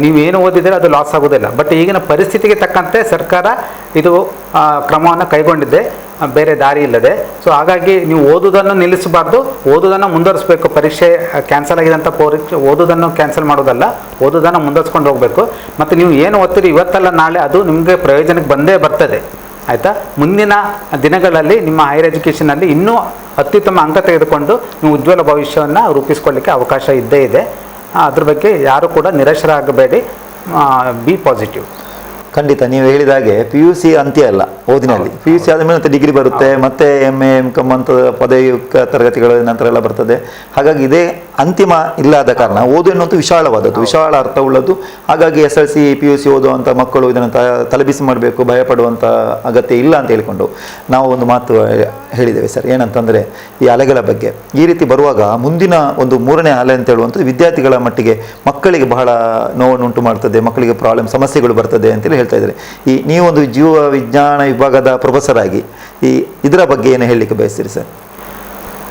ನೀವು ಏನು ಓದಿದರೆ ಅದು ಲಾಸ್ ಆಗೋದಿಲ್ಲ. ಬಟ್ ಈಗಿನ ಪರಿಸ್ಥಿತಿಗೆ ತಕ್ಕಂತೆ ಸರ್ಕಾರ ಇದು ಕ್ರಮವನ್ನು ಕೈಗೊಂಡಿದೆ, ಬೇರೆ ದಾರಿ ಇಲ್ಲದೆ. ಸೊ ಹಾಗಾಗಿ ನೀವು ಓದುವುದನ್ನು ನಿಲ್ಲಿಸಬಾರ್ದು, ಓದುವುದನ್ನು ಮುಂದುವರಿಸಬೇಕು. ಪರೀಕ್ಷೆ ಕ್ಯಾನ್ಸಲ್ ಆಗಿದಂಥ ಪರೀಕ್ಷೆ ಓದುವುದನ್ನು ಕ್ಯಾನ್ಸಲ್ ಮಾಡೋದಲ್ಲ, ಓದುವುದನ್ನು ಮುಂದುವರಿಸ್ಕೊಂಡು ಹೋಗಬೇಕು. ಮತ್ತು ನೀವು ಏನು ಓದ್ತೀರಿ ಇವತ್ತಲ್ಲ ನಾಳೆ ಅದು ನಿಮಗೆ ಪ್ರಯೋಜನಕ್ಕೆ ಬಂದೇ ಬರ್ತದೆ, ಆಯಿತಾ. ಮುಂದಿನ ದಿನಗಳಲ್ಲಿ ನಿಮ್ಮ ಹೈಯರ್ ಎಜುಕೇಷನಲ್ಲಿ ಇನ್ನೂ ಅತ್ಯುತ್ತಮ ಅಂಕ ತೆಗೆದುಕೊಂಡು ನೀವು ಉಜ್ವಲ ಭವಿಷ್ಯವನ್ನು ರೂಪಿಸ್ಕೊಳ್ಳಿಕ್ಕೆ ಅವಕಾಶ ಇದ್ದೇ ಇದೆ. ಅದ್ರ ಬಗ್ಗೆ ಯಾರು ಕೂಡ ನಿರಾಶರಾಗಬೇಡಿ, ಬಿ ಪಾಸಿಟಿವ್. ಖಂಡಿತ ನೀವು ಹೇಳಿದಾಗೆ PUC ಅಂತ್ಯ ಅಲ್ಲ ಓದಿನಲ್ಲಿ. PUC ಆದಮೇಲೆ ಮತ್ತೆ ಡಿಗ್ರಿ ಬರುತ್ತೆ, ಮತ್ತೆ MA MCom ಅಂತ ಪದವಿ ತರಗತಿಗಳ ನಂತರ ಎಲ್ಲ ಬರ್ತದೆ. ಹಾಗಾಗಿ ಇದೇ ಅಂತಿಮ ಇಲ್ಲದ ಕಾರಣ ಓದು ಎನ್ನುವುದು ವಿಶಾಲವಾದದ್ದು, ವಿಶಾಲ ಅರ್ಥವುಳ್ಳದ್ದು. ಹಾಗಾಗಿ SLC PUC ಓದುವಂಥ ಮಕ್ಕಳು ಇದನ್ನು ತಲೆಬಿಸಿ ಮಾಡಬೇಕು, ಭಯಪಡುವಂಥ ಅಗತ್ಯ ಇಲ್ಲ ಅಂತ ಹೇಳಿಕೊಂಡು ನಾವು ಒಂದು ಮಾತು ಹೇಳಿದ್ದೇವೆ ಸರ್. ಏನಂತಂದರೆ ಈ ಅಲೆಗಳ ಬಗ್ಗೆ ಈ ರೀತಿ ಬರುವಾಗ ಮುಂದಿನ ಒಂದು 3ನೇ ಅಲೆ ಅಂತ ಹೇಳುವಂಥದ್ದು ವಿದ್ಯಾರ್ಥಿಗಳ ಮಟ್ಟಿಗೆ ಮಕ್ಕಳಿಗೆ ಬಹಳ ನೋವನ್ನುಂಟು ಮಾಡ್ತದೆ, ಮಕ್ಕಳಿಗೆ ಸಮಸ್ಯೆಗಳು ಬರ್ತದೆ ಅಂತೇಳಿ ಹೇಳ್ತಾ ಇದ್ದಾರೆ. ನೀವೊಂದು ಜೀವ ವಿಜ್ಞಾನ ವಿಭಾಗದ ಪ್ರೊಫೆಸರ್ ಆಗಿ ಇದರ ಬಗ್ಗೆ ಏನು ಹೇಳಲಿಕ್ಕೆ ಬಯಸ್ತೀರಿ ಸರ್?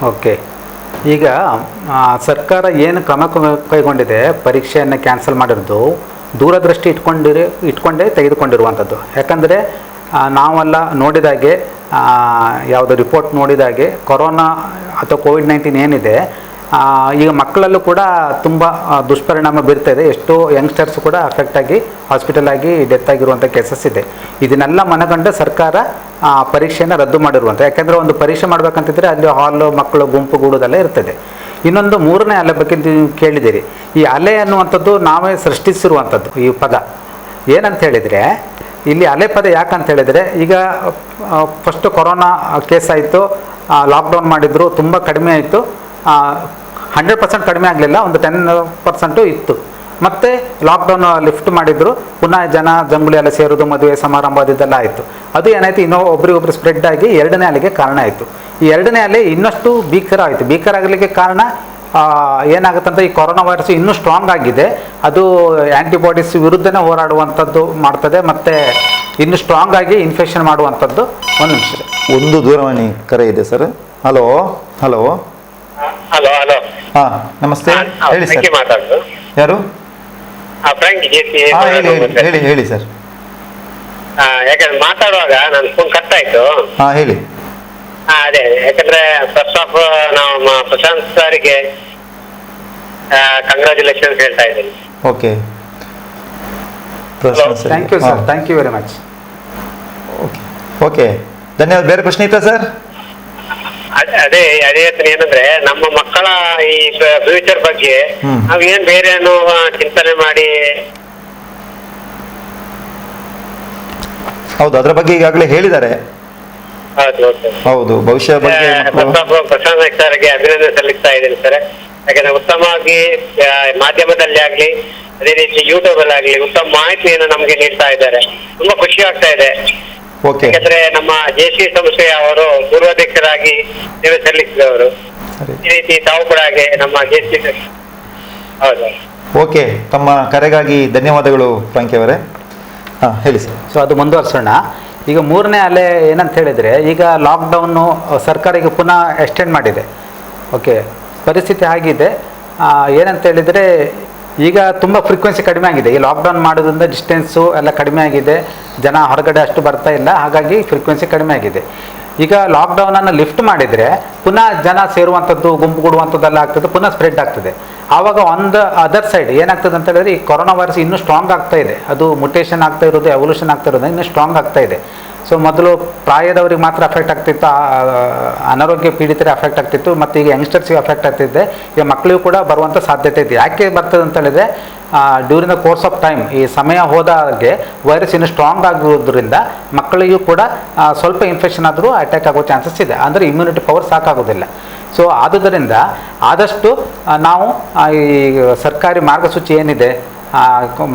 ಓಕೆ, ಈಗ ಸರ್ಕಾರ ಏನು ಕ್ರಮ ಕೈಗೊಂಡಿದೆ, ಪರೀಕ್ಷೆಯನ್ನು ಕ್ಯಾನ್ಸಲ್ ಮಾಡಿರೋದು ದೂರದೃಷ್ಟಿ ಇಟ್ಕೊಂಡೇ ತೆಗೆದುಕೊಂಡಿರುವಂಥದ್ದು. ಯಾಕಂದರೆ ನಾವೆಲ್ಲ ನೋಡಿದಾಗೆ, ಯಾವುದೋ ರಿಪೋರ್ಟ್ ನೋಡಿದಾಗೆ ಕೊರೋನಾ ಅಥವಾ ಕೋವಿಡ್-19 ಏನಿದೆ ಈಗ ಮಕ್ಕಳಲ್ಲೂ ಕೂಡ ತುಂಬ ದುಷ್ಪರಿಣಾಮ ಬೀರ್ತಾಯಿದೆ. ಎಷ್ಟೋ ಯಂಗ್ಸ್ಟರ್ಸ್ ಕೂಡ ಅಫೆಕ್ಟ್ ಆಗಿ ಹಾಸ್ಪಿಟಲ್ ಆಗಿ ಡೆತ್ ಆಗಿರುವಂಥ ಕೇಸಸ್ ಇದೆ. ಇದನ್ನೆಲ್ಲ ಮನಗಂಡು ಸರ್ಕಾರ ಪರೀಕ್ಷೆಯನ್ನು ರದ್ದು ಮಾಡಿರುವಂಥ, ಯಾಕೆಂದರೆ ಒಂದು ಪರೀಕ್ಷೆ ಮಾಡಬೇಕಂತಿದ್ರೆ ಅಲ್ಲಿ ಹಾಲು ಮಕ್ಕಳು ಗುಂಪುಗೂಡೋದೆಲ್ಲ ಇರ್ತದೆ. ಇನ್ನೊಂದು 3ನೇ ಅಲೆ ಬಗ್ಗೆ ನೀವು ಕೇಳಿದ್ದೀರಿ. ಈ ಅಲೆ ಅನ್ನುವಂಥದ್ದು ನಾವೇ ಸೃಷ್ಟಿಸಿರುವಂಥದ್ದು ಈ ಪದ. ಏನಂತ ಹೇಳಿದರೆ ಇಲ್ಲಿ ಅಲೆ ಪದ ಯಾಕಂತ ಹೇಳಿದರೆ, ಈಗ ಫಸ್ಟು ಕೊರೋನಾ ಕೇಸ್ ಆಯಿತು, ಲಾಕ್ಡೌನ್ ಮಾಡಿದ್ರು, ತುಂಬ ಕಡಿಮೆ ಆಯಿತು. 100% ಕಡಿಮೆ ಆಗಲಿಲ್ಲ, ಒಂದು 10% ಇತ್ತು. ಮತ್ತು ಲಾಕ್ಡೌನ್ ಲಿಫ್ಟ್ ಮಾಡಿದ್ರು, ಪುನಃ ಜನ ಜಂಗುಳಿ ಎಲ್ಲ ಸೇರೋದು, ಮದುವೆ ಸಮಾರಂಭ ಅದೆಲ್ಲ ಆಯಿತು. ಅದು ಏನಾಯಿತು, ಇನ್ನೂ ಒಬ್ರಿಗೊಬ್ರು ಸ್ಪ್ರೆಡ್ ಆಗಿ 2ನೇ ಅಲೆಗೆ ಕಾರಣ ಆಯಿತು. ಈ 2ನೇ ಅಲೆ ಇನ್ನಷ್ಟು ಭೀಕರ ಆಯಿತು. ಭೀಕರ ಆಗಲಿಕ್ಕೆ ಕಾರಣ ಏನಾಗುತ್ತಂತ, ಈ ಕೊರೋನಾ ವೈರಸ್ ಇನ್ನೂ ಸ್ಟ್ರಾಂಗ್ ಆಗಿದೆ. ಅದು ಆ್ಯಂಟಿಬಾಡೀಸ್ ವಿರುದ್ಧನೇ ಹೋರಾಡುವಂಥದ್ದು ಮಾಡ್ತದೆ, ಮತ್ತು ಇನ್ನೂ ಸ್ಟ್ರಾಂಗ್ ಆಗಿ ಇನ್ಫೆಕ್ಷನ್ ಮಾಡುವಂಥದ್ದು. ಒಂದು ನಿಮಿಷ, ಒಂದು ದೂರವಾಣಿ ಕರೆ ಇದೆ sir. Hello hello hello hello. ಹಾ ನಮಸ್ತೆ, ಹೇಳಿ ಸರ್. ಮಾತಾಡುದು ಯಾರು? ಹೇಳಿ ಹೇಳಿ ಸರ್. ಯಾಕಂದ್ರೆ ಮಾತಾಡುವಾಗ ನನ್ನ ಫೋನ್ ಕಟ್ ಆಯ್ತು. ಹಾ ಹೇಳಿ. ಅದೇ, ಯಾಕಂದ್ರೆ ಫಸ್ಟ್ ಆಫ್ ನಾವು ಪ್ರಶಾಂತ್ ಸರ್ಗೆ ಕಂಗ್ರಾಚುಲೇಷನ್ಸ್ ಹೇಳ್ತಾ ಇದ್ದೀನಿ. Okay, thank you sir, thank you very much. Okay, ಧನ್ಯವಾದ. ಬೇರೆ ಪ್ರಶ್ನೆ ಇತ್ತಾ ಸರ್? ಅದೇ ಏನಂದ್ರೆ ನಮ್ಮ ಮಕ್ಕಳ ಈ ಫ್ಯೂಚರ್ ಬಗ್ಗೆ ನಾವ್ ಏನ್ ಬೇರೆ ಚಿಂತನೆ ಮಾಡಿ. ಹೌದು, ಅದರ ಬಗ್ಗೆ ಈಗಾಗಲೇ ಹೇಳಿದ್ದಾರೆ. ಹೌದು, ಭವಿಷ್ಯ ಬಗ್ಗೆ ಪ್ರಶಾಂತ್ ಸರ್ಗೆ ಅಭಿನಂದನೆ ಸಲ್ಲಿಸ್ತಾ ಇದ್ದೀನಿ ಸರ್. ಯಾಕಂದ್ರೆ ಉತ್ತಮವಾಗಿ ಮಾಧ್ಯಮದಲ್ಲಿ ಆಗ್ಲಿ, ಅದೇ ರೀತಿ ಯೂಟ್ಯೂಬ್ ಅಲ್ಲಿ ಆಗ್ಲಿ ಉತ್ತಮ ಮಾಹಿತಿಯನ್ನು ನಮ್ಗೆ ನೀಡ್ತಾ ಇದ್ದಾರೆ. ತುಂಬಾ ಖುಷಿ ಆಗ್ತಾ ಇದೆ. ಯಾಕಂದ್ರೆ ನಮ್ಮ JC ಸಂಸ್ಥೆಯ ಅವರು ಪೂರ್ವಾಧ್ಯಕ್ಷರಾಗಿ ಸೇವೆ ಸಲ್ಲಿಸಿದವರು. ಈ ರೀತಿ ತಾವು ಕೂಡ ಹಾಗೆ ನಮ್ಮ JC. ಹೌದು. ಓಕೆ, ತಮ್ಮ ಕರೆಗಾಗಿ ಧನ್ಯವಾದಗಳು ಫ್ರಾಂಕಿ ಅವರೇ. ಹೇಳಿ ಸರ್. ಸೊ ಅದು ಮುಂದುವರ್ಸೋಣ. ಈಗ 3ನೇ ಅಲೆ ಏನಂತ ಹೇಳಿದರೆ, ಈಗ ಲಾಕ್ಡೌನು ಸರ್ಕಾರ ಈಗ ಪುನಃ ಎಕ್ಸ್ಟೆಂಡ್ ಮಾಡಿದೆ. ಓಕೆ, ಪರಿಸ್ಥಿತಿ ಆಗಿದೆ. ಏನಂತ ಹೇಳಿದರೆ, ಈಗ ತುಂಬ ಫ್ರೀಕ್ವೆನ್ಸಿ ಕಡಿಮೆ ಆಗಿದೆ. ಈ ಲಾಕ್ಡೌನ್ ಮಾಡೋದ್ರಿಂದ ಡಿಸ್ಟೆನ್ಸು ಎಲ್ಲ ಕಡಿಮೆ ಆಗಿದೆ, ಜನ ಹೊರಗಡೆ ಅಷ್ಟು ಬರ್ತಾ ಇಲ್ಲ, ಹಾಗಾಗಿ ಫ್ರೀಕ್ವೆನ್ಸಿ ಕಡಿಮೆ ಆಗಿದೆ. ಈಗ ಲಾಕ್ಡೌನನ್ನು ಲಿಫ್ಟ್ ಮಾಡಿದರೆ ಪುನಃ ಜನ ಸೇರುವಂಥದ್ದು, ಗುಂಪುಗೂಡುವಂಥದ್ದೆಲ್ಲ ಆಗ್ತದೆ, ಪುನಃ ಸ್ಪ್ರೆಡ್ ಆಗ್ತದೆ. ಆವಾಗ ಆನ್ ದ ಅದರ್ ಸೈಡ್ ಏನಾಗ್ತದೆ ಅಂತ ಹೇಳಿದ್ರೆ, ಈ ಕೊರೋನಾ ವೈರಸ್ ಇನ್ನೂ ಸ್ಟ್ರಾಂಗ್ ಆಗ್ತಾ ಇದೆ. ಅದು ಮುಟೇಷನ್ ಆಗ್ತಾ ಇರೋದು, ಎವಲ್ಯೂಷನ್ ಆಗ್ತಾ ಇರೋದು ಇನ್ನೂ ಸ್ಟ್ರಾಂಗ್ ಆಗ್ತಾ ಇದೆ. ಸೊ ಮೊದಲು ಪ್ರಾಯದವ್ರಿಗೆ ಮಾತ್ರ ಅಫೆಕ್ಟ್ ಆಗ್ತಿತ್ತು, ಅನಾರೋಗ್ಯ ಪೀಡಿತರಿಗೆ ಅಫೆಕ್ಟ್ ಆಗ್ತಿತ್ತು, ಮತ್ತು ಈಗ ಯಂಗ್ಸ್ಟರ್ಸ್ಗೆ ಅಫೆಕ್ಟ್ ಆಗ್ತಿದೆ, ಈಗ ಮಕ್ಕಳಿಗೂ ಕೂಡ ಬರುವಂಥ ಸಾಧ್ಯತೆ ಇದೆ. ಯಾಕೆ ಬರ್ತದೆ ಅಂತ ಹೇಳಿದ್ರೆ during the course of time, ಈ ಸಮಯ ಹೋದಾಗೆ ವೈರಸ್ ಇನ್ನು ಸ್ಟ್ರಾಂಗ್ ಆಗಿರೋದ್ರಿಂದ ಮಕ್ಕಳಿಗೂ ಕೂಡ ಸ್ವಲ್ಪ ಇನ್ಫೆಕ್ಷನ್ ಆದರೂ ಅಟ್ಯಾಕ್ ಆಗೋ ಚಾನ್ಸಸ್ ಇದೆ, ಅಂದರೆ ಇಮ್ಯುನಿಟಿ ಪವರ್ ಸಾಕಾಗೋದಿಲ್ಲ. ಸೊ ಆದುದರಿಂದ ಆದಷ್ಟು ನಾವು ಈ ಸರ್ಕಾರಿ ಮಾರ್ಗಸೂಚಿ ಏನಿದೆ,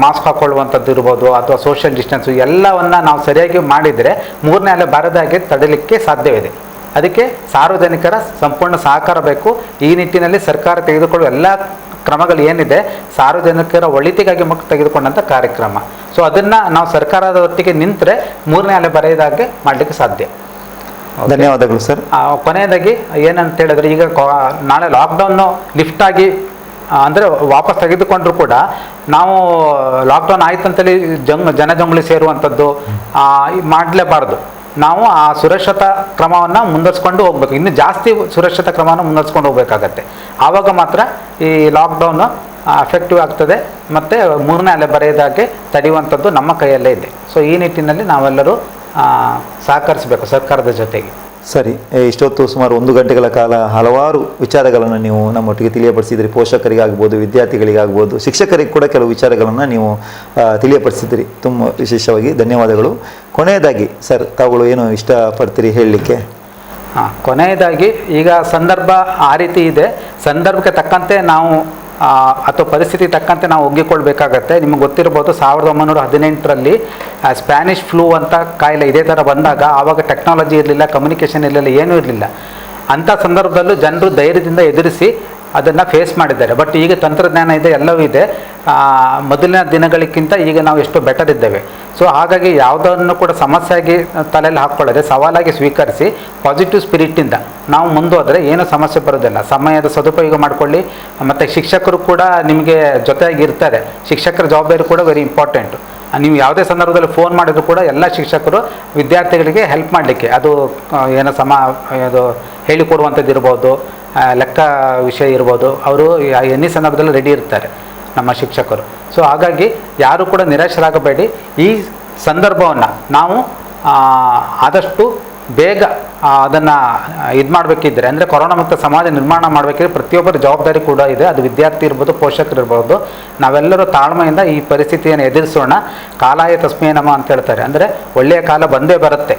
ಮಾಸ್ಕ್ ಹಾಕ್ಕೊಳ್ಳುವಂಥದ್ದು ಇರ್ಬೋದು ಅಥವಾ ಸೋಷಿಯಲ್ ಡಿಸ್ಟೆನ್ಸು ಎಲ್ಲವನ್ನು ನಾವು ಸರಿಯಾಗಿ ಮಾಡಿದರೆ 3ನೇ ಅಲೆ ಬಾರದಾಗೆ ತಡೆಯಲಿಕ್ಕೆ ಸಾಧ್ಯವಿದೆ. ಅದಕ್ಕೆ ಸಾರ್ವಜನಿಕರ ಸಂಪೂರ್ಣ ಸಹಕಾರ ಬೇಕು. ಈ ನಿಟ್ಟಿನಲ್ಲಿ ಸರ್ಕಾರ ತೆಗೆದುಕೊಳ್ಳುವ ಎಲ್ಲ ಕ್ರಮಗಳು ಏನಿದೆ ಸಾರ್ವಜನಿಕರ ಒಳಿತಿಗಾಗಿ ತೆಗೆದುಕೊಂಡಂಥ ಕಾರ್ಯಕ್ರಮ. ಸೊ ಅದನ್ನು ನಾವು ಸರ್ಕಾರದ ಒಟ್ಟಿಗೆ ನಿಂತರೆ 3ನೇ ಅಲೆ ಬರೆಯದಾಗೆ ಮಾಡಲಿಕ್ಕೆ ಸಾಧ್ಯ. ಧನ್ಯವಾದಗಳು ಸರ್. ಕೊನೆಯದಾಗಿ ಏನಂತ ಹೇಳಿದ್ರೆ, ಈಗ ನಾಳೆ ಲಾಕ್ಡೌನ್ನು ಲಿಫ್ಟ್ ಆಗಿ ಅಂದರೆ ವಾಪಸ್ ತೆಗೆದುಕೊಂಡ್ರು ಕೂಡ ನಾವು ಲಾಕ್ಡೌನ್ ಆಯ್ತು ಅಂತೇಳಿ ಜನಜಂಗುಳಿ ಸೇರುವಂಥದ್ದು ಮಾಡಲೇಬಾರ್ದು. ನಾವು ಆ ಸುರಕ್ಷತಾ ಕ್ರಮವನ್ನು ಮುಂದುವರಿಸ್ಕೊಂಡು ಹೋಗ್ಬೇಕು, ಇನ್ನೂ ಜಾಸ್ತಿ ಸುರಕ್ಷತಾ ಕ್ರಮವನ್ನು ಮುಂದುವರಿಸ್ಕೊಂಡು ಹೋಗ್ಬೇಕಾಗತ್ತೆ. ಆವಾಗ ಮಾತ್ರ ಈ ಲಾಕ್ಡೌನು ಅಫೆಕ್ಟಿವ್ ಆಗ್ತದೆ ಮತ್ತು 3ನೇ ಅಲೆ ಬರೆಯದಾಗೆ ತಡೆಯುವಂಥದ್ದು ನಮ್ಮ ಕೈಯಲ್ಲೇ ಇದೆ. ಸೊ ಈ ನಿಟ್ಟಿನಲ್ಲಿ ನಾವೆಲ್ಲರೂ ಸಹಕರಿಸಬೇಕು ಸರ್ಕಾರದ ಜೊತೆಗೆ. ಸರಿ, ಇಷ್ಟೊತ್ತು ಸುಮಾರು 1 ಗಂಟೆಗಳ ಕಾಲ ಹಲವಾರು ವಿಚಾರಗಳನ್ನು ನೀವು ನಮ್ಮೊಟ್ಟಿಗೆ ತಿಳಿಯಪಡಿಸಿದ್ರಿ. ಪೋಷಕರಿಗಾಗ್ಬೋದು, ವಿದ್ಯಾರ್ಥಿಗಳಿಗಾಗ್ಬೋದು, ಶಿಕ್ಷಕರಿಗೆ ಕೂಡ ಕೆಲವು ವಿಚಾರಗಳನ್ನು ನೀವು ತಿಳಿಯಪಡಿಸಿದ್ರಿ. ತುಂಬ ವಿಶೇಷವಾಗಿ ಧನ್ಯವಾದಗಳು. ಕೊನೆಯದಾಗಿ ಸರ್, ತಾವುಗಳು ಏನು ಇಷ್ಟಪಡ್ತೀರಿ ಹೇಳಲಿಕ್ಕೆ? ಕೊನೆಯದಾಗಿ ಈಗ ಸಂದರ್ಭ ಆ ರೀತಿ ಇದೆ, ಸಂದರ್ಭಕ್ಕೆ ತಕ್ಕಂತೆ ನಾವು ಅಥವಾ ಪರಿಸ್ಥಿತಿ ತಕ್ಕಂತೆ ನಾವು ಒಗ್ಗಿಕೊಳ್ಬೇಕಾಗತ್ತೆ. ನಿಮಗೆ ಗೊತ್ತಿರ್ಬೋದು 1918ರಲ್ಲಿ ಸ್ಪ್ಯಾನಿಷ್ ಫ್ಲೂ ಅಂತ ಕಾಯಿಲೆ ಇದೇ ಥರ ಬಂದಾಗ ಆವಾಗ ಟೆಕ್ನಾಲಜಿ ಇರಲಿಲ್ಲ, ಕಮ್ಯುನಿಕೇಷನ್ ಇರಲಿಲ್ಲ, ಏನೂ ಇರಲಿಲ್ಲ. ಅಂಥ ಸಂದರ್ಭದಲ್ಲೂ ಜನರು ಧೈರ್ಯದಿಂದ ಎದುರಿಸಿ ಅದನ್ನು ಫೇಸ್ ಮಾಡಿದ್ದಾರೆ. ಬಟ್ ಈಗ ತಂತ್ರಜ್ಞಾನ ಇದೆ, ಎಲ್ಲವೂ ಇದೆ. ಮೊದಲಿನ ದಿನಗಳಿಗಿಂತ ಈಗ ನಾವು ಎಷ್ಟು ಬೆಟರ್ ಇದ್ದೇವೆ. ಸೊ ಹಾಗಾಗಿ ಯಾವುದನ್ನು ಕೂಡ ಸಮಸ್ಯೆಯಾಗಿ ತಲೆಯಲ್ಲಿ ಹಾಕ್ಕೊಳ್ಳದೆ ಸವಾಲಾಗಿ ಸ್ವೀಕರಿಸಿ ಪಾಸಿಟಿವ್ ಸ್ಪಿರಿಟ್ಟಿಂದ ನಾವು ಮುಂದೋದರೆ ಏನೂ ಸಮಸ್ಯೆ ಬರೋದಿಲ್ಲ. ಸಮಯದ ಸದುಪಯೋಗ ಮಾಡಿಕೊಳ್ಳಿ. ಮತ್ತು ಶಿಕ್ಷಕರು ಕೂಡ ನಿಮಗೆ ಜೊತೆಯಾಗಿ ಇರ್ತಾರೆ. ಶಿಕ್ಷಕರ ಜವಾಬ್ದಾರಿ ಕೂಡ ವೆರಿ ಇಂಪಾರ್ಟೆಂಟು. ನೀವು ಯಾವುದೇ ಸಂದರ್ಭದಲ್ಲಿ ಫೋನ್ ಮಾಡಿದ್ರು ಕೂಡ ಎಲ್ಲ ಶಿಕ್ಷಕರು ವಿದ್ಯಾರ್ಥಿಗಳಿಗೆ ಹೆಲ್ಪ್ ಮಾಡಲಿಕ್ಕೆ, ಅದು ಏನೋ ಅದು ಹೇಳಿಕೊಡುವಂಥದ್ದು ಇರ್ಬೋದು, ಲೆಕ್ಕ ವಿಷಯ ಇರ್ಬೋದು, ಅವರು ಎನಿ ಸಂದರ್ಭದಲ್ಲಿ ರೆಡಿ ಇರ್ತಾರೆ ನಮ್ಮ ಶಿಕ್ಷಕರು. ಸೊ ಹಾಗಾಗಿ ಯಾರು ಕೂಡ ನಿರಾಶರಾಗಬೇಡಿ. ಈ ಸಂದರ್ಭವನ್ನು ನಾವು ಆದಷ್ಟು ಬೇಗ ಅದನ್ನು ಇದು ಮಾಡಬೇಕಿದ್ರೆ, ಅಂದರೆ ಕೊರೋನಾ ಮುಕ್ತ ಸಮಾಜ ನಿರ್ಮಾಣ ಮಾಡಬೇಕಿದ್ರೆ ಪ್ರತಿಯೊಬ್ಬರ ಜವಾಬ್ದಾರಿ ಕೂಡ ಇದೆ. ಅದು ವಿದ್ಯಾರ್ಥಿ ಇರ್ಬೋದು, ಪೋಷಕರು ಇರ್ಬೋದು. ನಾವೆಲ್ಲರೂ ತಾಳ್ಮೆಯಿಂದ ಈ ಪರಿಸ್ಥಿತಿಯನ್ನು ಎದುರಿಸೋಣ. ಕಾಲಾಯ ತಸ್ಮೈ ನಮಃ ಅಂತ ಹೇಳ್ತಾರೆ, ಅಂದರೆ ಒಳ್ಳೆಯ ಕಾಲ ಬಂದೇ ಬರುತ್ತೆ,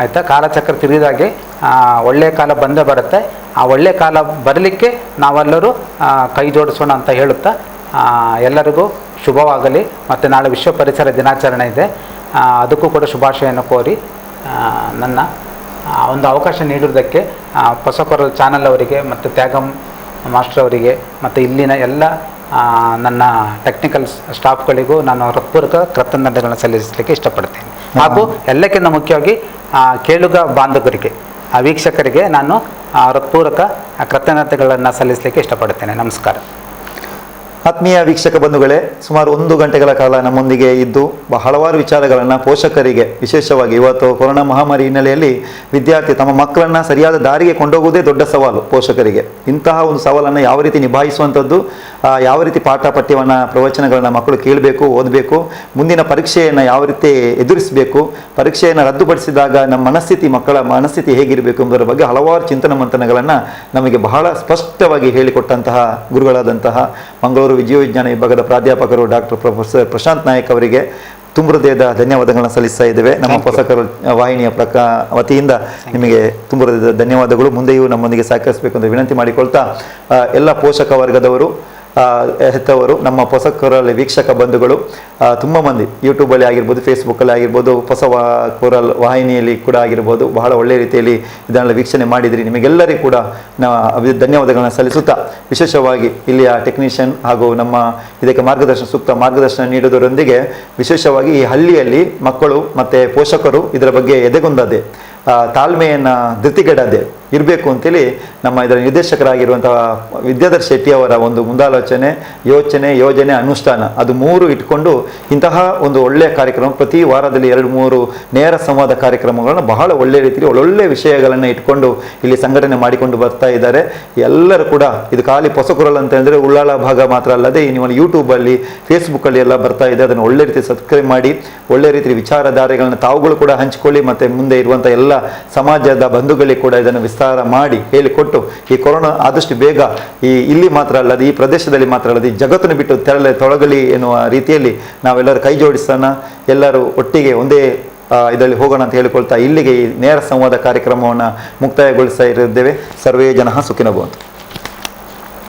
ಆಯಿತಾ. ಕಾಲಚಕ್ರ ತಿರುಗಿದಾಗೆ ಒಳ್ಳೆಯ ಕಾಲ ಬಂದೇ ಬರುತ್ತೆ. ಆ ಒಳ್ಳೆಯ ಕಾಲ ಬರಲಿಕ್ಕೆ ನಾವೆಲ್ಲರೂ ಕೈ ಜೋಡಿಸೋಣ ಅಂತ ಹೇಳುತ್ತಾ ಎಲ್ಲರಿಗೂ ಶುಭವಾಗಲಿ. ಮತ್ತು ನಾಳೆ ವಿಶ್ವ ಪರಿಸರ ದಿನಾಚರಣೆ ಇದೆ, ಅದಕ್ಕೂ ಕೂಡ ಶುಭಾಶಯವನ್ನು ಕೋರಿ ನನ್ನ ಒಂದು ಅವಕಾಶ ನೀಡಿರುವುದಕ್ಕೆ ಹೊಸಕೊರಲ್ ಚಾನಲ್ ಅವರಿಗೆ ಮತ್ತು ತ್ಯಾಗಂ ಮಾಸ್ಟರ್ ಅವರಿಗೆ ಮತ್ತು ಇಲ್ಲಿನ ಎಲ್ಲ ನನ್ನ ಟೆಕ್ನಿಕಲ್ ಸ್ಟಾಫ್ಗಳಿಗೂ ನಾನು ಹೃತ್ಪೂರ್ವಕ ಕೃತಜ್ಞತೆಗಳನ್ನು ಸಲ್ಲಿಸಲಿಕ್ಕೆ ಇಷ್ಟಪಡ್ತೇನೆ. ಹಾಗೂ ಎಲ್ಲಕ್ಕಿಂತ ಮುಖ್ಯವಾಗಿ ಕೇಳುಗ ಬಾಂಧವರಿಗೆ, ವೀಕ್ಷಕರಿಗೆ ನಾನು ಹೃತ್ಪೂರ್ವಕ ಕೃತಜ್ಞತೆಗಳನ್ನು ಸಲ್ಲಿಸಲಿಕ್ಕೆ ಇಷ್ಟಪಡ್ತೇನೆ. ನಮಸ್ಕಾರ. ಆತ್ಮೀಯ ವೀಕ್ಷಕ ಬಂಧುಗಳೇ, ಸುಮಾರು 1 ಗಂಟೆಗಳ ಕಾಲ ನಮ್ಮೊಂದಿಗೆ ಇದ್ದು ಹಲವಾರು ವಿಚಾರಗಳನ್ನು ಪೋಷಕರಿಗೆ, ವಿಶೇಷವಾಗಿ ಇವತ್ತು ಕೊರೋನಾ ಮಹಾಮಾರಿ ಹಿನ್ನೆಲೆಯಲ್ಲಿ ವಿದ್ಯಾರ್ಥಿ ತಮ್ಮ ಮಕ್ಕಳನ್ನು ಸರಿಯಾದ ದಾರಿಗೆ ಕೊಂಡೋಗುವುದೇ ದೊಡ್ಡ ಸವಾಲು ಪೋಷಕರಿಗೆ. ಇಂತಹ ಒಂದು ಸವಾಲನ್ನು ಯಾವ ರೀತಿ ನಿಭಾಯಿಸುವಂಥದ್ದು, ಯಾವ ರೀತಿ ಪಾಠ ಪಠ್ಯವನ್ನು, ಪ್ರವಚನಗಳನ್ನು ಮಕ್ಕಳು ಕೇಳಬೇಕು, ಓದಬೇಕು, ಮುಂದಿನ ಪರೀಕ್ಷೆಯನ್ನು ಯಾವ ರೀತಿ ಎದುರಿಸಬೇಕು, ಪರೀಕ್ಷೆಯನ್ನು ರದ್ದುಪಡಿಸಿದಾಗ ನಮ್ಮ ಮಕ್ಕಳ ಮನಸ್ಥಿತಿ ಹೇಗಿರಬೇಕು ಎಂಬುದರ ಬಗ್ಗೆ ಹಲವಾರು ಚಿಂತನ ಮಂಥನಗಳನ್ನು ನಮಗೆ ಬಹಳ ಸ್ಪಷ್ಟವಾಗಿ ಹೇಳಿಕೊಟ್ಟಂತಹ ಗುರುಗಳಾದಂತಹ ಮಂಗಳೂರು ವಿಜಯವಿಜ್ಞಾನ ವಿಭಾಗದ ಪ್ರಾಧ್ಯಾಪಕರು ಡಾಕ್ಟರ್ ಪ್ರೊಫೆಸರ್ ಪ್ರಶಾಂತ್ ನಾಯಕ್ ಅವರಿಗೆ ತುಂಬ ಹೃದಯದ ಧನ್ಯವಾದಗಳನ್ನು ಸಲ್ಲಿಸ್ತಾ ಇದ್ದೇವೆ. ನಮ್ಮ ಪೋಷಕರ ವಾಹಿನಿಯ ವತಿಯಿಂದ ನಿಮಗೆ ತುಂಬ ಹೃದಯದ ಧನ್ಯವಾದಗಳು. ಮುಂದೆಯೂ ನಮ್ಮೊಂದಿಗೆ ಸಹಕರಿಸಬೇಕು ಅಂತ ವಿನಂತಿ ಮಾಡಿಕೊಳ್ತಾ, ಎಲ್ಲ ಪೋಷಕ ವರ್ಗದವರು, ಹೆತ್ತವರು, ನಮ್ಮ ಹೊಸಕೊರಲ್ ವೀಕ್ಷಕ ಬಂಧುಗಳು ತುಂಬ ಮಂದಿ ಯೂಟ್ಯೂಬಲ್ಲಿ ಆಗಿರ್ಬೋದು, ಫೇಸ್ಬುಕ್ಕಲ್ಲಿ ಆಗಿರ್ಬೋದು, ಹೊಸಕೊರಲ್ ವಾಹಿನಿಯಲ್ಲಿ ಕೂಡ ಆಗಿರ್ಬೋದು, ಬಹಳ ಒಳ್ಳೆಯ ರೀತಿಯಲ್ಲಿ ಇದನ್ನೆಲ್ಲ ವೀಕ್ಷಣೆ ಮಾಡಿದಿರಿ. ನಿಮಗೆಲ್ಲರಿಗೂ ಕೂಡ ಧನ್ಯವಾದಗಳನ್ನು ಸಲ್ಲಿಸುತ್ತಾ, ವಿಶೇಷವಾಗಿ ಇಲ್ಲಿಯ ಟೆಕ್ನಿಷಿಯನ್ ಹಾಗೂ ನಮ್ಮ ಇದಕ್ಕೆ ಸೂಕ್ತ ಮಾರ್ಗದರ್ಶನ ನೀಡುವುದರೊಂದಿಗೆ ವಿಶೇಷವಾಗಿ ಈ ಹಳ್ಳಿಯಲ್ಲಿ ಮಕ್ಕಳು ಮತ್ತು ಪೋಷಕರು ಇದರ ಬಗ್ಗೆ ಎದೆಗುಂದದೆ, ತಾಳ್ಮೆಯನ್ನು ಧೃತಿಗೆಡದೆ ಇರಬೇಕು ಅಂತೇಳಿ ನಮ್ಮ ಇದರ ನಿರ್ದೇಶಕರಾಗಿರುವಂತಹ ವಿದ್ಯಾಧರ್ ಶೆಟ್ಟಿ ಅವರ ಒಂದು ಮುಂದಾಲೋಚನೆ, ಯೋಜನೆ, ಅನುಷ್ಠಾನ ಅದು 3 ಇಟ್ಕೊಂಡು ಇಂತಹ ಒಂದು ಒಳ್ಳೆಯ ಕಾರ್ಯಕ್ರಮ ಪ್ರತಿ ವಾರದಲ್ಲಿ 2-3 ನೇರ ಸಂವಾದ ಕಾರ್ಯಕ್ರಮಗಳನ್ನು ಬಹಳ ಒಳ್ಳೆ ರೀತಿಯಲ್ಲಿ ಒಳ್ಳೊಳ್ಳೆ ವಿಷಯಗಳನ್ನು ಇಟ್ಕೊಂಡು ಇಲ್ಲಿ ಸಂಘಟನೆ ಮಾಡಿಕೊಂಡು ಬರ್ತಾ ಇದ್ದಾರೆ. ಎಲ್ಲರೂ ಕೂಡ ಇದು ಖಾಲಿ ಹೊಸಕುರಲ್ ಅಂತ ಹೇಳಿದ್ರೆ ಉಳ್ಳಾಳ ಭಾಗ ಮಾತ್ರ ಅಲ್ಲದೆ ನಿಮ್ಮ ಯೂಟ್ಯೂಬಲ್ಲಿ, ಫೇಸ್ಬುಕ್ಕಲ್ಲಿ ಎಲ್ಲ ಬರ್ತಾ ಇದೆ. ಅದನ್ನು ಒಳ್ಳೆ ರೀತಿ ಸಬ್ಸ್ಕ್ರೈಬ್ ಮಾಡಿ ಒಳ್ಳೆ ರೀತಿಯ ವಿಚಾರಧಾರೆಗಳನ್ನ ತಾವುಗಳು ಕೂಡ ಹಂಚಿಕೊಳ್ಳಿ. ಮತ್ತು ಮುಂದೆ ಇರುವಂಥ ಎಲ್ಲ ಸಮಾಜದ ಬಂಧುಗಳಿಗೆ ಕೂಡ ಇದನ್ನು ವಿಸ್ತಾರ ಮಾಡಿ ಹೇಳಿಕೊಟ್ಟು ಈ ಕೊರೋನಾ ಆದಷ್ಟು ಬೇಗ ಇಲ್ಲಿ ಮಾತ್ರ ಅಲ್ಲದೆ ಈ ಪ್ರದೇಶದಲ್ಲಿ ಮಾತ್ರ ಅಲ್ಲದೆ ಈ ಜಗತ್ತನ್ನು ಬಿಟ್ಟು ತೊಳಗಲಿ ಎನ್ನುವ ರೀತಿಯಲ್ಲಿ ನಾವೆಲ್ಲರೂ ಕೈ ಜೋಡಿಸೋಣ. ಎಲ್ಲರೂ ಒಟ್ಟಿಗೆ ಒಂದೇ ಇದರಲ್ಲಿ ಹೋಗೋಣ ಅಂತ ಹೇಳಿಕೊಳ್ತಾ ಇಲ್ಲಿಗೆ ಈ ನೇರ ಸಂವಾದ ಕಾರ್ಯಕ್ರಮವನ್ನು ಮುಕ್ತಾಯಗೊಳಿಸ್ತಾ ಇದ್ದೇವೆ. ಸರ್ವೇ ಜನಃ ಸುಖಿನೋ ಭವಂತು.